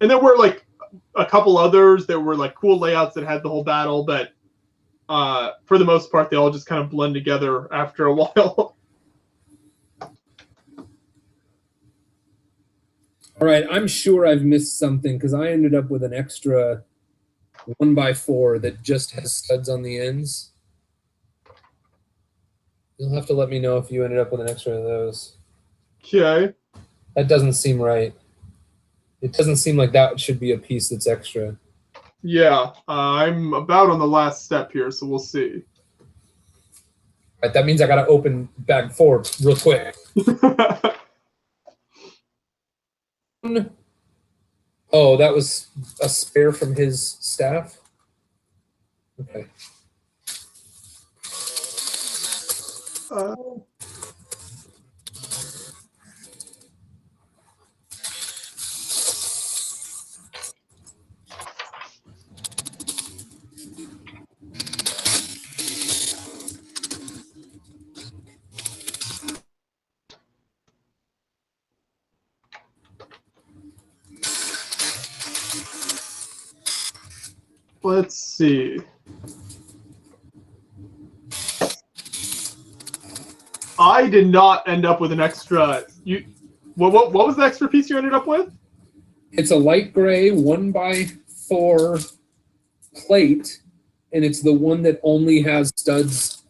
And there were like a couple others that were like cool layouts that had the whole battle, but for the most part, they all just kind of blend together after a while. All right, I'm sure I've missed something because I ended up with an extra 1x4 that just has studs on the ends. You'll have to let me know if you ended up with an extra of those. Okay. That doesn't seem right. It doesn't seem like that should be a piece that's extra. Yeah, I'm about on the last step here, so we'll see. All right, that means I got to open bag 4 real quick. Oh, that was a spare from his staff? Okay. Let's see. I did not end up with an extra. What was the extra piece you ended up with? It's a light gray 1x4 plate, and it's the one that only has studs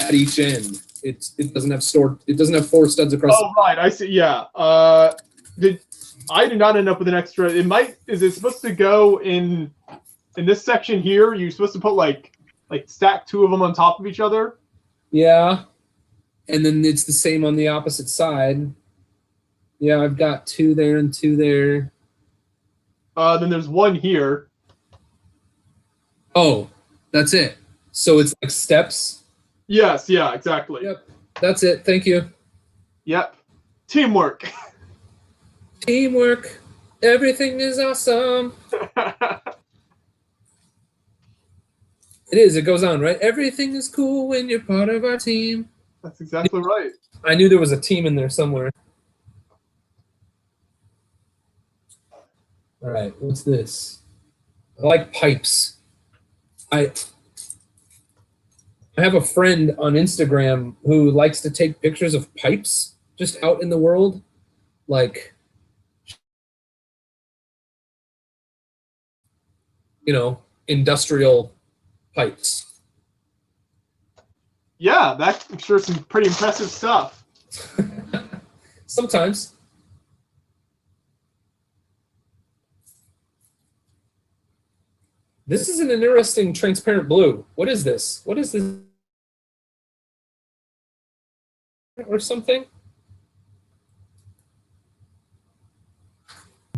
at each end. It doesn't have stored. It doesn't have 4 studs across. Oh right, I see. Yeah. I did not end up with an extra. It might. Is it supposed to go in this section here? You're supposed to put like stack 2 of them on top of each other. Yeah, and then it's the same on the opposite side. Yeah, I've got 2 there and 2 there. Then there's 1 here. Oh, that's it. So it's like steps. Yes. Yeah. Exactly. Yep. That's it. Thank you. Yep. Teamwork. Teamwork. Everything is awesome. It is. It goes on, right? Everything is cool when you're part of our team. That's exactly right. I knew there was a team in there somewhere. All right, what's this? I like pipes. I have a friend on Instagram who likes to take pictures of pipes just out in the world, like, you know, industrial pipes. Yeah, that's sure some pretty impressive stuff. Sometimes. This is an interesting transparent blue. What is this? What is this? Or something?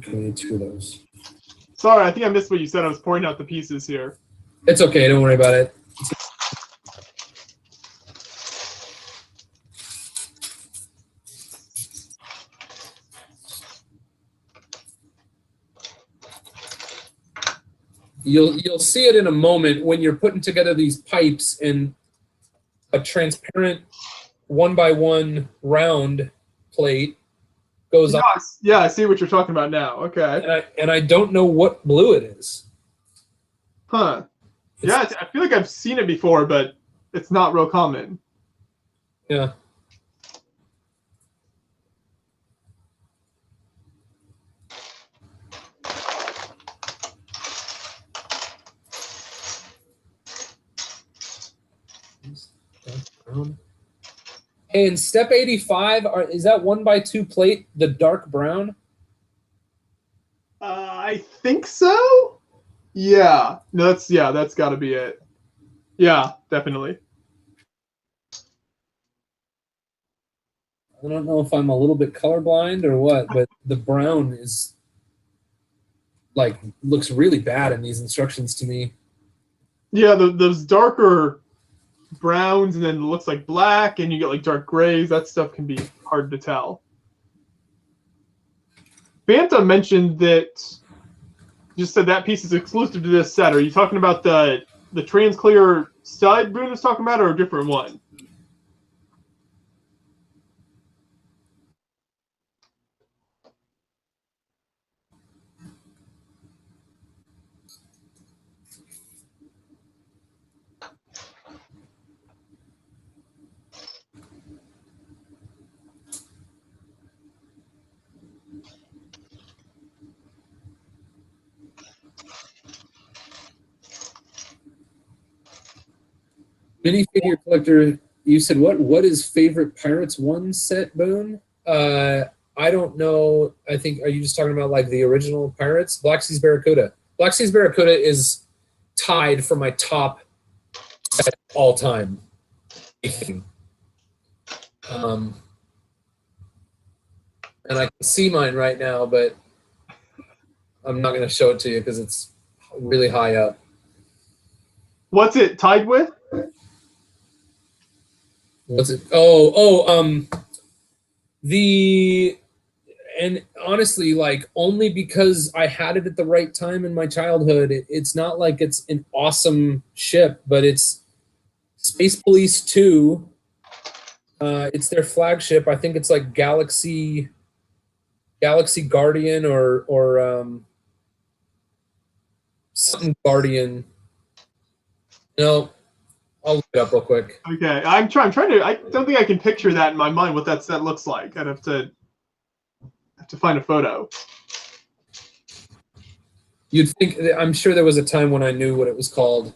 We need 2 of those. Sorry, I think I missed what you said. I was pointing out the pieces here. It's okay. Don't worry about it. You'll see it in a moment when you're putting together these pipes and a transparent 1x1 round plate goes on. Yeah, I see what you're talking about now. Okay. And I don't know what blue it is. Huh. Yeah, I feel like I've seen it before, but it's not real common. Yeah. Hey, in step 85, is that 1x2 plate the dark brown? I think so. Yeah. No, that's got to be it. Yeah, definitely. I don't know if I'm a little bit colorblind or what, but the brown is like looks really bad in these instructions to me. Yeah, those darker browns and then it looks like black and you get like dark grays. That stuff can be hard to tell. Phantom mentioned that just said that piece is exclusive to this set. Are you talking about the trans clear stud Boone was talking about or a different one? Minifigure collector, you said what is favorite Pirates 1 set, Boone? I don't know. I think, are you just talking about like the original Pirates? Black Sea's Barracuda. Black Sea's Barracuda is tied for my top set all time. And I can see mine right now, but I'm not going to show it to you because it's really high up. What's it tied with? What's it? And honestly, like only because I had it at the right time in my childhood. It's not like it's an awesome ship, but it's Space Police 2. It's their flagship. I think it's like Galaxy Guardian or something Guardian. No, I'll look it up real quick. Okay, I'm trying to. I don't think I can picture that in my mind. What that set looks like. I'd have to find a photo. You'd think. I'm sure there was a time when I knew what it was called,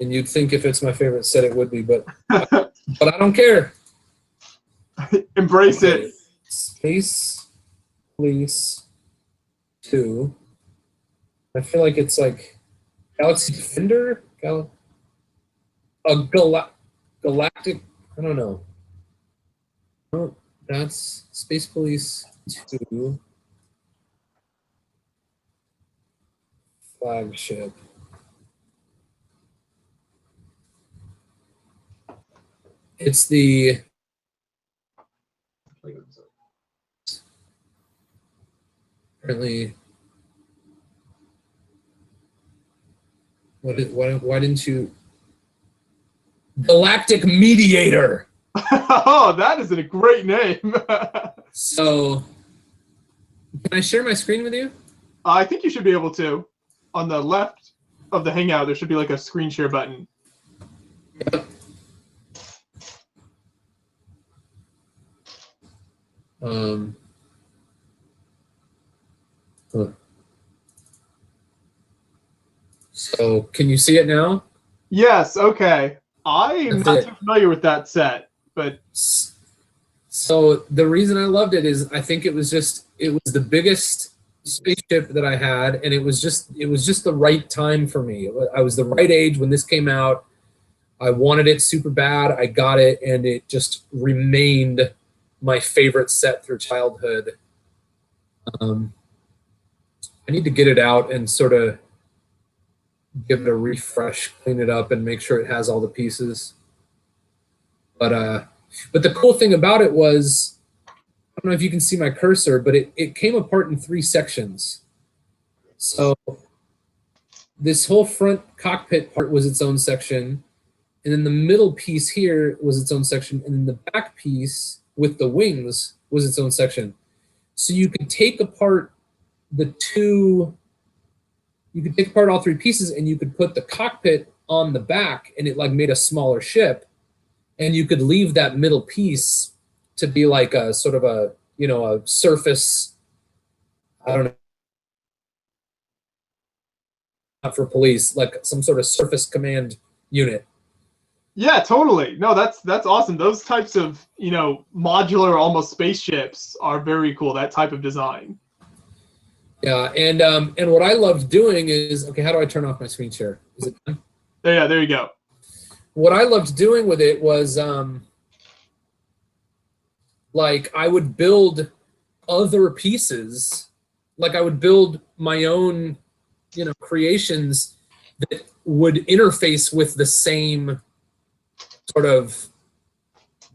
and you'd think if it's my favorite set, it would be. But I don't care. Embrace it. Space Police 2. I feel like it's like Galaxy Defender. Galactic. I don't know. Oh, that's Space Police 2 flagship. It's the apparently. Why didn't you? Galactic Mediator. Oh, that is a great name. So, can I share my screen with you? I think you should be able to. On the left of the Hangout, there should be like a screen share button. Yep. So, can you see it now? Yes. Okay. I'm not too familiar with that set, but so the reason I loved it is I think it was the biggest spaceship that I had, and it was just the right time for me. I was the right age when this came out. I wanted it super bad. I got it, and it just remained my favorite set through childhood. I need to get it out and sort of give it a refresh, clean it up, and make sure it has all the pieces. But the cool thing about it was, I don't know if you can see my cursor, but it came apart in 3 sections. So this whole front cockpit part was its own section, and then the middle piece here was its own section, and then the back piece with the wings was its own section. So you could take apart the two, you could take apart all three pieces, and you could put the cockpit on the back, and it like made a smaller ship, and you could leave that middle piece to be like a sort of a, you know, a surface, I don't know, for police, like some sort of surface command unit. Yeah, totally. No, that's awesome. Those types of, you know, modular almost spaceships are very cool. That type of design. Yeah, and what I loved doing is, okay, how do I turn off my screen share? Is it done? Yeah, there you go. What I loved doing with it was like I would build other pieces, like I would build my own, you know, creations that would interface with the same sort of,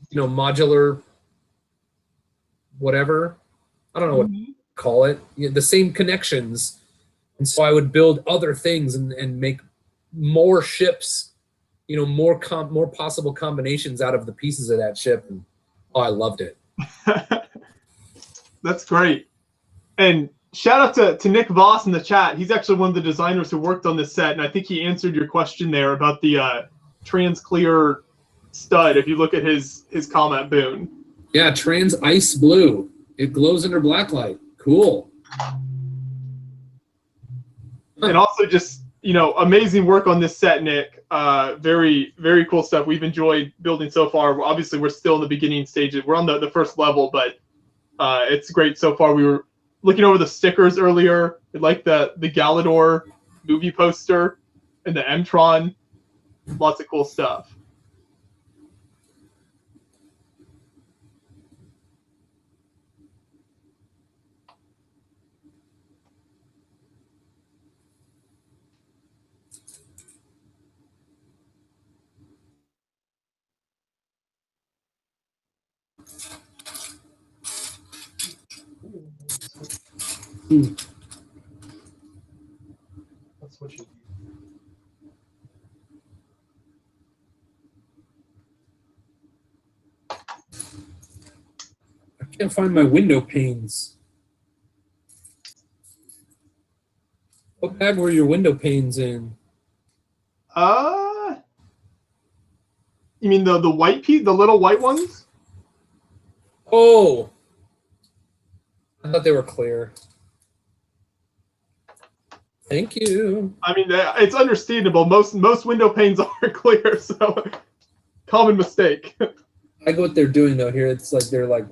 you know, modular whatever. I don't know what to call it. You know, the same connections. And so I would build other things and make more ships, you know, more possible combinations out of the pieces of that ship. And oh, I loved it. That's great. And shout out to Nick Voss in the chat. He's actually one of the designers who worked on this set, and I think he answered your question there about the trans clear stud. If you look at his comment, Boone. Yeah, trans ice blue. It glows under blacklight. Cool. And also just, you know, amazing work on this set, Nick. Very, very cool stuff. We've enjoyed building so far. Obviously, we're still in the beginning stages. We're on the first level, but it's great so far. We were looking over the stickers earlier. We like the Galador movie poster and the M-Tron. Lots of cool stuff. That's what you. I can't find my window panes. What bag were your window panes in? You mean the white piece, the little white ones? Oh, I thought they were clear. Thank you. I mean, it's understandable. Most window panes are clear, so common mistake. I get what they're doing though here. It's like they're like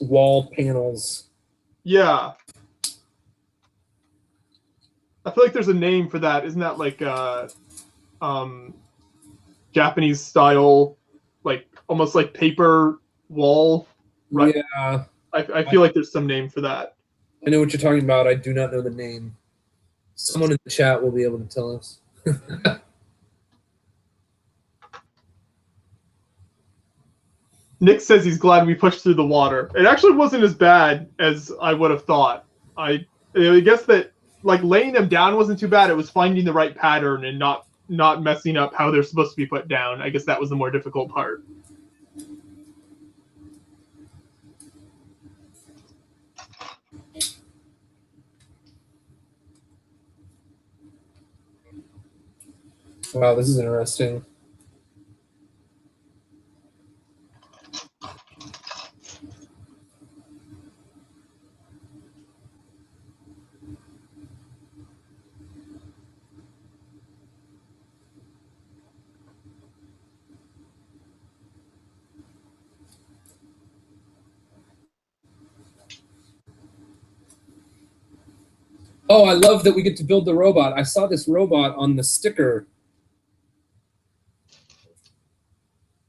wall panels. Yeah. I feel like there's a name for that. Isn't that like Japanese style, like almost like paper wall? Right? Yeah. I feel like there's some name for that. I know what you're talking about. I do not know the name. Someone in the chat will be able to tell us. Nick says he's glad we pushed through the water. It actually wasn't as bad as I would have thought. I guess that like laying them down wasn't too bad. It was finding the right pattern and not messing up how they're supposed to be put down. I guess that was the more difficult part. Wow, this is interesting. Oh, I love that we get to build the robot. I saw this robot on the sticker.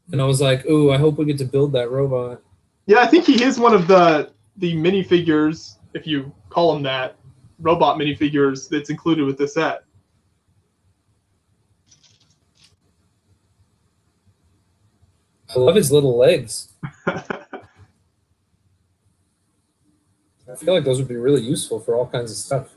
And I was like, ooh, I hope we get to build that robot. Yeah, I think he is one of the minifigures, if you call them that, robot minifigures that's included with the set. I love his little legs. I feel like those would be really useful for all kinds of stuff.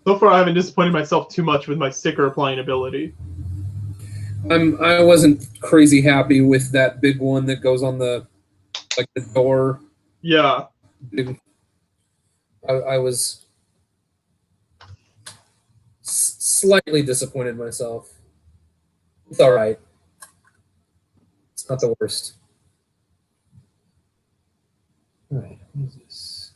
So far, I haven't disappointed myself too much with my sticker applying ability. I wasn't crazy happy with that big one that goes on the door. Yeah. I was slightly disappointed myself. It's all right. It's not the worst. All right, what is this?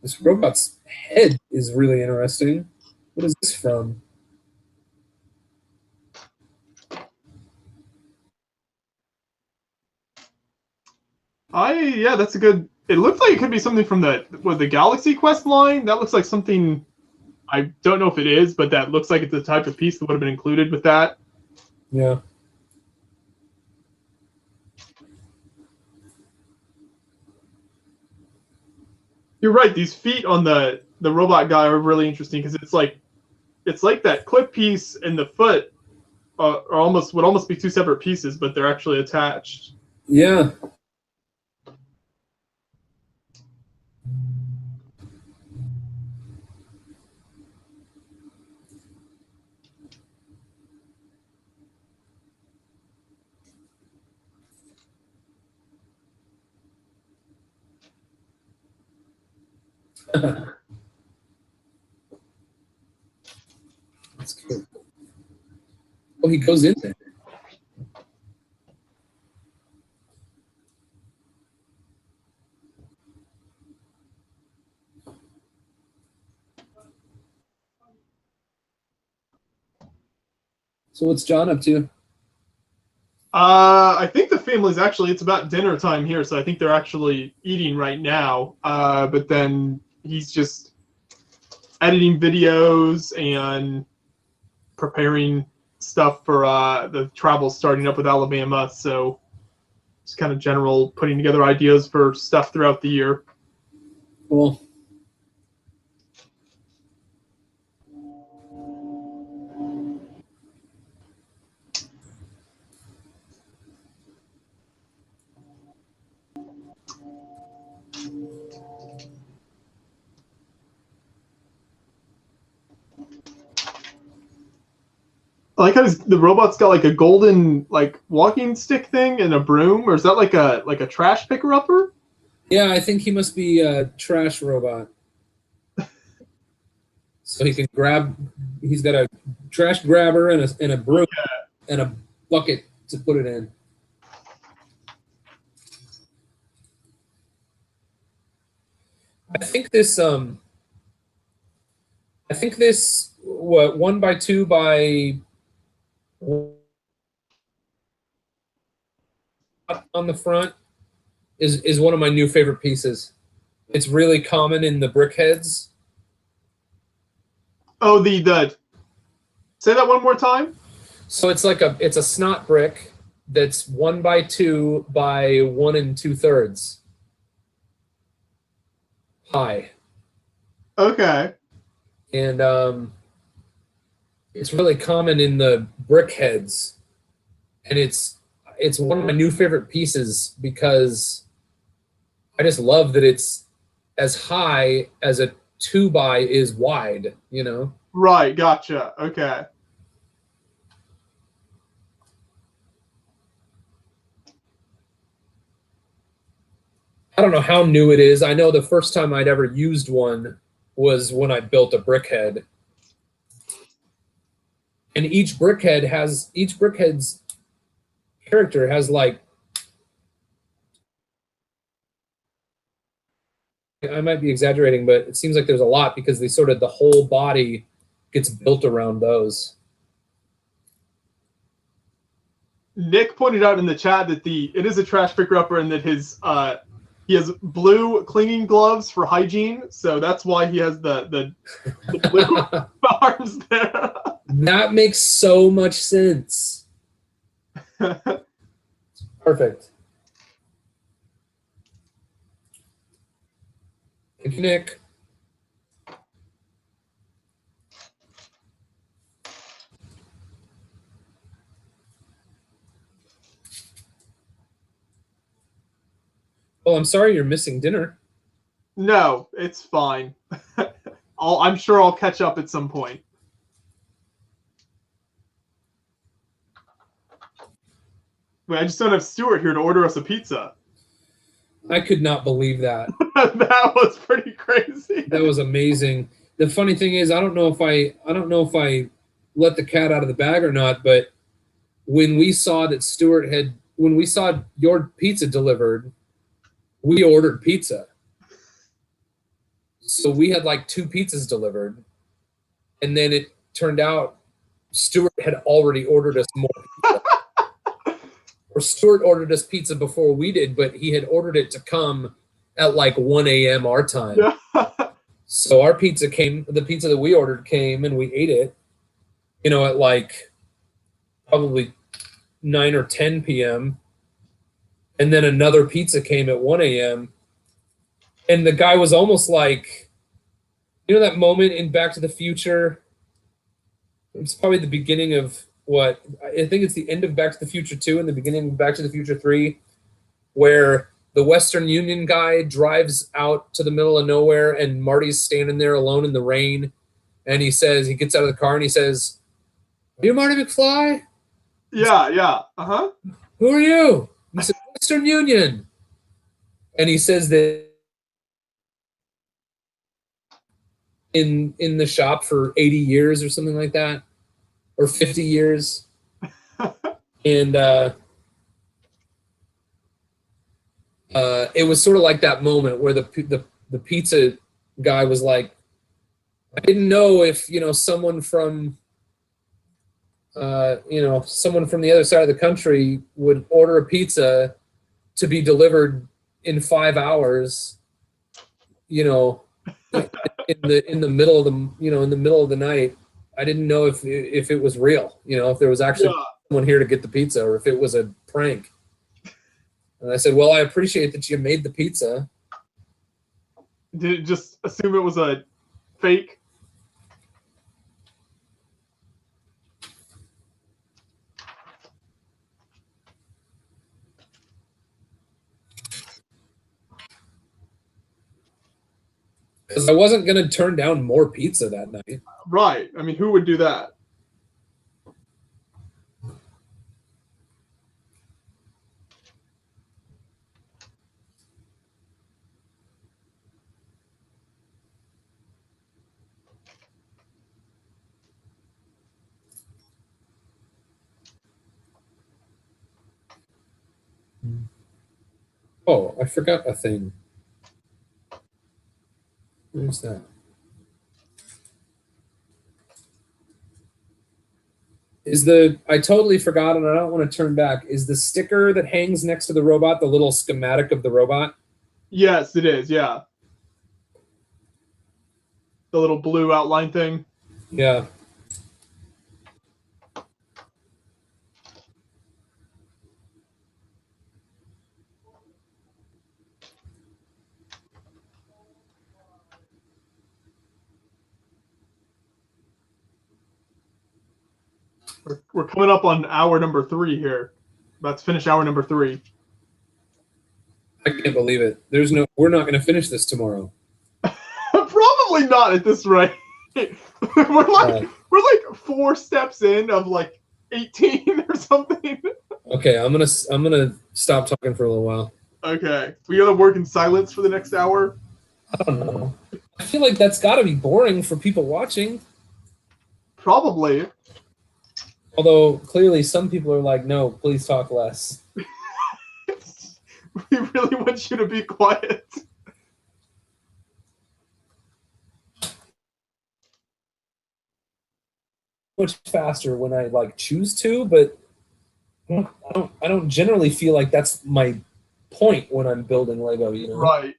This robot's head is really interesting. What is this from? Yeah, that's a good. It looks like it could be something from the Galaxy Quest line. That looks like something. I don't know if it is, but that looks like it's the type of piece that would have been included with that. Yeah. You're right. These feet on the robot guy are really interesting because it's like that clip piece and the foot are almost would almost be two separate pieces, but they're actually attached. Yeah. That's cool. Oh, he goes in there. So what's John up to? I think the family's actually it's about dinner time here, so I think they're actually eating right now. But then he's just editing videos and preparing stuff for the travel starting up with Alabama. So just kind of general putting together ideas for stuff throughout the year. Cool. I like how the robot's got like a golden like walking stick thing and a broom, or is that like a trash picker upper? Yeah, I think he must be a trash robot. So he can grab. He's got a trash grabber and a broom and a bucket to put it in. I think this what 1x2 by on the front is one of my new favorite pieces. It's really common in the brickheads. Oh, the say that one more time. So it's a snot brick that's 1x2 by 1 2/3 high. Okay. And it's really common in the brickheads, and it's one of my new favorite pieces because I just love that it's as high as a 2x is wide, you know? Right, gotcha. Okay. I don't know how new it is. I know the first time I'd ever used one was when I built a brickhead. And each brickhead's character has like, I might be exaggerating, but it seems like there's a lot because the whole body gets built around those. Nick pointed out in the chat that it is a trash picker upper and that he has blue clinging gloves for hygiene, so that's why he has the blue arms there. That makes so much sense. Perfect. Thank you, Nick. Oh, I'm sorry you're missing dinner. No, it's fine. I'm sure I'll catch up at some point. Wait, I just don't have Stuart here to order us a pizza. I could not believe that. That was pretty crazy. That was amazing. The funny thing is, I don't know if I let the cat out of the bag or not, but when we saw your pizza delivered, we ordered pizza. So we had like 2 pizzas delivered, and then it turned out Stuart had already ordered us more pizza. Or Stuart ordered us pizza before we did, but he had ordered it to come at like 1 a.m. our time. So our pizza came, the pizza that we ordered came, and we ate it, at like probably 9 or 10 p.m. And then another pizza came at 1 a.m. And the guy was almost like, that moment in Back to the Future? It's probably the beginning of what? I think it's the end of Back to the Future 2 and the beginning of Back to the Future 3, where the Western Union guy drives out to the middle of nowhere and Marty's standing there alone in the rain. And he gets out of the car and he says, "Are you Marty McFly?" Yeah. Uh-huh. "Who are you?" He said, "Western Union." And he says that in the shop for 80 years or something like that, or 50 years. And it was sort of like that moment where the pizza guy was like, I didn't know if someone from someone from the other side of the country would order a pizza to be delivered in 5 hours, in the middle of the night. I didn't know if it was real, if there was actually someone here to get the pizza, or if it was a prank. And I said, "Well, I appreciate that you made the pizza." Did it just assume it was a fake? Because I wasn't going to turn down more pizza that night. Right. I mean, who would do that? Oh, I forgot a thing. Where's that? I totally forgot, and I don't want to turn back. Is the sticker that hangs next to the robot the little schematic of the robot? Yes, it is. Yeah. The little blue outline thing. Yeah. We're coming up on hour number 3 here. About to finish hour number 3. I can't believe it. We're not going to finish this tomorrow. Probably not at this rate. we're like 4 steps in of like 18 or something. Okay, I'm gonna stop talking for a little while. Okay, we gotta work in silence for the next hour. I don't know. I feel like that's got to be boring for people watching. Probably. Although clearly some people are like, "No, please talk less." We really want you to be quiet. Much faster when I choose to, but I don't generally feel like that's my point when I'm building Lego, Right.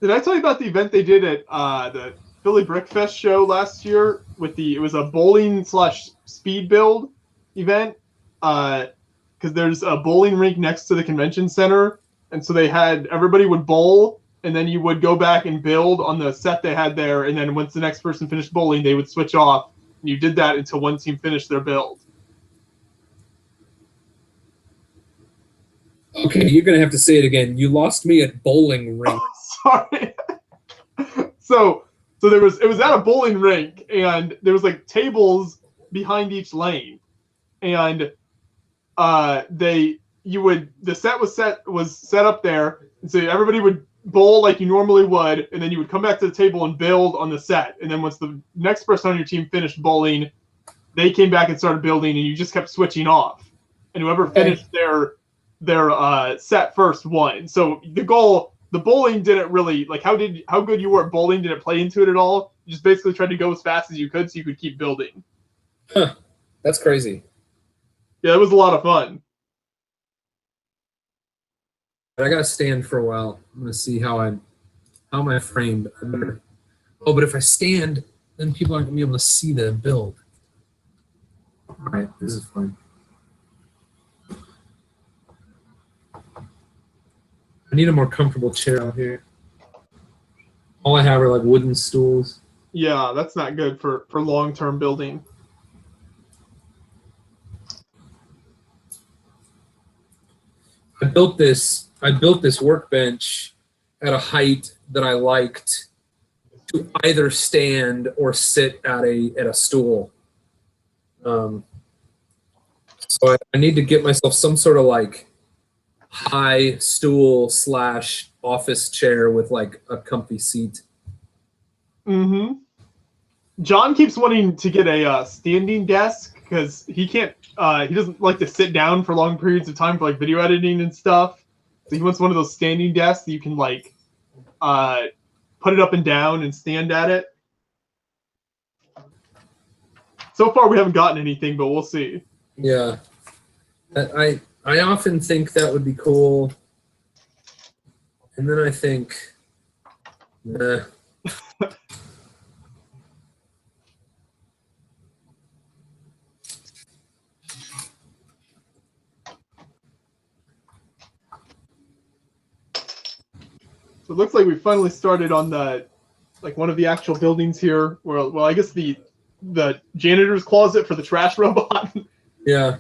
Did I tell you about the event they did at the Philly Brickfest show last year? It was a bowling/speed build event. Because there's a bowling rink next to the convention center, and so everybody would bowl, and then you would go back and build on the set they had there, and then once the next person finished bowling, they would switch off. And you did that until one team finished their build. Okay, you're gonna have to say it again. You lost me at bowling rink. Sorry. So it was at a bowling rink, and there was like tables behind each lane, and the set was set up there, and so everybody would bowl like you normally would, and then you would come back to the table and build on the set, and then once the next person on your team finished bowling, they came back and started building, and you just kept switching off, and whoever finished their set first won. So the bowling didn't really like how good you were at bowling didn't play into it at all. You just basically tried to go as fast as you could so you could keep building. Huh. That's crazy. Yeah, it was a lot of fun. I gotta stand for a while. I'm gonna see how am I framed. But if I stand, then people aren't gonna be able to see the build. All right, this is fun. I need a more comfortable chair out here. All I have are like wooden stools. Yeah, that's not good for long-term building. I built this workbench at a height that I liked to either stand or sit at a stool. So I need to get myself some sort of like high stool / office chair with like a comfy seat. Mm-hmm. John keeps wanting to get a standing desk because he can't. He doesn't like to sit down for long periods of time for like video editing and stuff. So he wants one of those standing desks that you can like put it up and down and stand at it. So far, we haven't gotten anything, but we'll see. Yeah, I often think that would be cool, and then I think, nah. So it looks like we finally started on one of the actual buildings here. Well, I guess the janitor's closet for the trash robot. Yeah.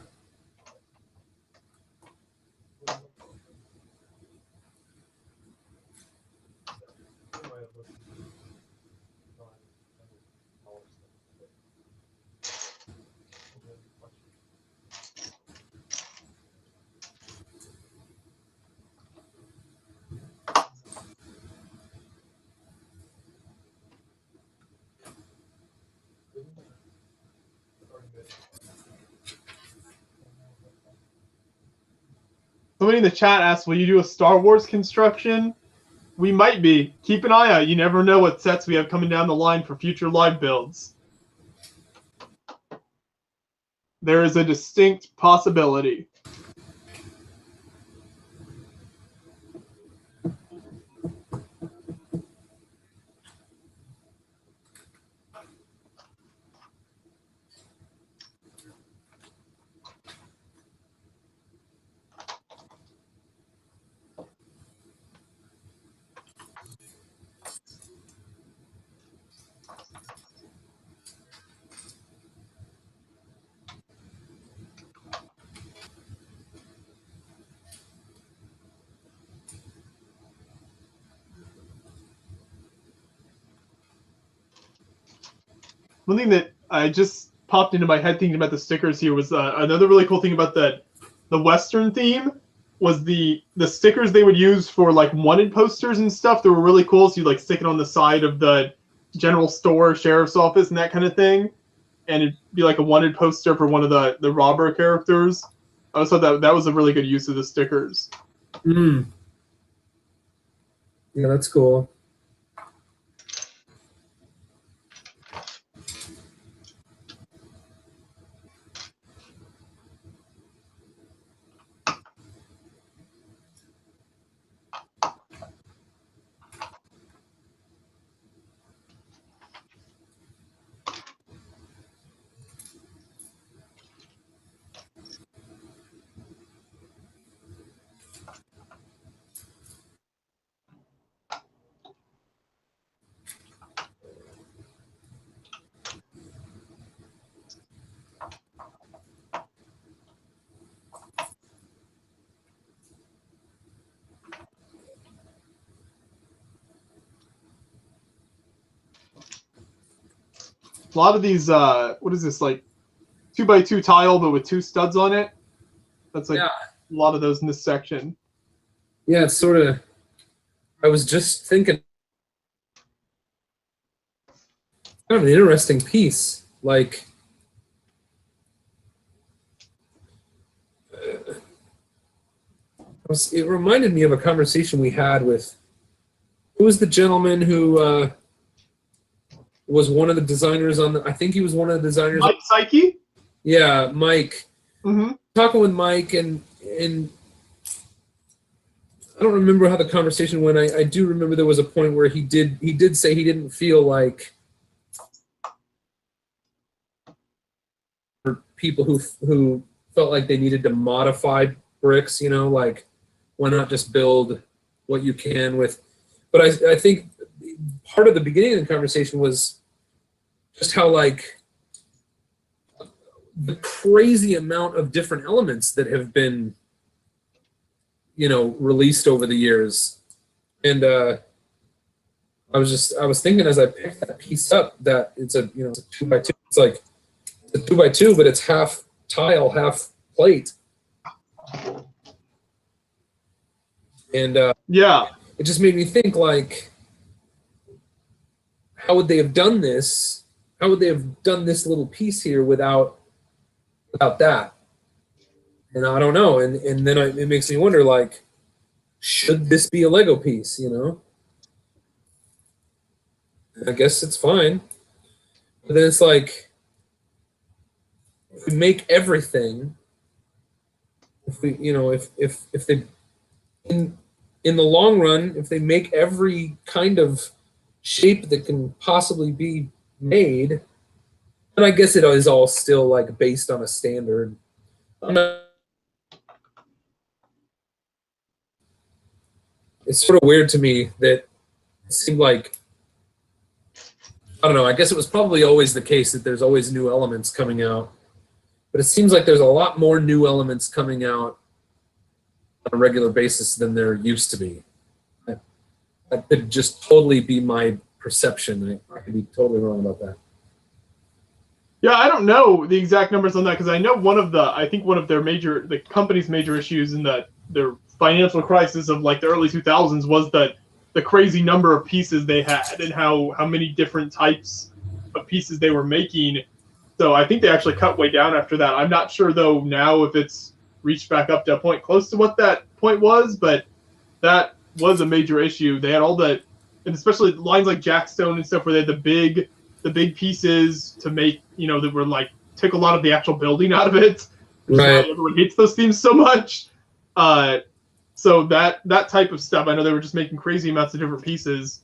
Somebody in the chat asked, will you do a Star Wars construction? We might be. Keep an eye out. You never know what sets we have coming down the line for future live builds. There is a distinct possibility. One thing that I just popped into my head thinking about the stickers here was another really cool thing about the Western theme was the stickers they would use for like wanted posters and stuff that were really cool. So you like stick it on the side of the general store, sheriff's office, and that kind of thing, and it'd be like a wanted poster for one of the robber characters. I also thought that was a really good use of the stickers. Yeah, that's cool. A lot of these, what is this, like 2x2 tile, but with 2 studs on it? That's like a lot of those in this section. Yeah, it's sort of. I was just thinking, kind of an interesting piece. Like, it reminded me of a conversation we had with, who was the gentleman who was one of the designers on the, I think he was one of the designers. Mike Psyche? Yeah, Mike. Mm-hmm. Talking with Mike, and I don't remember how the conversation went. I do remember there was a point where he did say he didn't feel like, for people who felt like they needed to modify bricks, you know, like, why not just build what you can with. But I think part of the beginning of the conversation was just how, like, the crazy amount of different elements that have been, you know, released over the years. And I was thinking as I picked that piece up that it's a, you know, it's a 2x2. It's like a 2x2, but it's half tile, half plate. And yeah, it just made me think, like, how would they have done this? How would they have done this little piece here without that? And I don't know. And then it makes me wonder, like, should this be a Lego piece, you know? I guess it's fine. But then it's like, if we make everything, if we, you know, if they, in the long run, if they make every kind of shape that can possibly be made, and I guess it is all still, like, based on a standard. It's sort of weird to me that it seemed like, I don't know, I guess it was probably always the case that there's always new elements coming out. But it seems like there's a lot more new elements coming out on a regular basis than there used to be. That could just totally be my perception. I could be totally wrong about that. Yeah, I don't know the exact numbers on that, because I know I think one of the company's major issues in their financial crisis of, like, the early 2000s was the crazy number of pieces they had and how many different types of pieces they were making. So I think they actually cut way down after that. I'm not sure, though, now if it's reached back up to a point close to what that point was, but that was a major issue. They had all and especially lines like Jackstone and stuff, where they had the big pieces to make, you know, that were, like, took a lot of the actual building out of it. Which right. is why everyone hates those themes so much. So that type of stuff, I know they were just making crazy amounts of different pieces.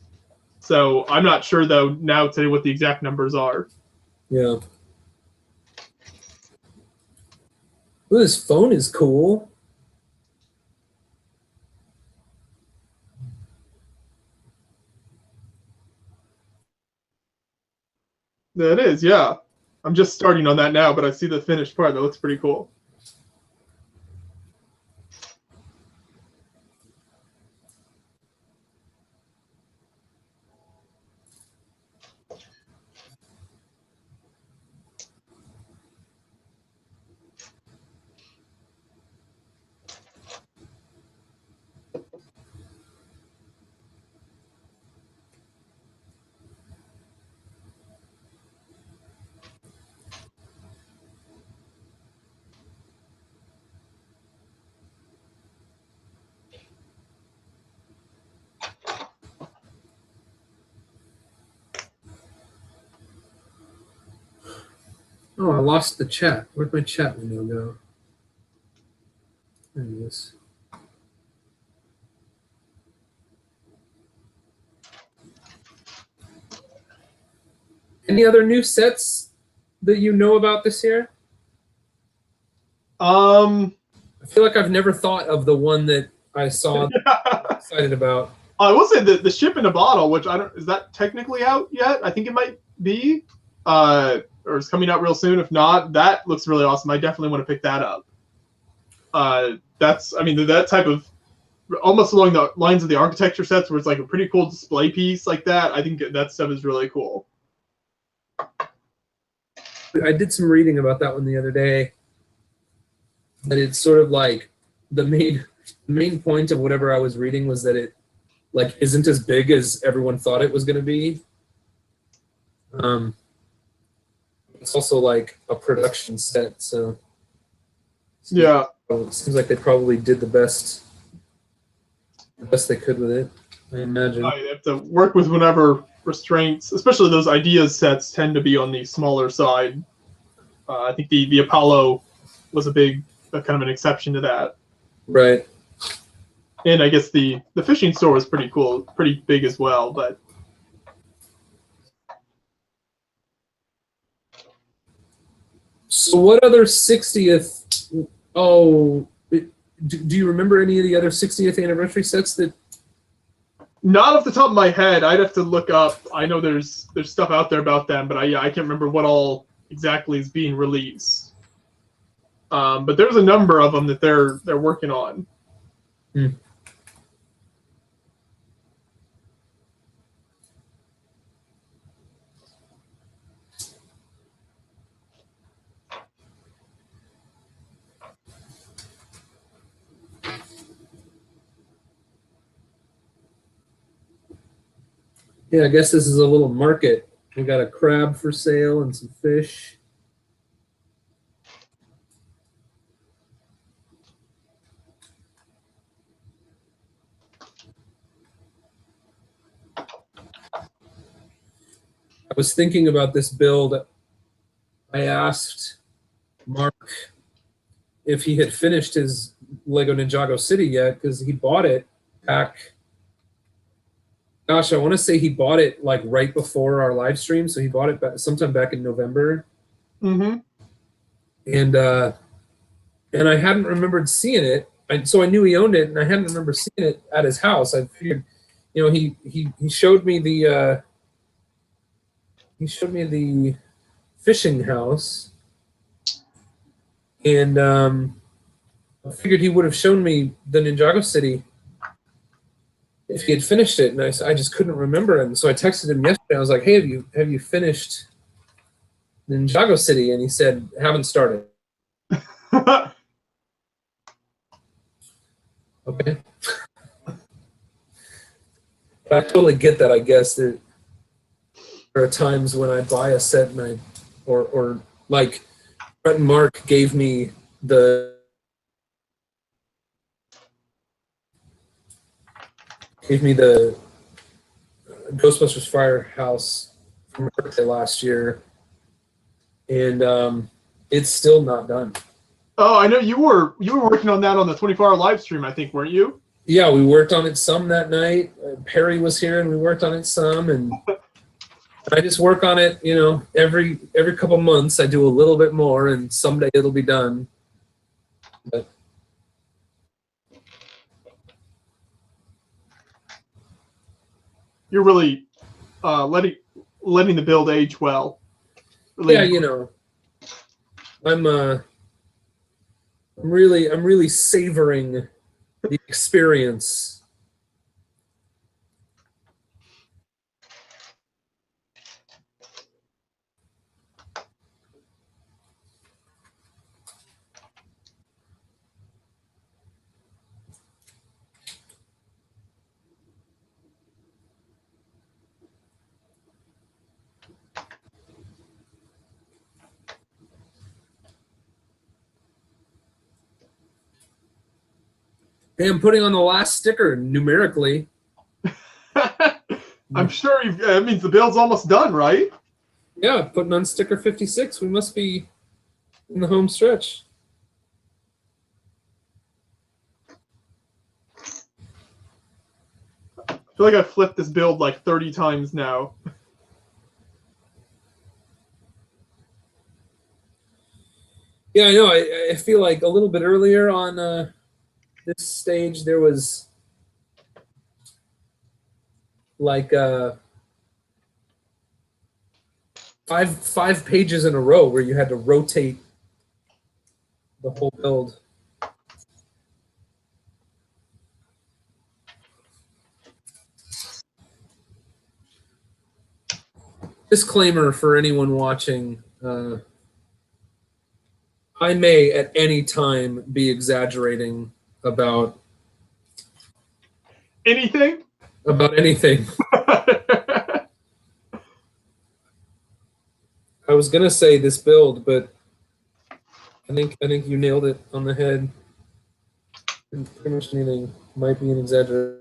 So I'm not sure, though, now today what the exact numbers are. Yeah. Ooh, this phone is cool. That is, yeah. I'm just starting on that now, but I see the finished part. That looks pretty cool. Oh, I lost the chat. Where'd my chat window go? There it is. Any other new sets that you know about this year? I feel like I've never thought of the one that I saw that I'm excited about. I will say the ship in a bottle, which is that technically out yet? I think it might be, or it's coming out real soon. If not, that looks really awesome. I definitely want to pick that up. That type of, almost along the lines of the architecture sets, where it's like a pretty cool display piece like that. I think that stuff is really cool. I did some reading about that one the other day. That it's sort of like the main point of whatever I was reading was that it like isn't as big as everyone thought it was going to be. It's also like a production set, so Yeah. it seems like they probably did the best they could with it, I imagine. You have to work with whatever restraints, especially those ideas sets tend to be on the smaller side. I think the Apollo was a kind of an exception to that. Right. And I guess the fishing store was pretty cool, pretty big as well, but so what other 60th? Oh, do you remember any of the other 60th anniversary sets that? not off the top of my head. I'd have to look up. I know there's stuff out there about them, but I can't remember what all exactly is being released. But there's a number of them that they're working on. Hmm. Yeah, I guess this is a little market. We got a crab for sale and some fish. I was thinking about this build. I asked Mark if he had finished his Lego Ninjago City yet, because he bought it back. Gosh, I want to say he bought it like right before our live stream, so he bought it sometime back in November. Mm-hmm. And I hadn't remembered seeing it, so I knew he owned it, and I hadn't remembered seeing it at his house. I figured, you know, he showed me the fishing house, and I figured he would have shown me the Ninjago City if he had finished it, and I just couldn't remember him. So I texted him yesterday. I was like, "Hey, have you finished Ninjago City?" And he said, "Haven't started." Okay. But I totally get that. I guess there are times when I buy a set and or like Brett and Mark gave me the Ghostbusters Firehouse for my birthday last year, and it's still not done. Oh, I know you were working on that on the 24-hour live stream, I think, weren't you? Yeah, we worked on it some that night. Perry was here, and we worked on it some, and I just work on it. You know, every couple months, I do a little bit more, and someday it'll be done. But You're really letting the build age well. Really. yeah, you know, I'm really savoring the experience. Hey, I'm putting on the last sticker numerically. I'm sure that means the build's almost done, right? Yeah, putting on sticker 56. We must be in the home stretch. I feel like I've flipped this build like 30 times now. Yeah, I know. I feel like a little bit earlier on this stage there was like five pages in a row where you had to rotate the whole build. Disclaimer for anyone watching, I may at any time be exaggerating about Anything? anything. I was gonna say this build, but I think you nailed it on the head. Pretty much anything might be an exaggeration.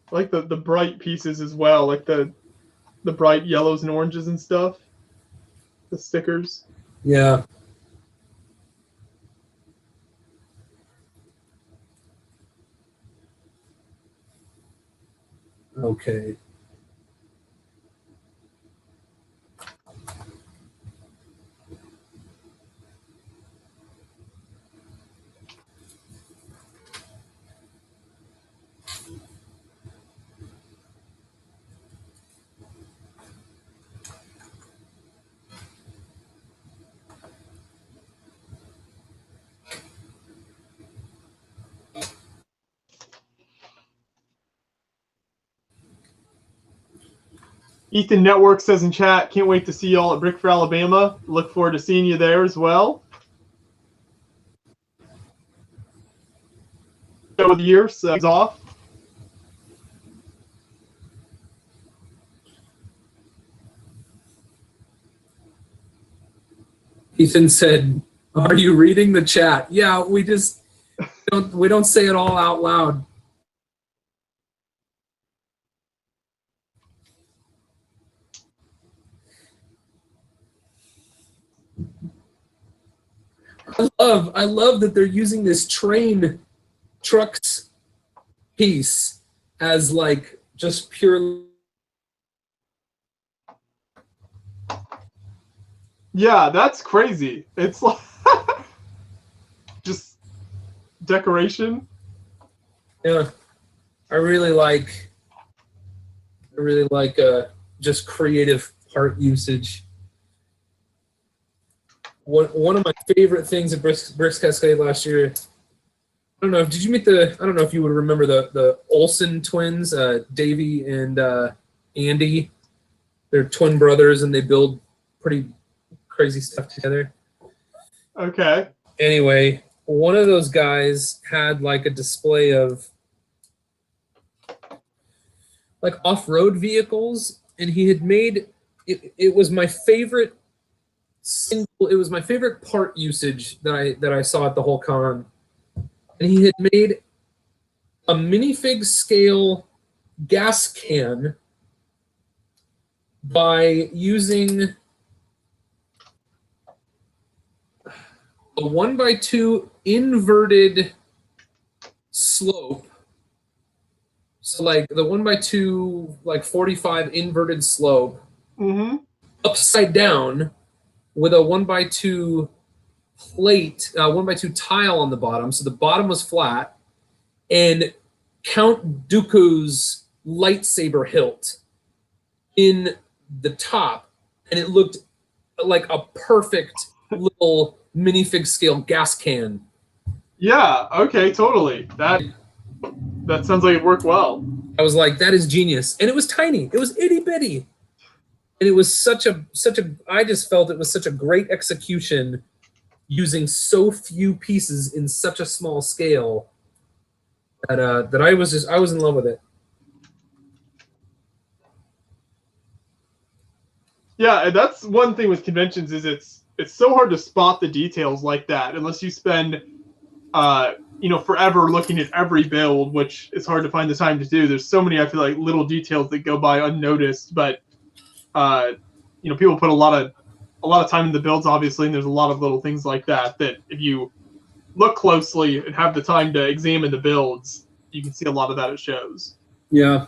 Like the bright pieces as well, like the bright yellows and oranges and stuff. The stickers. Yeah. Okay. Ethan Network says in chat, can't wait to see y'all at Brick for Alabama. Look forward to seeing you there as well. Show of the year, so it's off. Ethan said, "Are you reading the chat?" Yeah, we don't say it all out loud. I love that they're using this train trucks piece as like just pure. Yeah, that's crazy. It's like just decoration. Yeah, I really like just creative part usage. One of my favorite things at Bricks Cascade last year. I don't know. Did you meet I don't know if you would remember the Olsen twins, Davey and Andy. They're twin brothers, and they build pretty crazy stuff together. Okay. Anyway, one of those guys had like a display of like off-road vehicles, and he had made it. It was my favorite it was my favorite part usage that I saw at the whole con. And he had made a minifig scale gas can by using a 1x2 inverted slope. So like the 1x2 like 45 inverted slope, upside down with a 1x2 plate, 1x2 tile on the bottom. So the bottom was flat, and Count Dooku's lightsaber hilt in the top, and it looked like a perfect little minifig scale gas can. Yeah, okay, totally. That sounds like it worked well. I was like, that is genius. And it was tiny. It was itty bitty. And it was such a I just felt it was such a great execution using so few pieces in such a small scale that I was in love with it. Yeah, and that's one thing with conventions is it's so hard to spot the details like that unless you spend forever looking at every build, which is hard to find the time to do. There's so many, I feel like, little details that go by unnoticed, but people put a lot of time in the builds, obviously, and there's a lot of little things like that if you look closely and have the time to examine the builds, you can see a lot of that at shows. Yeah.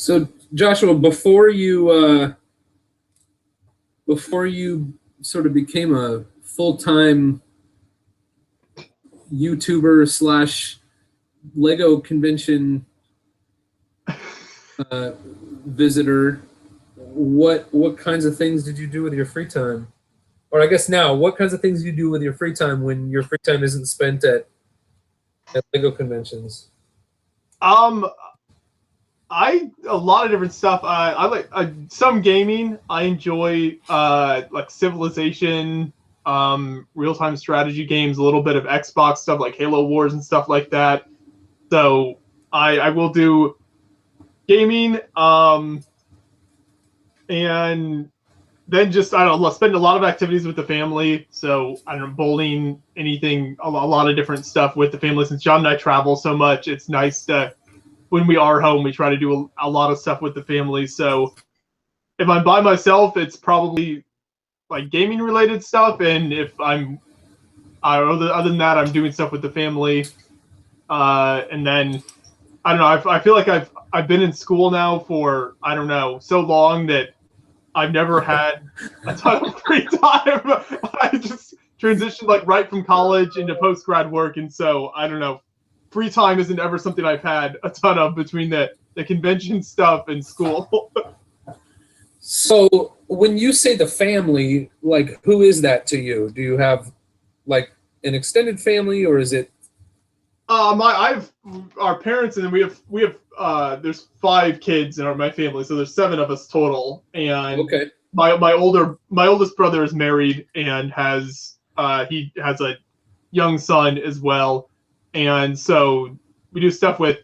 So Joshua, before you sort of became a full-time YouTuber slash Lego convention visitor, what kinds of things did you do with your free time? Or I guess now, what kinds of things do you do with your free time when your free time isn't spent at Lego conventions? A lot of different stuff. I like some gaming. I enjoy like Civilization, real-time strategy games, a little bit of Xbox stuff like Halo Wars and stuff like that. So I will do gaming, and then just I don't know, spend a lot of activities with the family. So I don't know, bowling, anything, a lot of different stuff with the family. Since John and I travel so much, it's nice to, when we are home, we try to do a lot of stuff with the family. So if I'm by myself, it's probably like gaming related stuff, and if I'm other than that, I'm doing stuff with the family. And then I don't know. I feel like I've been in school now for I don't know so long that I've never had a ton of free time. I just transitioned like right from college into post-grad work, and so I don't know. Free time isn't ever something I've had a ton of between the convention stuff and school. So when you say the family, like who is that to you? Do you have like an extended family, or is it? I've our parents, and then we have there's 5 kids in my family, so there's 7 of us total. And Okay. my oldest brother is married and has he has a young son as well, and so we do stuff with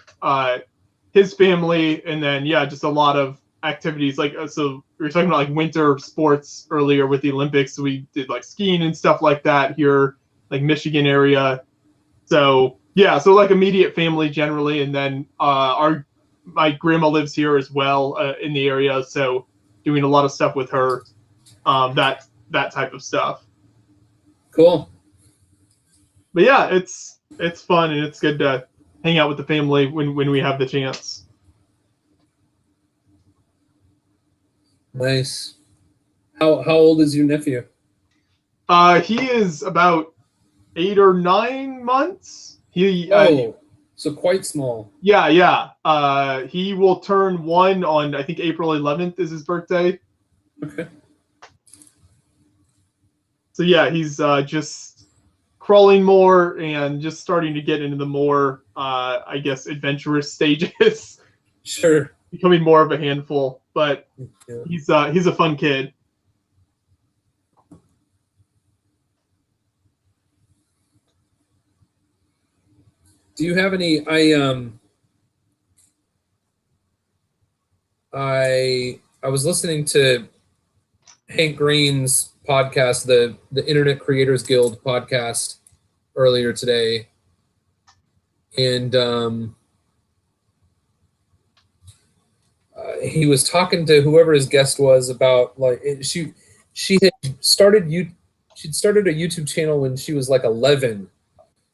his family, and then just a lot of activities like so we were talking about like winter sports earlier with the Olympics. So we did like skiing and stuff like that here, like Michigan area. So so like immediate family generally, and then my grandma lives here as well in the area, so doing a lot of stuff with her, that type of stuff. Cool. But yeah, it's fun, and it's good to hang out with the family when we have the chance. Nice. How old is your nephew? He is about 8 or 9 months. So quite small. Yeah. He will turn 1 on I think April 11th is his birthday. Okay. So yeah, he's just crawling more and just starting to get into the more I guess adventurous stages. Sure. Becoming more of a handful, but he's a fun kid. Do you have any? I was listening to Hank Green's podcast, the Internet Creators Guild podcast, earlier today, and he was talking to whoever his guest was about like she'd started a YouTube channel when she was like 11.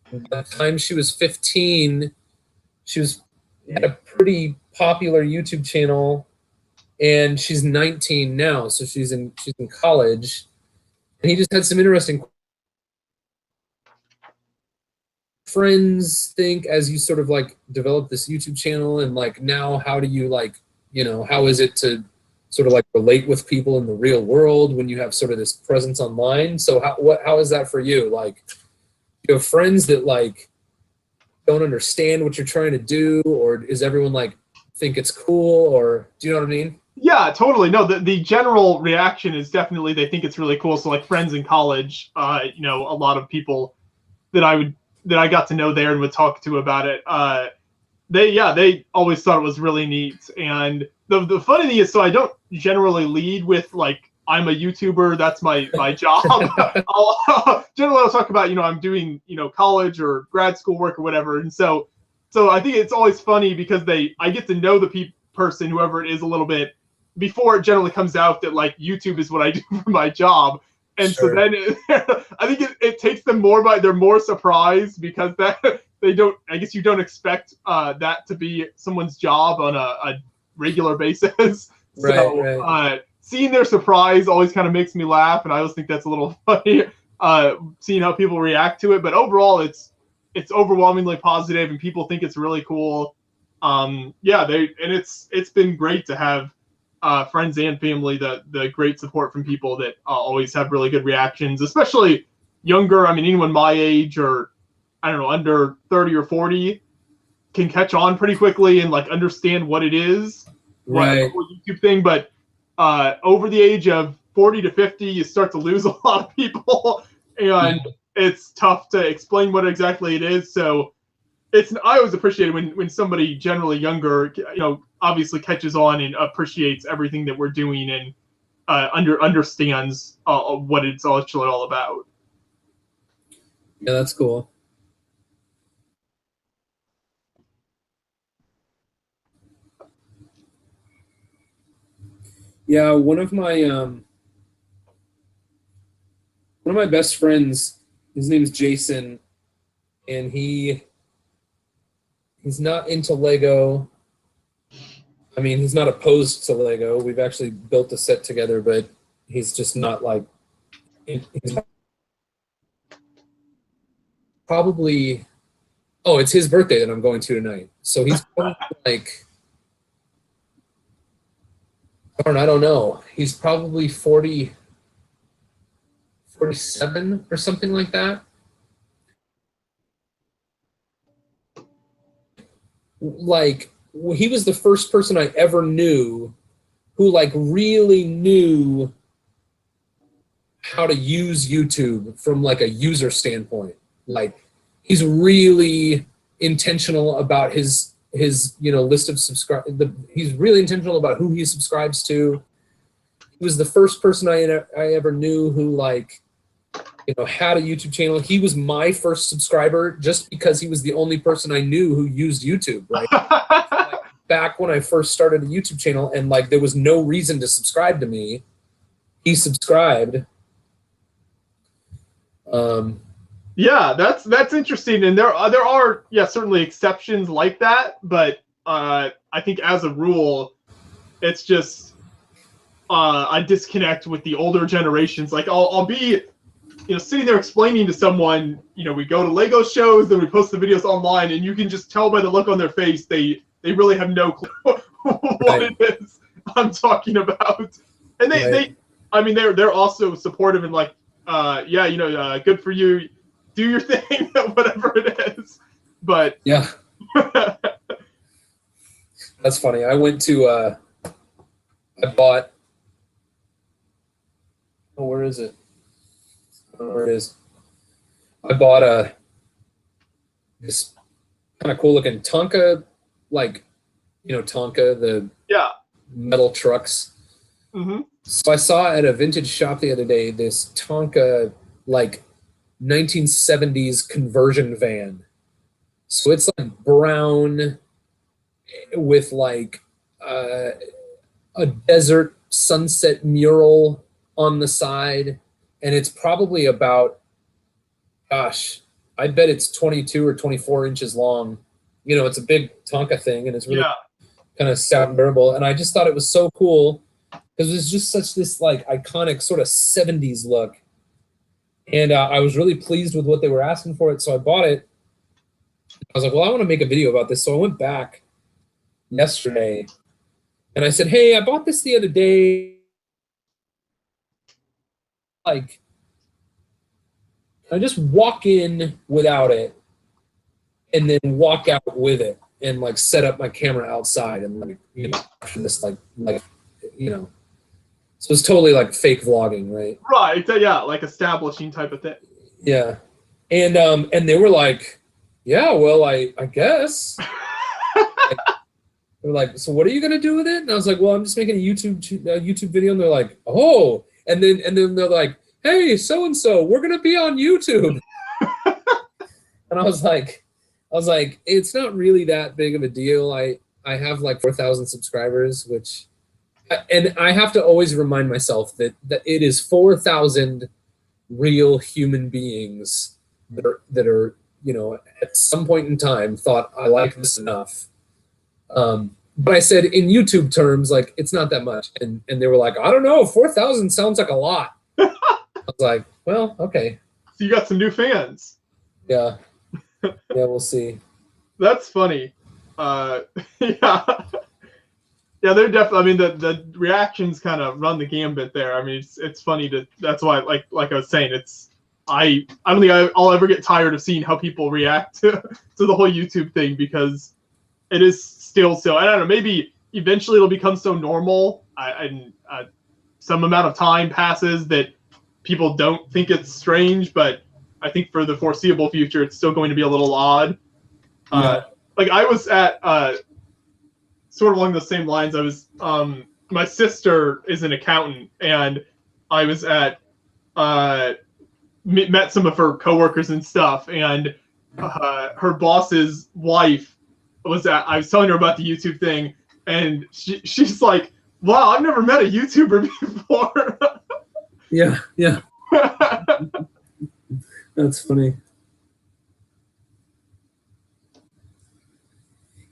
By the time she was 15, she had a pretty popular YouTube channel, and she's 19 now, so she's in college. And he just had some interesting friends think as you sort of like develop this YouTube channel, and like now how do you like, how is it to sort of like relate with people in the real world when you have sort of this presence online? So how is that for you? Like, you have friends that like don't understand what you're trying to do, or is everyone like think it's cool, or do you know what I mean? Yeah, totally. No, the general reaction is definitely they think it's really cool. So like friends in college, a lot of people that I got to know there and would talk to about it, they always thought it was really neat. And the funny thing is, so I don't generally lead with like I'm a YouTuber, that's my job. Generally I'll talk about, I'm doing, college or grad school work or whatever. And so I think it's always funny because I get to know the person, whoever it is, a little bit before it generally comes out that like YouTube is what I do for my job. And Sure. So then I think it takes them they're more surprised because that they don't, I guess you don't expect that to be someone's job on a regular basis. Right. Seeing their surprise always kind of makes me laugh, and I always think that's a little funny. Seeing how people react to it, but overall, it's overwhelmingly positive, and people think it's really cool. It's been great to have friends and family, the great support from people that always have really good reactions, especially younger. I mean, anyone my age or I don't know, under 30 or 40 can catch on pretty quickly and like understand what it is, right? What YouTube thing. But over the age of 40 to 50, you start to lose a lot of people, and it's tough to explain what exactly it is. So I always appreciate it when somebody generally younger, obviously catches on and appreciates everything that we're doing and understands what it's actually all about. Yeah, that's cool. Yeah, one of my best friends, his name is Jason, and he's not into Lego. I mean, he's not opposed to Lego. We've actually built a set together, but he's just not like. He's probably. Oh, it's his birthday that I'm going to tonight. So he's probably like. I don't know. He's probably 40. 47 or something like that. Like, he was the first person I ever knew who like really knew how to use YouTube from like a user standpoint. Like, he's really intentional about his list of he's really intentional about who he subscribes to. He was the first person I ever knew who like had a YouTube channel. He was my first subscriber just because he was the only person I knew who used YouTube, right? Like, back when I first started a YouTube channel and like there was no reason to subscribe to me, he subscribed. Yeah, that's interesting, and there are certainly exceptions like that, but I think as a rule, it's just I disconnect with the older generations. Like I'll be sitting there explaining to someone, we go to Lego shows, then we post the videos online, and you can just tell by the look on their face they really have no clue what it is I'm talking about. And they're also supportive and like, good for you, do your thing, whatever it is. But yeah, that's funny. I went to I bought. Oh, where is it? I don't know where it is. I bought this kind of cool looking Tonka, like, Tonka, the metal trucks. Mm-hmm. So I saw at a vintage shop the other day this Tonka, like, 1970s conversion van. So it's like brown with like a desert sunset mural on the side. And it's probably about, gosh, I bet it's 22 or 24 inches long. It's a big Tonka thing, and it's really kind of stout and durable. And I just thought it was so cool because it was just such this like iconic sort of 70s look. And I was really pleased with what they were asking for it, so I bought it. I was like, well, I want to make a video about this. So I went back yesterday, and I said, hey, I bought this the other day. Like, I just walk in without it and then walk out with it and like set up my camera outside and like, this like, so it's totally like fake vlogging, right? Right. Yeah. Like establishing type of thing. Yeah. And they were like, yeah, well, I guess. They were like, so what are you going to do with it? And I was like, well, I'm just making a YouTube video. And they're like, oh, and then they're like, hey, so-and-so, we're going to be on YouTube. And I was like, it's not really that big of a deal. I have like 4,000 subscribers, and I have to always remind myself that it is 4,000 real human beings that are, at some point in time thought I like this enough. But I said in YouTube terms, like it's not that much, and they were like, I don't know, 4,000 sounds like a lot. I was like, well, okay. So you got some new fans. Yeah, yeah, we'll see. That's funny. Yeah. Yeah, they're definitely. I mean, the reactions kind of run the gambit there. I mean, it's funny to. That's why, like I was saying, it's. I don't think I'll ever get tired of seeing how people react to the whole YouTube thing, because it is still so. I don't know. Maybe eventually it'll become so normal. Some amount of time passes that people don't think it's strange, but I think for the foreseeable future, it's still going to be a little odd. Yeah. Like I was at. Sort of along the same lines, I was my sister is an accountant, and I was at met some of her coworkers and stuff, and her boss's wife was at. I was telling her about the YouTube thing, and she's like, "Wow, I've never met a YouTuber before." Yeah, yeah. That's funny.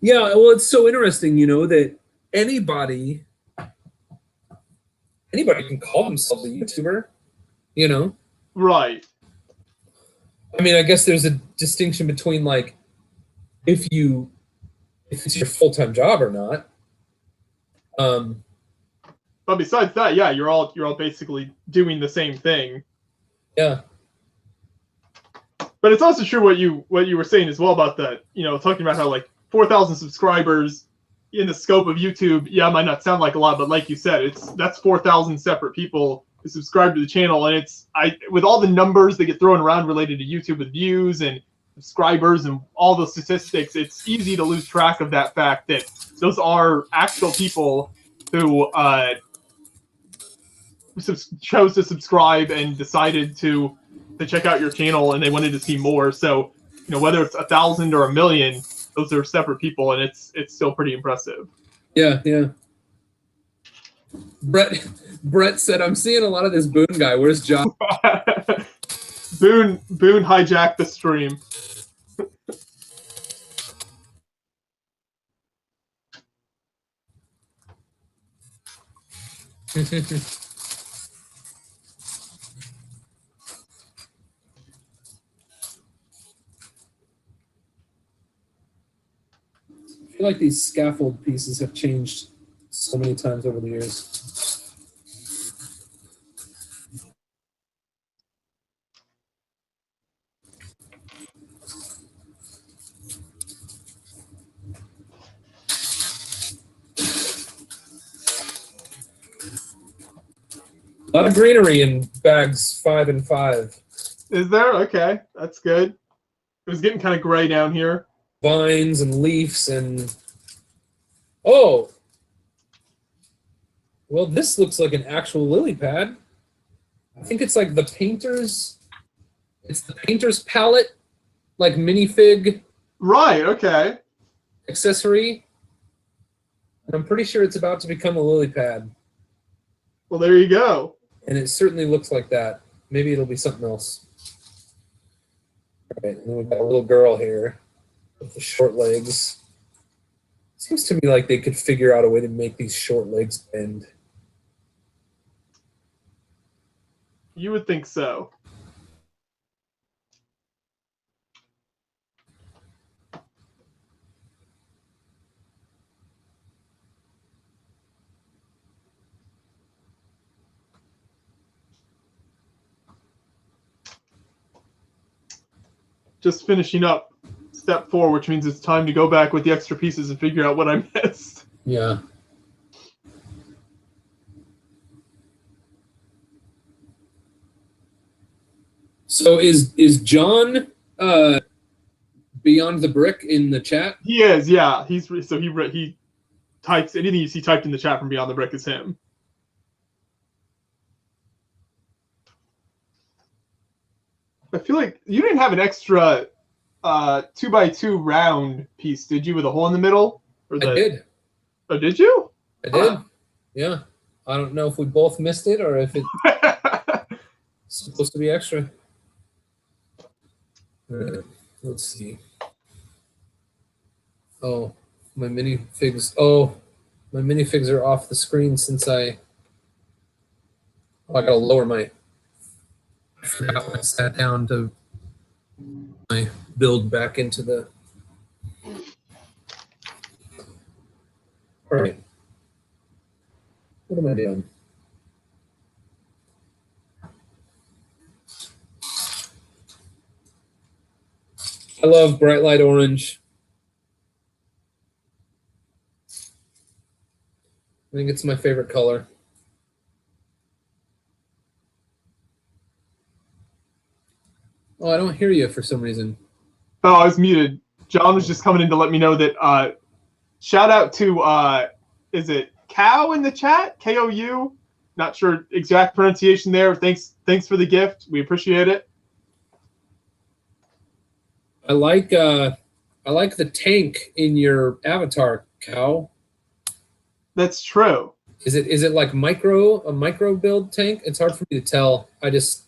Yeah, well, it's so interesting, you know, that anybody can call themselves a YouTuber, you know? Right. I mean, I guess there's a distinction between like if it's your full-time job or not. But besides that, yeah, you're all basically doing the same thing. Yeah. But it's also true what you were saying as well about the, talking about how like 4,000 subscribers in the scope of YouTube, yeah, might not sound like a lot, but like you said, that's 4,000 separate people who subscribe to the channel, and with all the numbers that get thrown around related to YouTube with views and subscribers and all the statistics, it's easy to lose track of that fact that those are actual people who chose to subscribe and decided to check out your channel, and they wanted to see more. So, whether it's 1,000 or 1,000,000, those are separate people, and it's still pretty impressive. Yeah, yeah. Brett said, "I'm seeing a lot of this Boone guy. Where's John?" Boone hijacked the stream. I feel like these scaffold pieces have changed so many times over the years. A lot of greenery in bags 5 and 5. Is there? Okay, that's good. It was getting kind of gray down here. Vines and leaves and... Oh! Well, this looks like an actual lily pad. I think it's like the painter's... It's the painter's palette, like minifig. Right, okay. Accessory. And I'm pretty sure it's about to become a lily pad. Well, there you go. And it certainly looks like that. Maybe it'll be something else. All right, and then we've got a little girl here with the short legs. Seems to me like they could figure out a way to make these short legs bend. You would think so. Just finishing up step 4, which means it's time to go back with the extra pieces and figure out what I missed. Yeah. So is John beyond the brick in the chat? He is, yeah. He types anything you see typed in the chat from Beyond the Brick is him. I feel like you didn't have an extra 2x2 round piece, did you, with a hole in the middle? I did. Oh, did you? I did. Yeah. I don't know if we both missed it or if it's supposed to be extra. Let's see. Oh, My minifigs. Oh, my minifigs are off the screen since I. Oh, I gotta lower my. I forgot when I sat down to my build back into the. All right. What am I doing? I love bright light orange. I think it's my favorite color. Oh, I don't hear you for some reason. Oh, I was muted. John was just coming in to let me know that shout out to is it Cow in the chat? K-O-U? Not sure exact pronunciation there. Thanks for the gift. We appreciate it. I like the tank in your avatar, Cow. That's true. Is it like a micro build tank? It's hard for me to tell. It's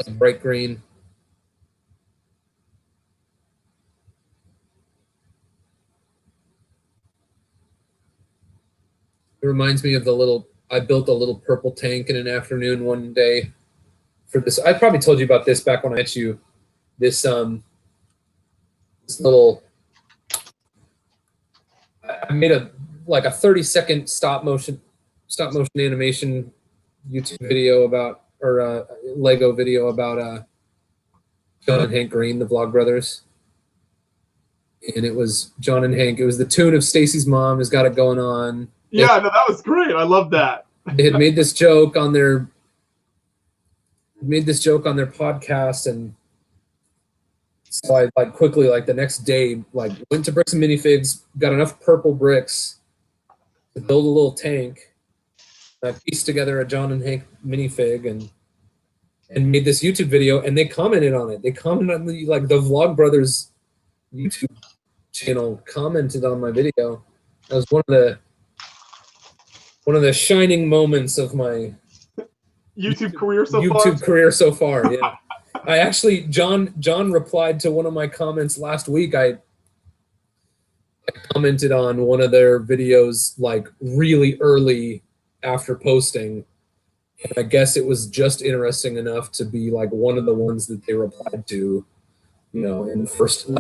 like bright green. It reminds me of I built a little purple tank in an afternoon one day for this. I probably told you about this back when I met you. This little, I made a 30-second stop motion animation YouTube video about, or Lego video about John and Hank Green, the Vlog Brothers. And it was John and Hank. It was the tune of Stacy's Mom Has Got It Going On. Yeah, no, that was great. I love that. They had made this joke on their podcast, and so I quickly the next day went to Bricks and Minifigs, got enough purple bricks to build a little tank. I pieced together a John and Hank minifig and made this YouTube video, and they commented on it. They commented on the Vlog Brothers YouTube channel commented on my video. That was one of the shining moments of my YouTube career so far. Yeah. I actually John replied to one of my comments last week. I commented on one of their videos really early after posting, and I guess it was just interesting enough to be one of the ones that they replied to, in the first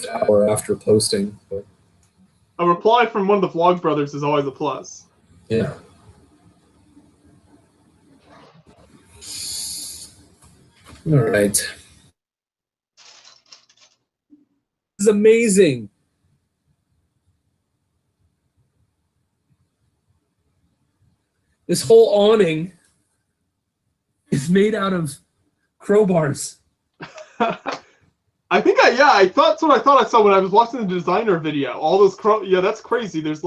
hour after posting. But a reply from one of the Vlog Brothers is always a plus. yeah. All right. This is amazing. This whole awning is made out of crowbars. I think I thought that's what I thought I saw when I was watching the designer video. All those yeah, that's crazy. There's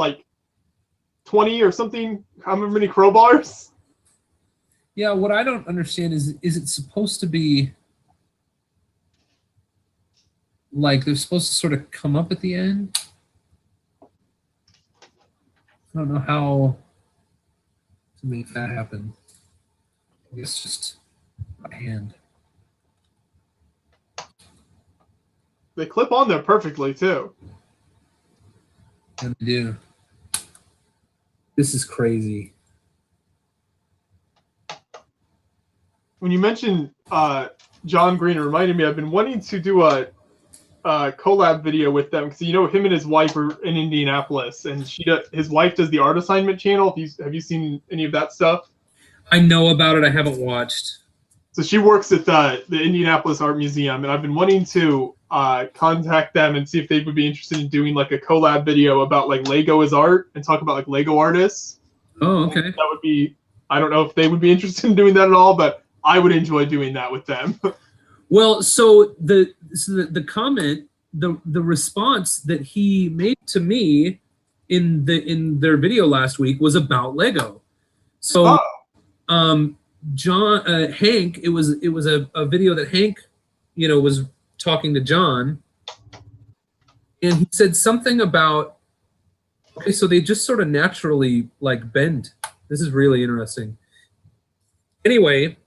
20 or something, however many crowbars. Yeah, what I don't understand is it supposed to be they're supposed to sort of come up at the end? I don't know how to make that happen. I guess just by hand. They clip on there perfectly too. And they do. This is crazy. When you mentioned John Green, it reminded me I've been wanting to do a collab video with them because him and his wife are in Indianapolis, and his wife does the art assignment channel. Have you seen any of that stuff? I know about it. I haven't watched. So she works at the Indianapolis Art Museum, and I've been wanting to contact them and see if they would be interested in doing a collab video about Lego as art and talk about Lego artists. Oh, okay. That would be. I don't know if they would be interested in doing that at all, but I would enjoy doing that with them. Well, so the comment, the response that he made to me in their video last week was about Lego. So, John Hank, it was a video that Hank, was talking to John, and he said something about, okay, so they just sort of naturally bend. This is really interesting. Anyway,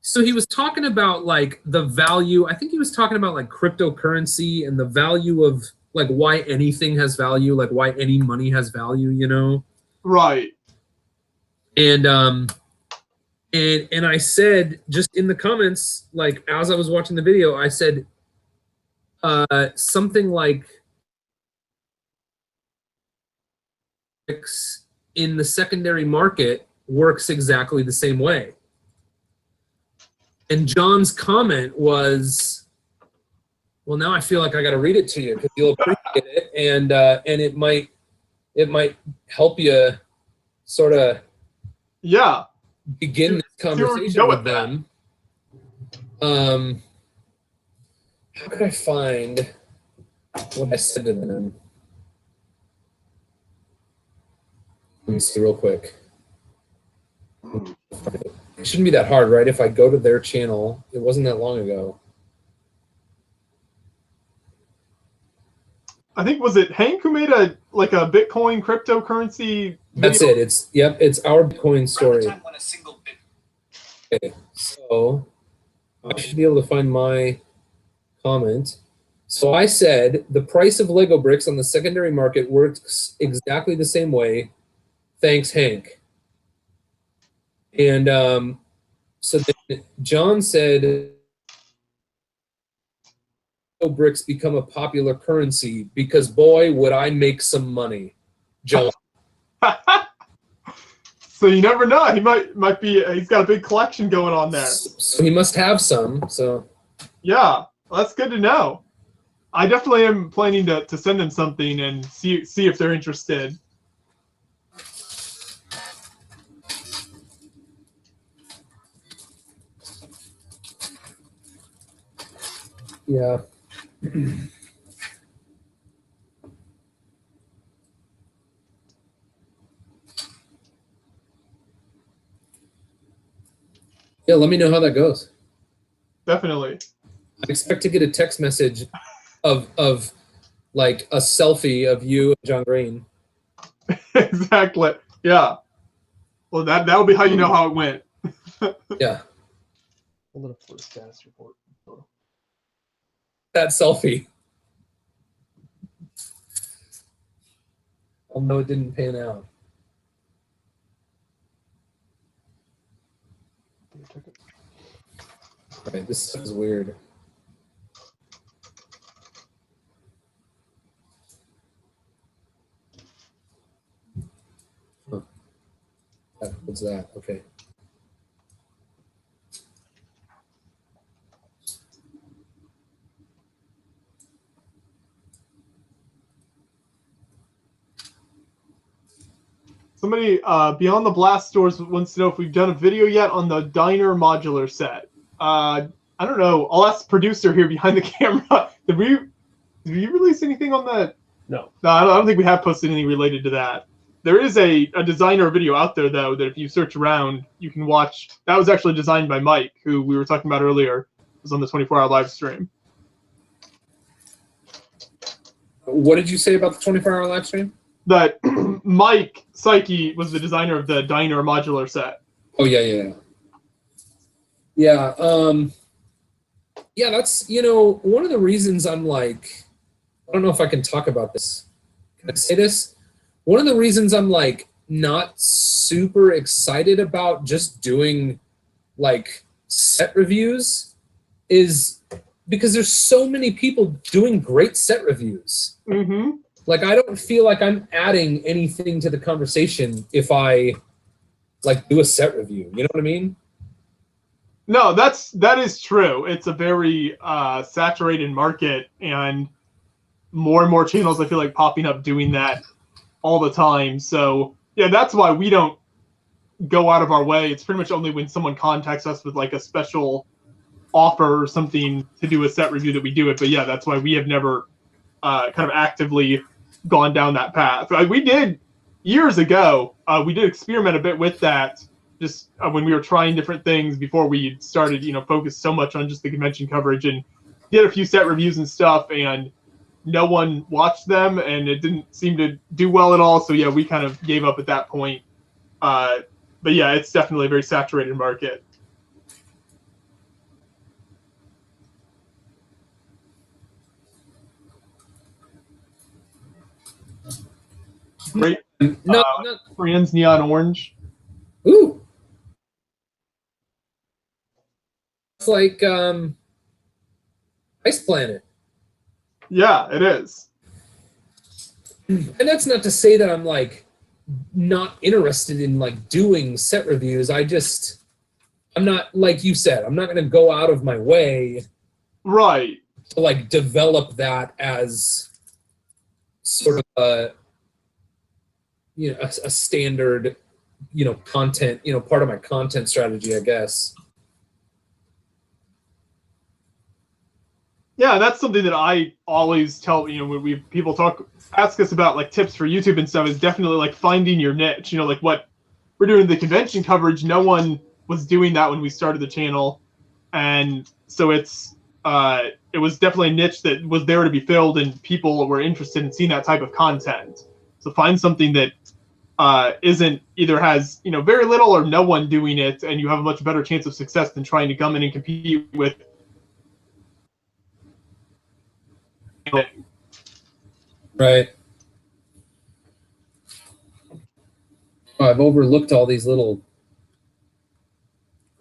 So he was talking about like the value. I think he was talking about like cryptocurrency and the value of like why anything has value, like why any money has value, you know? Right. And I said just in the comments, like as I was watching the video, I said something like in the secondary market works exactly the same way. And John's comment was, well, now I feel like I got to read it to you because you'll appreciate it, and it might help you sort of begin this conversation with them. How could I find what I said to them? Let me see real quick. It shouldn't be that hard, right? If I go to their channel, it wasn't that long ago. I think, was it Hank who made a Bitcoin cryptocurrency video? That's it. It's our Bitcoin story. Okay, so I should be able to find my comment. So I said the price of Lego bricks on the secondary market works exactly the same way. Thanks, Hank. And so then John said Lego bricks become a popular currency because boy would I make some money. John. So you never know. He might be. He's got a big collection going on there. So he must have some. So yeah, well, that's good to know. I definitely am planning to send them something and see if they're interested. Yeah. Yeah, let me know how that goes. Definitely. I expect to get a text message of like a selfie of you and John Green. Exactly. Yeah. Well, that'll be how you know how it went. Yeah. A little for a status report. That selfie. Although it didn't pan out. Right, this is weird. Huh. What's that? Okay. Somebody Beyond the Blast Stores wants to know if we've done a video yet on the diner modular set. I don't know. I'll ask the producer here behind the camera. Did we release anything on that? No. No, I don't think we have posted anything related to that. There is a designer video out there, though, that if you search around, you can watch. That was actually designed by Mike, who we were talking about earlier. It was on the 24-hour live stream. What did you say about the 24-hour live stream? That Mike Psyche was the designer of the diner modular set. Oh, yeah. Yeah, yeah, that's, one of the reasons I'm like, I don't know if I can talk about this. Can I say this? One of the reasons I'm like not super excited about just doing like set reviews is because there's so many people doing great set reviews. Mm-hmm. Like, I don't feel like I'm adding anything to the conversation if I like do a set review. You know what I mean? No, that is true. It's a very saturated market, and more channels I feel like popping up doing that all the time. So yeah, that's why we don't go out of our way. It's pretty much only when someone contacts us with like a special offer or something to do a set review that we do it. But yeah, that's why we have never kind of actively gone down that path. We did years ago. We did experiment a bit with that. Just when we were trying different things before we started, focused so much on just the convention coverage, and did a few set reviews and stuff, and no one watched them, and it didn't seem to do well at all. So yeah, we kind of gave up at that point. But yeah, it's definitely a very saturated market. Great. No, Fran's neon orange. ooh. It's like Ice Planet. Yeah, it is. And that's not to say that I'm like not interested in like doing set reviews. I'm not, like you said, I'm not going to go out of my way Right. to like develop that as sort of a, you know, a standard, you know, content, you know, part of my content strategy, I guess. Yeah, that's something that I always tell, you know, when people ask us about like tips for YouTube and stuff, is definitely like finding your niche. You know, like what we're doing the convention coverage, no one was doing that when we started the channel. And so it was definitely a niche that was there to be filled, and people were interested in seeing that type of content. So find something that isn't either has, you know, very little or no one doing it, and you have a much better chance of success than trying to come in and compete with. Right. Oh, I've overlooked all these little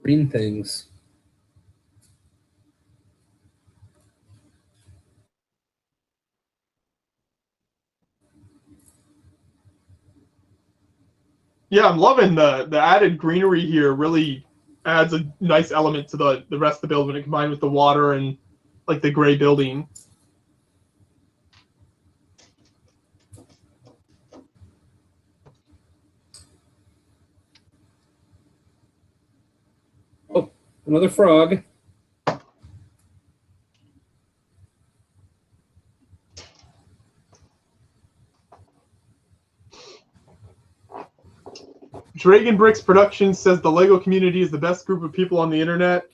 green things. Yeah, I'm loving the added greenery here. Really adds a nice element to the rest of the build when it combined with the water and like the gray building. Oh, another frog. Dragon Bricks Productions says the Lego community is the best group of people on the internet.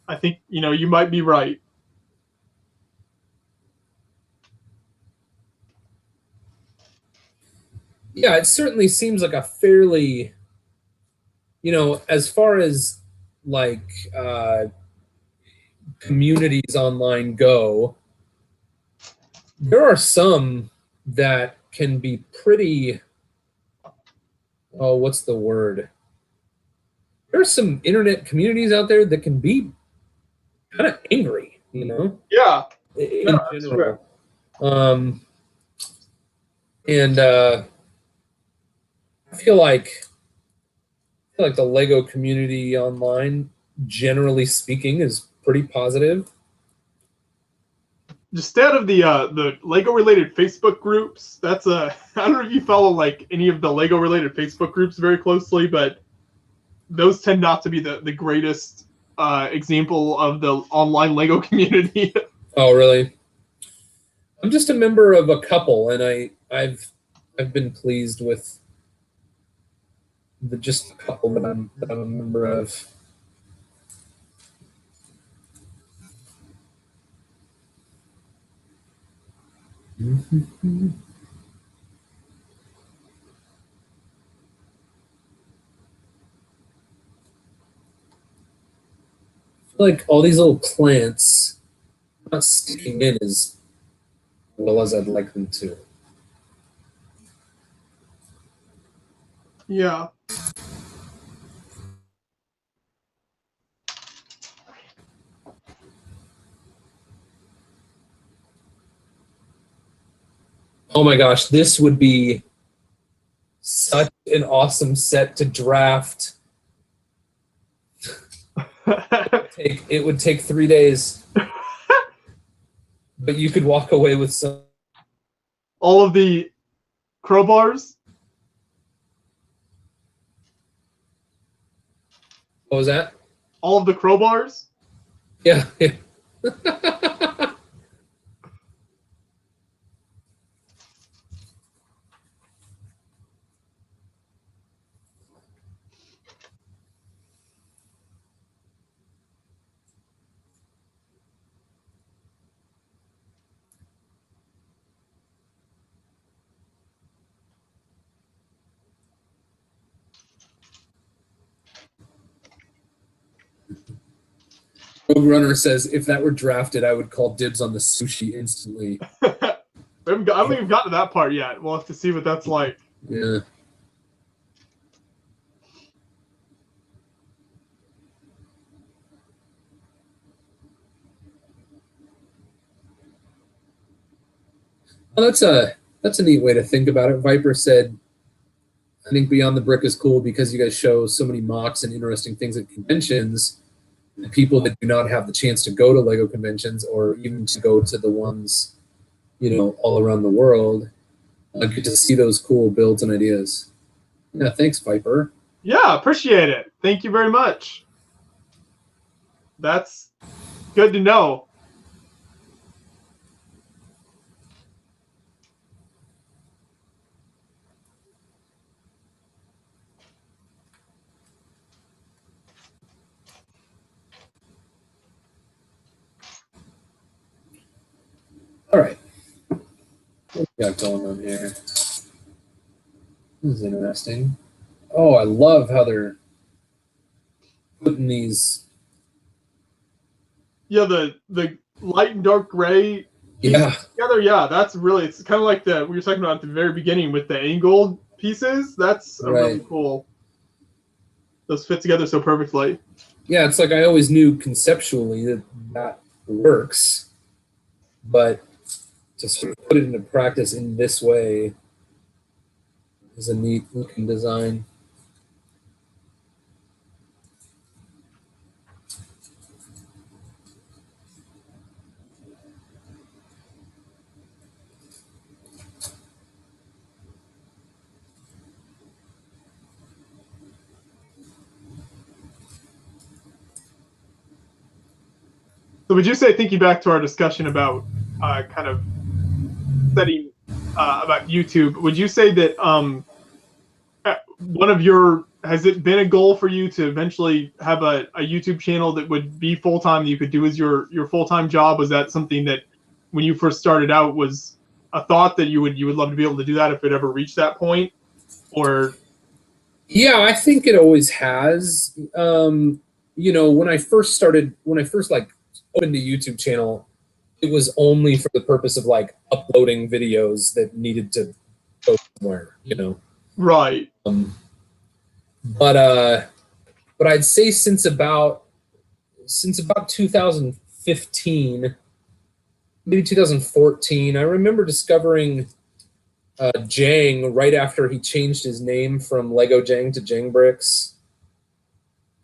I think, you know, you might be right. Yeah, it certainly seems like a fairly, you know, as far as like communities online go, there are some that can be pretty, oh, what's the word? There's some internet communities out there that can be kind of angry, you know? Yeah. In general. And I feel like the Lego community online, generally speaking, is pretty positive. Just out of the Lego related Facebook groups, that's I don't know if you follow like any of the Lego related Facebook groups very closely, but those tend not to be the greatest example of the online Lego community. Oh, really? I'm just a member of a couple, and I've been pleased with just a couple that I'm a member of. Like all these little plants not sticking in as well as I'd like them to. Yeah. Oh my gosh, this would be such an awesome set to draft. It would take 3 days, but you could walk away with some. All of the crowbars. What was that? All of the crowbars. Yeah. Rogue Runner says, if that were drafted, I would call dibs on the sushi instantly. I haven't even gotten to that part yet. We'll have to see what that's like. Yeah. Well, that's a neat way to think about it. Viper said, I think Beyond the Brick is cool because you guys show so many mocks and interesting things at conventions. And people that do not have the chance to go to Lego conventions or even to go to the ones, all around the world, get to see those cool builds and ideas. Yeah, thanks, Viper. Yeah, appreciate it. Thank you very much. That's good to know. All right. What we got going on here? This is interesting. Oh, I love how they're putting these. Yeah, the light and dark gray together. Yeah, that's really, it's kind of like we were talking about at the very beginning with the angled pieces. That's really cool. Those fit together so perfectly. Yeah, it's like I always knew conceptually that works, but to sort of put it into practice in this way is a neat looking design. So would you say, thinking back to our discussion about kind of setting about YouTube, would you say that has it been a goal for you to eventually have a YouTube channel that would be full-time, that you could do as your full-time job? Was that something that when you first started out was a thought that you would love to be able to do that if it ever reached that point? Or yeah, I think it always has. When I first opened a YouTube channel, it was only for the purpose of like uploading videos that needed to go somewhere, Right. But I'd say since about 2015, maybe 2014, I remember discovering Jang right after he changed his name from Lego Jang to Jang Bricks.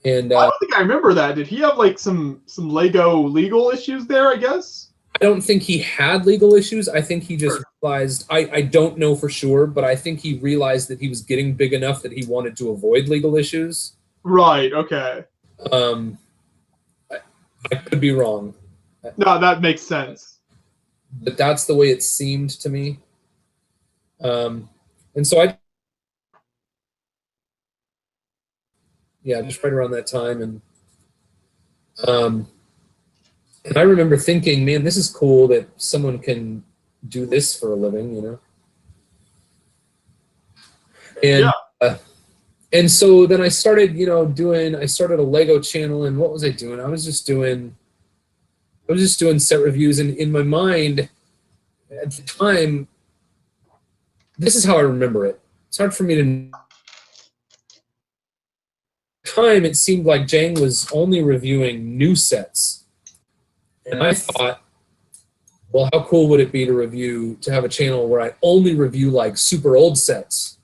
And I don't think I remember that. Did he have like some Lego legal issues there, I guess? I don't think he had legal issues. I think he just realized, I don't know for sure, but I think he realized that he was getting big enough that he wanted to avoid legal issues. Right, okay. I could be wrong. No, that makes sense. But that's the way it seemed to me. And so just right around that time. And I remember thinking, man, this is cool that someone can do this for a living, And and so then I started, I started a Lego channel, and what was I doing? I was just doing set reviews, and in my mind at the time, this is how I remember it. It's hard for me to. Time it seemed like Jang was only reviewing new sets, and I thought, well, how cool would it be to have a channel where I only review like super old sets?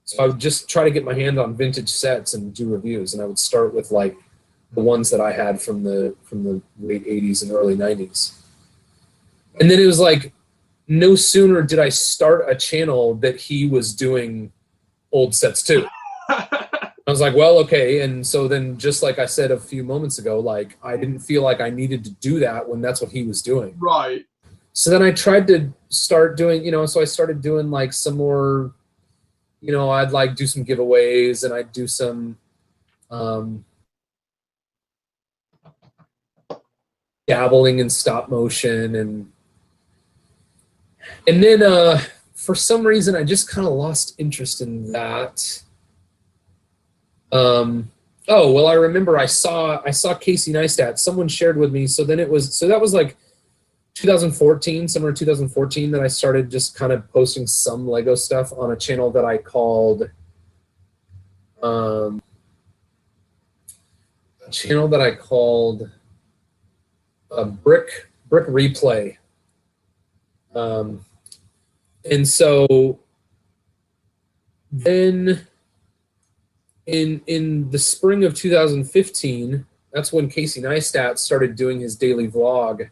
So I would just try to get my hand on vintage sets and do reviews, and I would start with like the ones that I had from the late 80s and early 90s. And then it was like, no sooner did I start a channel that he was doing old sets too. I was like, well, okay. And so then, just like I said a few moments ago, like I didn't feel like I needed to do that when that's what he was doing. Right. So then I tried to start doing, so I started doing like some more, I'd like do some giveaways, and I'd do some dabbling in stop motion, and then for some reason I just kind of lost interest in that. Oh, well, I remember I saw Casey Neistat. Someone shared with me. So that was like 2014, summer 2014, that I started just kind of posting some Lego stuff on a channel that I called Brick Replay. And so then in the spring of 2015, that's when Casey Neistat started doing his daily vlog.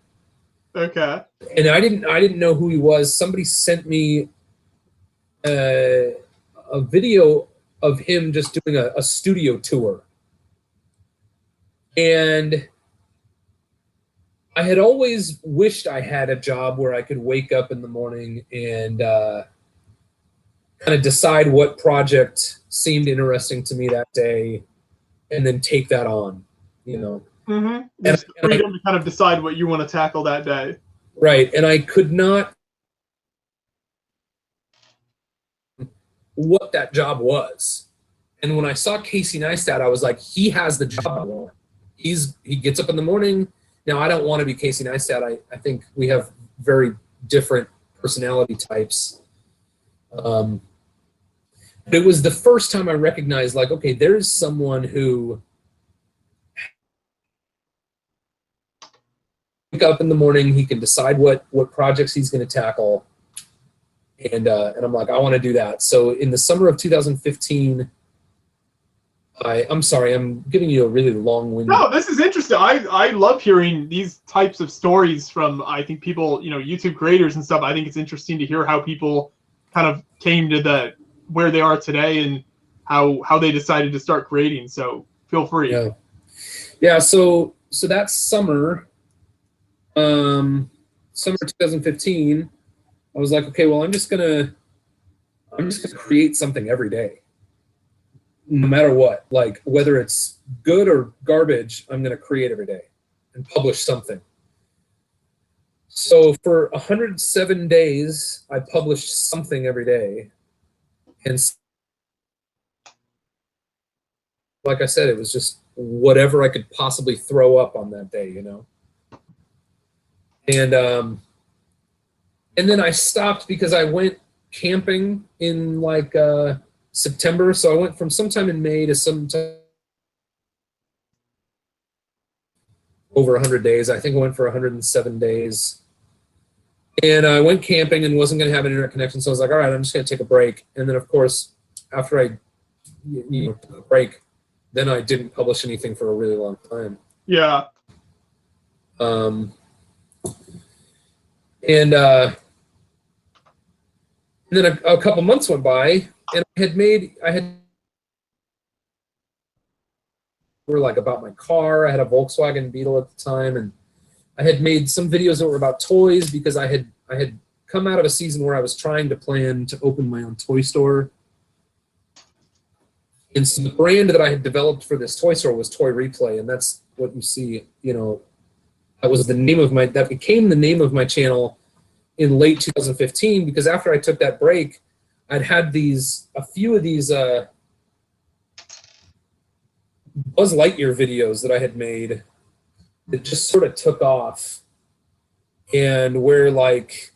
Okay. And I didn't know who he was. Somebody sent me a video of him just doing a studio tour. And I had always wished I had a job where I could wake up in the morning and kind of decide what project seemed interesting to me that day and then take that on, you know. Mm-hmm. Just freedom to kind of decide what you want to tackle that day. Right. And I could not what that job was. And when I saw Casey Neistat, I was like, he has the job I want. He gets up in the morning. Now, I don't want to be Casey Neistat. I think we have very different personality types. But it was the first time I recognized, like, okay, there's someone who wake up in the morning, he can decide what projects he's going to tackle. And I'm like, I want to do that. So in the summer of 2015, I'm sorry, I'm giving you a really long-winded. No, this is interesting. I love hearing these types of stories from, I think, people, you know, YouTube creators and stuff. I think it's interesting to hear how people kind of came to where they are today and how they decided to start creating. So feel free. Yeah. So that summer, summer 2015, I was like, okay, well, I'm just gonna create something every day, no matter what. Like, whether it's good or garbage, I'm gonna create every day and publish something. So for 107 days, I published something every day, and like I said, it was just whatever I could possibly throw up on that day, you know. And then I stopped because I went camping in like September. So I went from sometime in May to sometime over 100 days. I think I went for 107 days. And I went camping and wasn't going to have an internet connection. So I was like, all right, I'm just going to take a break. And then, of course, after I took a break, then I didn't publish anything for a really long time. Yeah. And then a couple months went by, and were like about my car. I had a Volkswagen Beetle at the time, and I had made some videos that were about toys because I had come out of a season where I was trying to plan to open my own toy store. And so the brand that I had developed for this toy store was Toy Replay, and that's what you see, you know, that became the name of my channel in late 2015, because after I took that break, I'd had a few of these Buzz Lightyear videos that I had made that just sort of took off, and where like,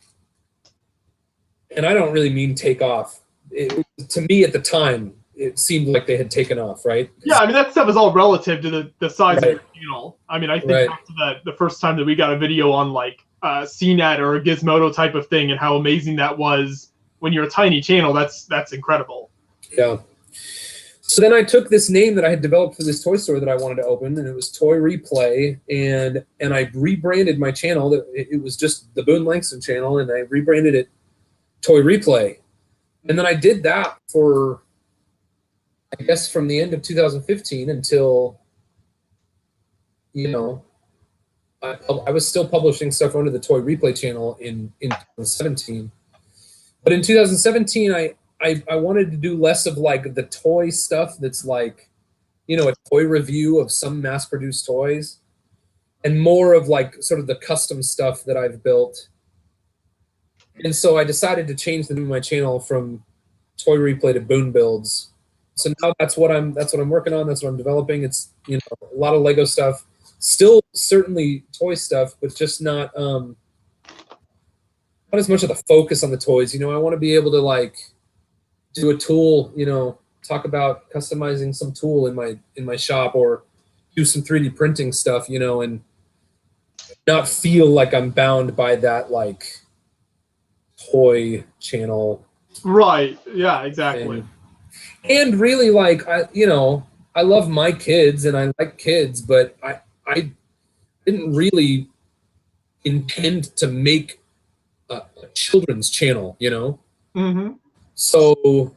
and I don't really mean take off. To me at the time, it seemed like they had taken off, right? Yeah, I mean, that stuff is all relative to the size Right. of your channel. I mean, I think back to the first time that we got a video on like CNET or a Gizmodo type of thing and how amazing that was when you're a tiny channel. That's incredible. Yeah. So then I took this name that I had developed for this toy store that I wanted to open, and it was Toy Replay, and I rebranded my channel. It was just the Boone Langston channel, and I rebranded it Toy Replay. And then I did that for, I guess, from the end of 2015 until, you know, I was still publishing stuff under the Toy Replay channel in 2017. But in 2017, I wanted to do less of like the toy stuff that's like, you know, a toy review of some mass-produced toys, and more of like sort of the custom stuff that I've built. And so I decided to change the name of my channel from Toy Replay to Boone Builds. So now that's what I'm working on. That's what I'm developing. It's, you know, a lot of Lego stuff, still certainly toy stuff, but just not not as much of the focus on the toys. I want to be able to like do a tool, talk about customizing some tool in my shop, or do some 3D printing stuff, and not feel like I'm bound by that like toy channel. Right. Yeah, exactly. And really, like, I love my kids and I like kids, but I didn't really intend to make a children's channel, Mm-hmm. So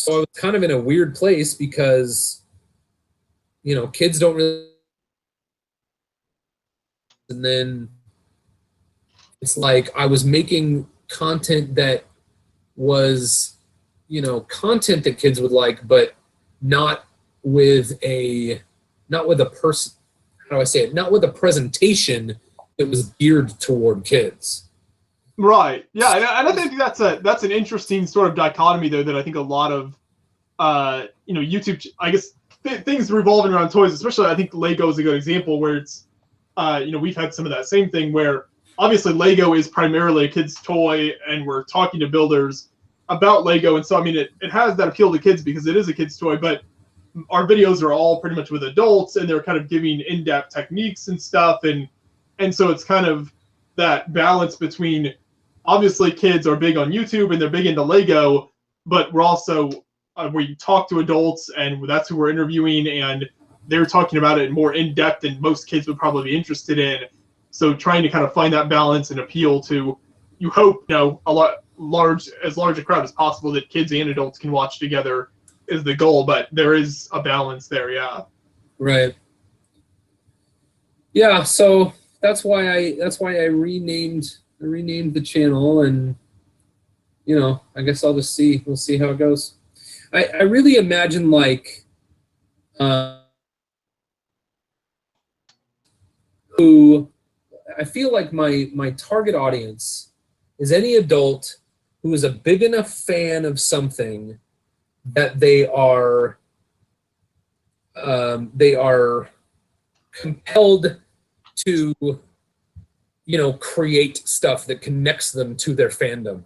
I was kind of in a weird place because, kids don't really, and then it's like I was making content that was, content that kids would like, but not with a person, how do I say it? Not with a presentation that was geared toward kids. Right. Yeah, and I think that's an interesting sort of dichotomy though, that I think a lot of YouTube, I guess things revolving around toys, especially I think Lego is a good example where it's we've had some of that same thing where obviously Lego is primarily a kid's toy and we're talking to builders about Lego, and so I mean it has that appeal to kids because it is a kid's toy, but our videos are all pretty much with adults and they're kind of giving in-depth techniques and stuff, and so it's kind of that balance between obviously kids are big on YouTube and they're big into Lego, but we're also we talk to adults and that's who we're interviewing, and they're talking about it more in depth than most kids would probably be interested in. So trying to kind of find that balance and appeal to, you hope, as large a crowd as possible that kids and adults can watch together is the goal, but there is a balance there. Yeah. Right. Yeah. So that's why I renamed the channel, and I guess we'll see how it goes. I really imagine like who I feel like my target audience is any adult who is a big enough fan of something that they are compelled to create stuff that connects them to their fandom.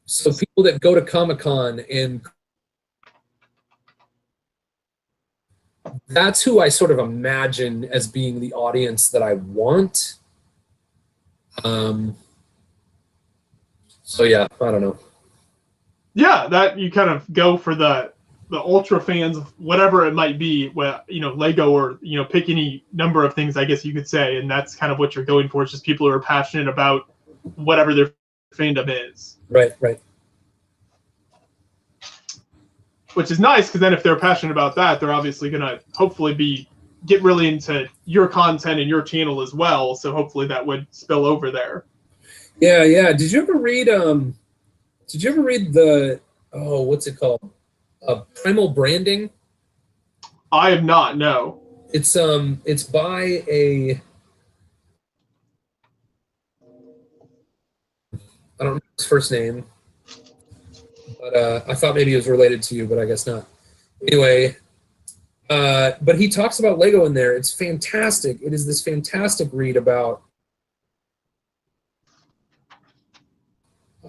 So people that go to Comic-Con, and that's who I sort of imagine as being the audience that I want. So yeah, I don't know. Yeah, that you kind of go for the ultra fans of whatever it might be, Lego, or pick any number of things, I guess you could say, and that's kind of what you're going for. It's just people who are passionate about whatever their fandom is. Right. Which is nice, because then if they're passionate about that, they're obviously gonna hopefully get really into your content and your channel as well. So hopefully that would spill over there. Yeah. Did you ever read the what's it called? Primal Branding? I have not, no. It's by a, I don't know his first name, but I thought maybe it was related to you, but I guess not. Anyway, but he talks about Lego in there. It's fantastic. It is this fantastic read about,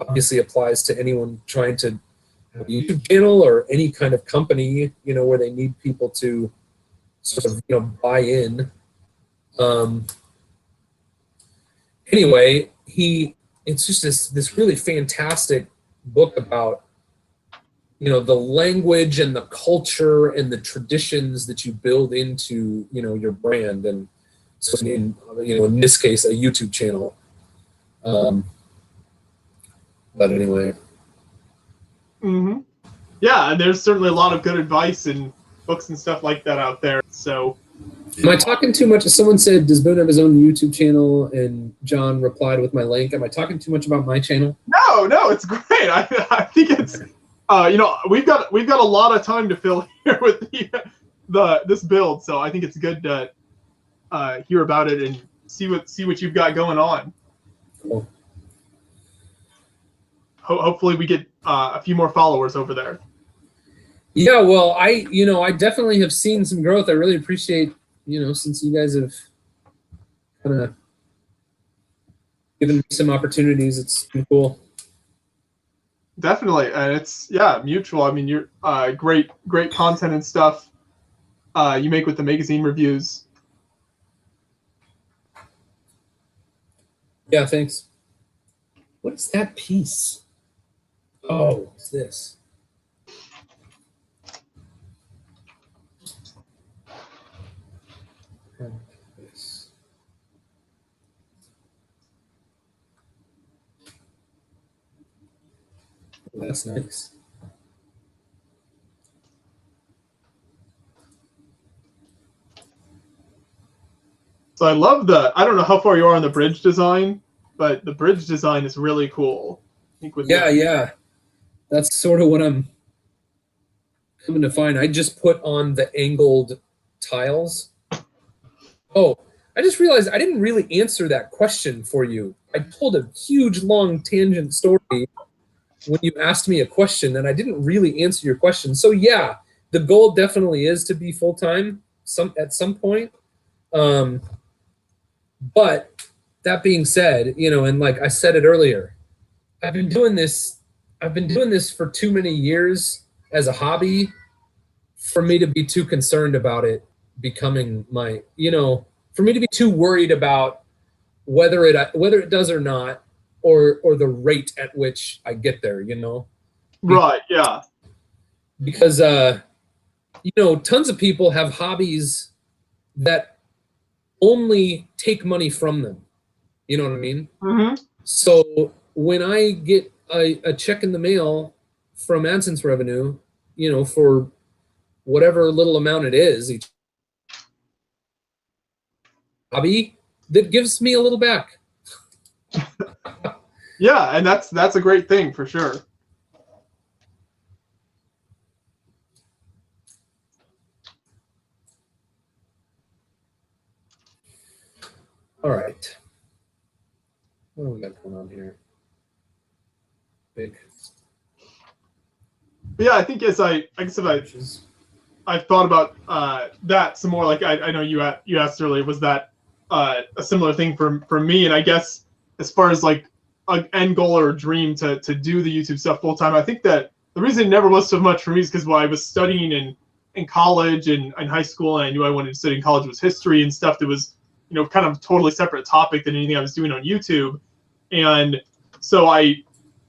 obviously applies to anyone trying to have a YouTube channel or any kind of company, where they need people to sort of, buy in. Anyway, it's just this really fantastic book about, the language and the culture and the traditions that you build into, your brand, and so in this case, a YouTube channel. But anyway. Mm-hmm. Yeah, and there's certainly a lot of good advice and books and stuff like that out there. So, am I talking too much? Someone said, "Does Boone have his own YouTube channel?" And John replied with my link. Am I talking too much about my channel? No, it's great. I think it's, we've got a lot of time to fill here with this build, so I think it's good to hear about it and see what you've got going on. Cool. Hopefully we get a few more followers over there. Yeah, well, I definitely have seen some growth. I really appreciate, since you guys have kind of given me some opportunities. It's been cool. Definitely, and it's mutual. I mean, you're great content and stuff you make with the magazine reviews. Yeah, thanks. What is that piece? Oh, what's this? That's nice. So I love I don't know how far you are on the bridge design, but the bridge design is really cool. I think with Yeah. That's sort of what I'm coming to find. I just put on the angled tiles. Oh, I just realized I didn't really answer that question for you. I told a huge long tangent story when you asked me a question, and I didn't really answer your question. So yeah, the goal definitely is to be full-time at some point. But that being said, and like I said it earlier, I've been doing this for too many years as a hobby for me to be too concerned about it becoming my, for me to be too worried about whether it does or not, or the rate at which I get there, Right, yeah. Because tons of people have hobbies that only take money from them. You know what I mean? Mm-hmm. So when I get a check in the mail from AdSense revenue, for whatever little amount it is each hobby, that gives me a little back. Yeah, and that's a great thing for sure. All right. What do we got going on here? Big. But yeah, I think as I've thought about that some more. Like I know you asked earlier, was that a similar thing for me? And I guess as far as like an end goal or a dream to do the YouTube stuff full time, I think that the reason it never was so much for me is because while I was studying in college and in high school, and I knew I wanted to study in college, was history and stuff that was kind of totally separate topic than anything I was doing on YouTube. And so I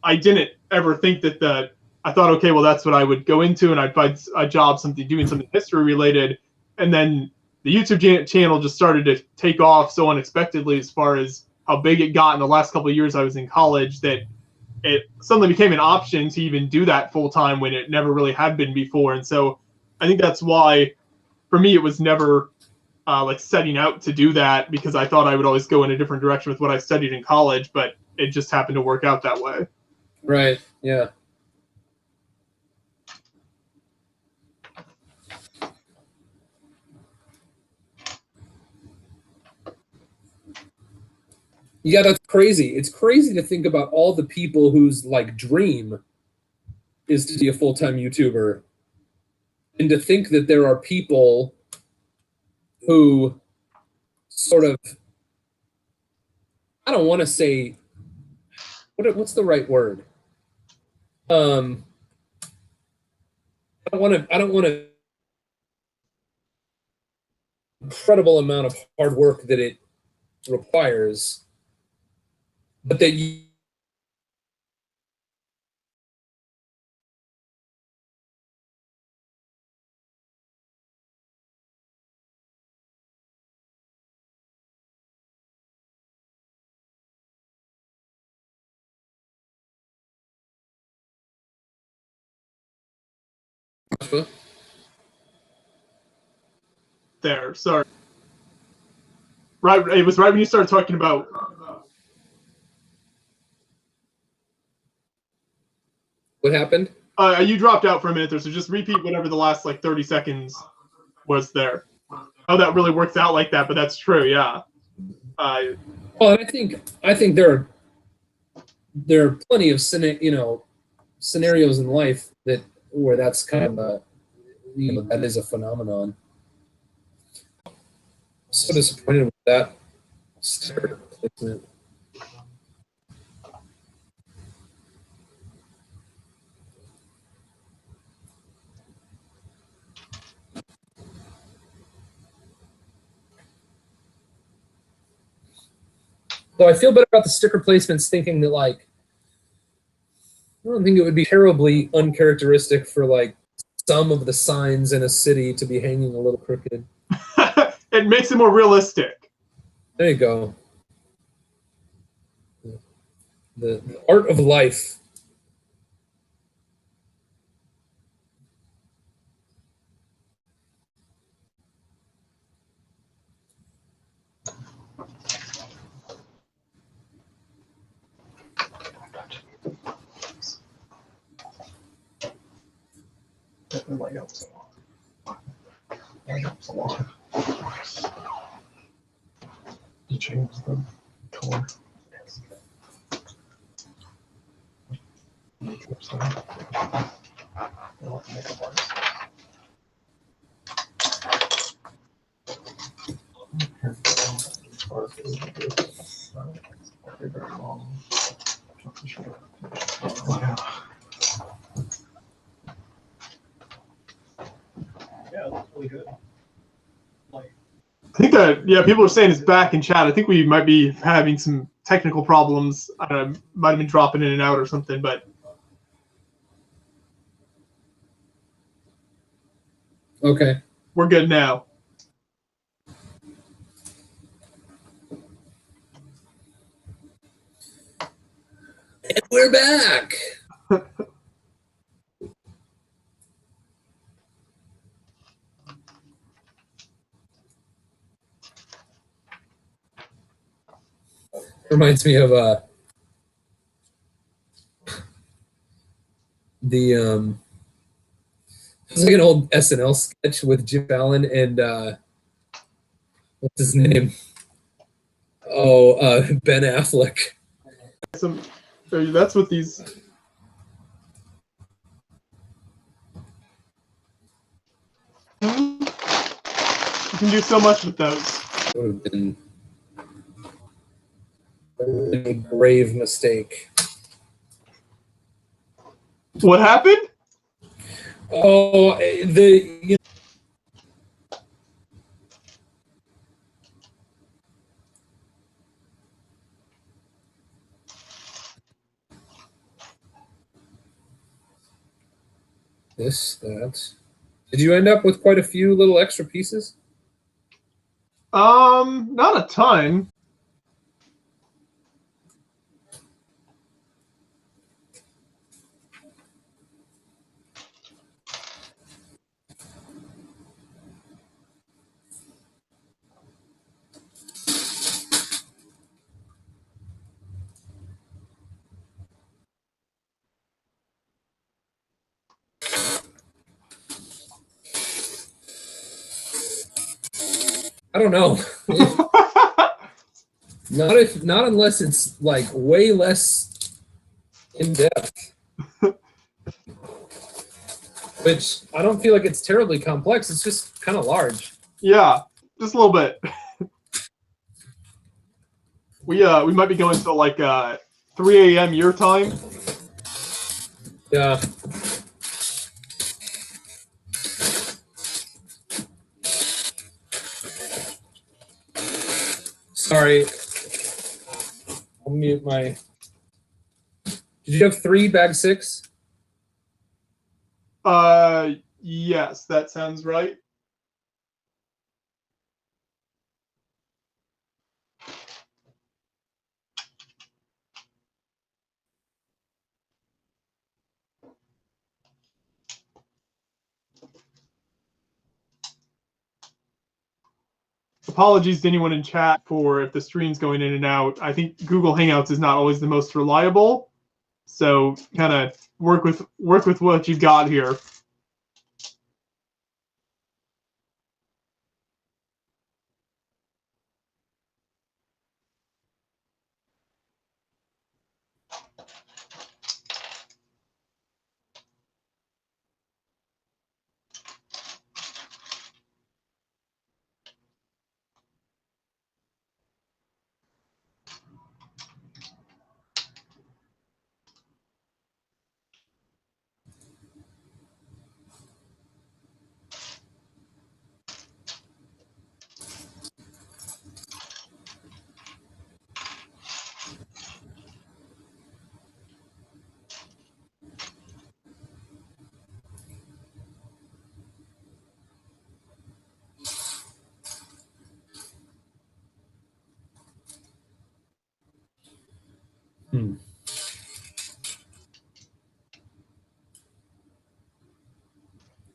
didn't ever think that I thought, okay, well, that's what I would go into, and I'd find a job, doing something history related. And then the YouTube channel just started to take off so unexpectedly as far as how big it got in the last couple of years I was in college, that it suddenly became an option to even do that full time when it never really had been before. And so I think that's why, for me, it was never like setting out to do that, because I thought I would always go in a different direction with what I studied in college, but it just happened to work out that way. Right. Yeah. Yeah, that's crazy. It's crazy to think about all the people whose like dream is to be a full-time YouTuber, and to think that there are people who sort of, I don't want to say, what's the right word? I don't want to incredible amount of hard work that it requires, but that you There, sorry. Right, it was right when you started talking about. What happened? You dropped out for a minute there, so just repeat whatever the last like 30 seconds was there. How that really works out like that, but that's true, yeah. Well, and I think there are plenty of scenarios in life where that's kind of that is a phenomenon. So disappointed with that Sticker placement. Though I feel better about the sticker placements, thinking that like I don't think it would be terribly uncharacteristic for like some of the signs in a city to be hanging a little crooked. It makes it more realistic. There you go. The art of life. That light helps a lot. Light helps a lot. You change the color. Yes. Makeup style. I like makeup artists. Very long. Oh, yeah. Yeah, that's really good. Like, I think that, yeah, people are saying it's back in chat. I think we might be having some technical problems. I don't know, might have been dropping in and out or something, but Okay. we're good now. And we're back. Reminds me of it's like an old SNL sketch with Jim Fallon and what's his name? Oh, Ben Affleck. So that's what these. You can do so much with those. Would have been a grave mistake. What happened? Oh, this, that. Did you end up with quite a few little extra pieces? Not a ton. I don't know. Not unless it's like way less in depth. Which I don't feel like it's terribly complex. It's just kind of large. Yeah, just a little bit. We might be going till like 3 a.m. your time. Yeah. Sorry. I'll mute my. Did you have 3 bag 6? Yes, that sounds right. Apologies to anyone in chat for if the stream's going in and out. I think Google Hangouts is not always the most reliable, so kind of work with what you've got here.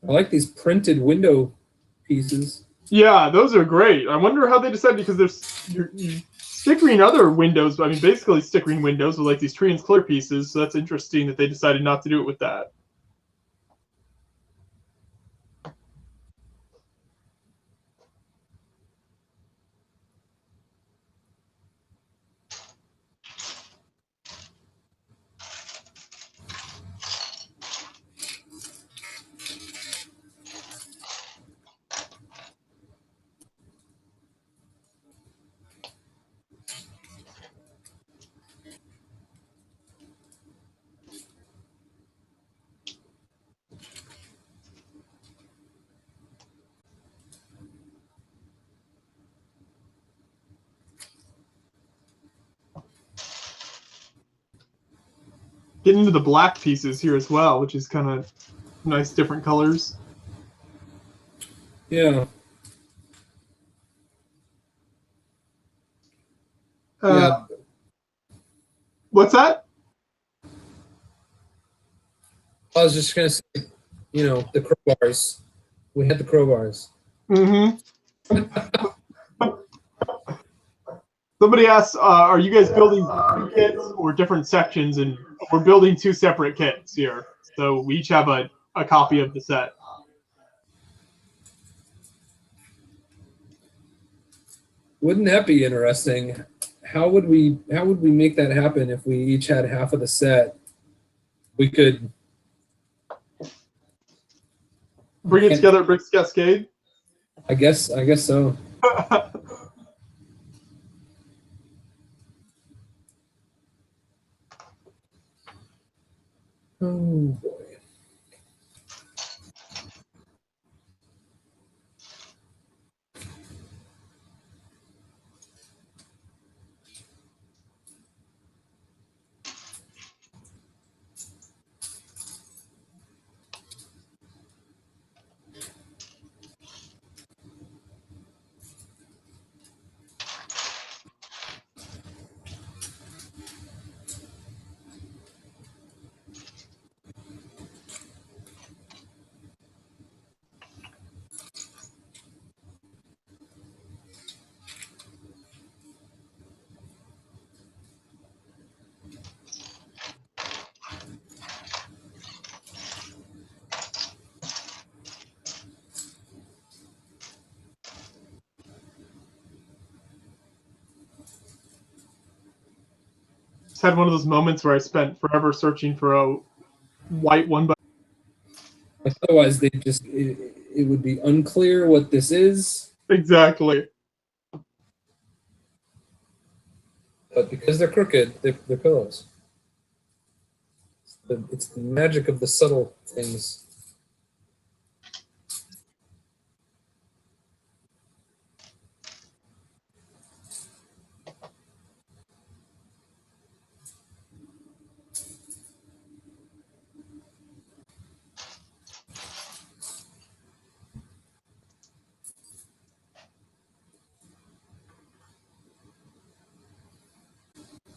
I like these printed window pieces. Yeah, those are great. I wonder how they decided, because there's you stickering other windows. I mean, basically stickering windows with like these trans clear pieces. So that's interesting that they decided not to do it with that. Getting into the black pieces here as well, which is kind of nice, different colors. Yeah. Yeah. What's that? I was just gonna say, you know, the crowbars. We had the crowbars. Mm-hmm. Somebody asked, are you guys building two kits or different sections? And we're building two separate kits here. So we each have a copy of the set. Wouldn't that be interesting? How would we make that happen if we each had half of the set? We could bring it together at Bricks Cascade. I guess so. Oh boy. Just had one of those moments where I spent forever searching for a white one. But otherwise, they just it would be unclear what this is. Exactly. But because they're crooked, they're pillows. It's the magic of the subtle things.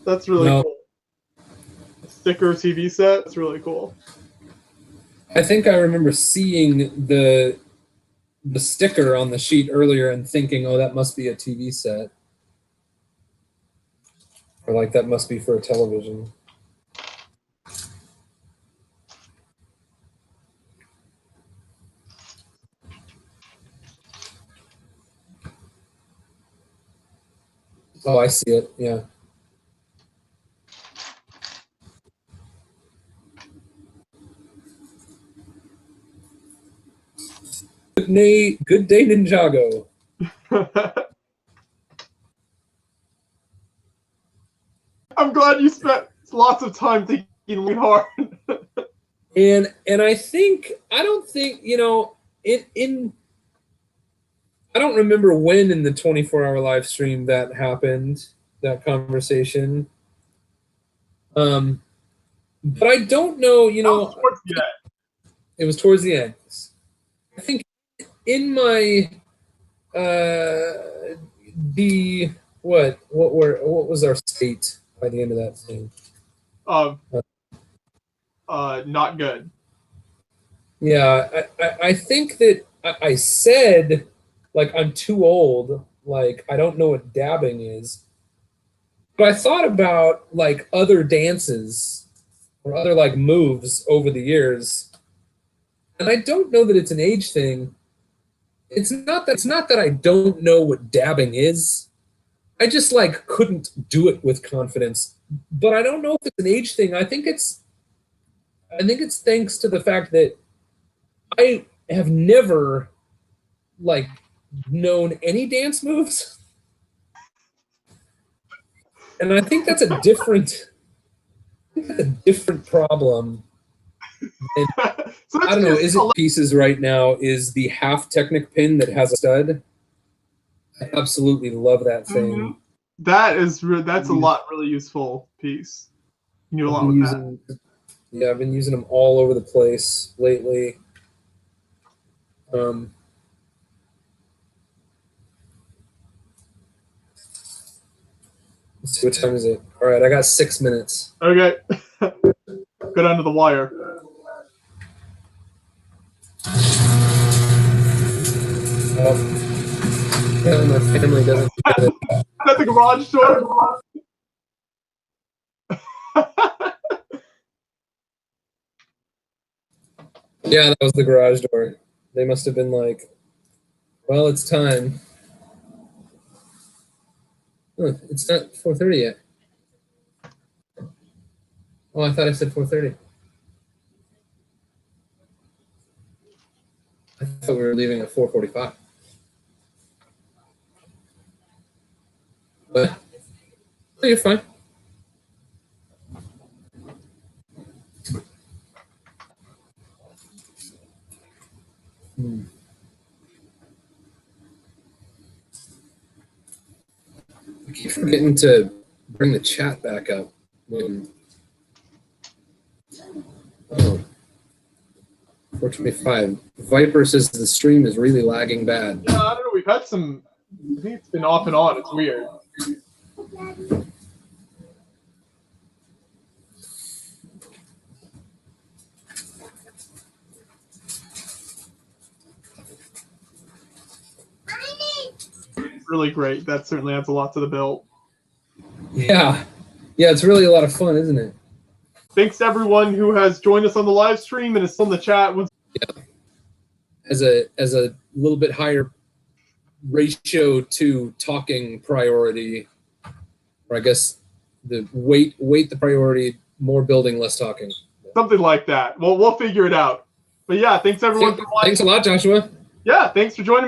That's really cool. Sticker TV set. That's really cool. I think I remember seeing the sticker on the sheet earlier and thinking, oh, that must be a TV set. Or like that must be for a television. Oh, I see it. Yeah. Good day, Ninjago. I'm glad you spent lots of time thinking really hard. and I don't think, you know, in I don't remember when in the 24-hour live stream that happened, that conversation. But I don't know, you know, it was towards the end. I think in my what was our state by the end of that thing? of not good. Yeah, I think that I said, like, I'm too old. Like, I don't know what dabbing is. But I thought about, like, other dances or other, like, moves over the years. And I don't know that it's an age thing. It's not that I don't know what dabbing is. I just, like, couldn't do it with confidence. But I don't know if it's an age thing. I think it's thanks to the fact that I have never, like, known any dance moves. And I think that's a different problem. And So I don't know, is it pieces right now is the half Technic pin that has a stud. I absolutely love that thing. That's a lot really useful piece. You do a lot with that. Yeah, I've been using them all over the place lately. Let's see, what time is it? All right, I got 6 minutes. Okay. Good under the wire. Yeah, my family doesn't get it. That's the garage door. Yeah, that was the garage door. They must have been like, well, it's time. Oh, it's not 4:30 yet. Oh, I thought I said 4:30. I thought we were leaving at 4:45. But oh, you're fine. I keep forgetting to bring the chat back up. Oh, 4:25. Viper says the stream is really lagging bad. Yeah, I don't know. We've had some. I think it's been off and on. It's weird. Really great. That certainly adds a lot to the build. Yeah, it's really a lot of fun, isn't it? Thanks to everyone who has joined us on the live stream and is still in the chat. Yeah, as a little bit higher ratio to talking priority, or I guess the weight the priority, more building, less talking. Something like that. Well, we'll figure it out. But yeah, thanks everyone for watching. Thanks a lot, Joshua. Yeah, thanks for joining me.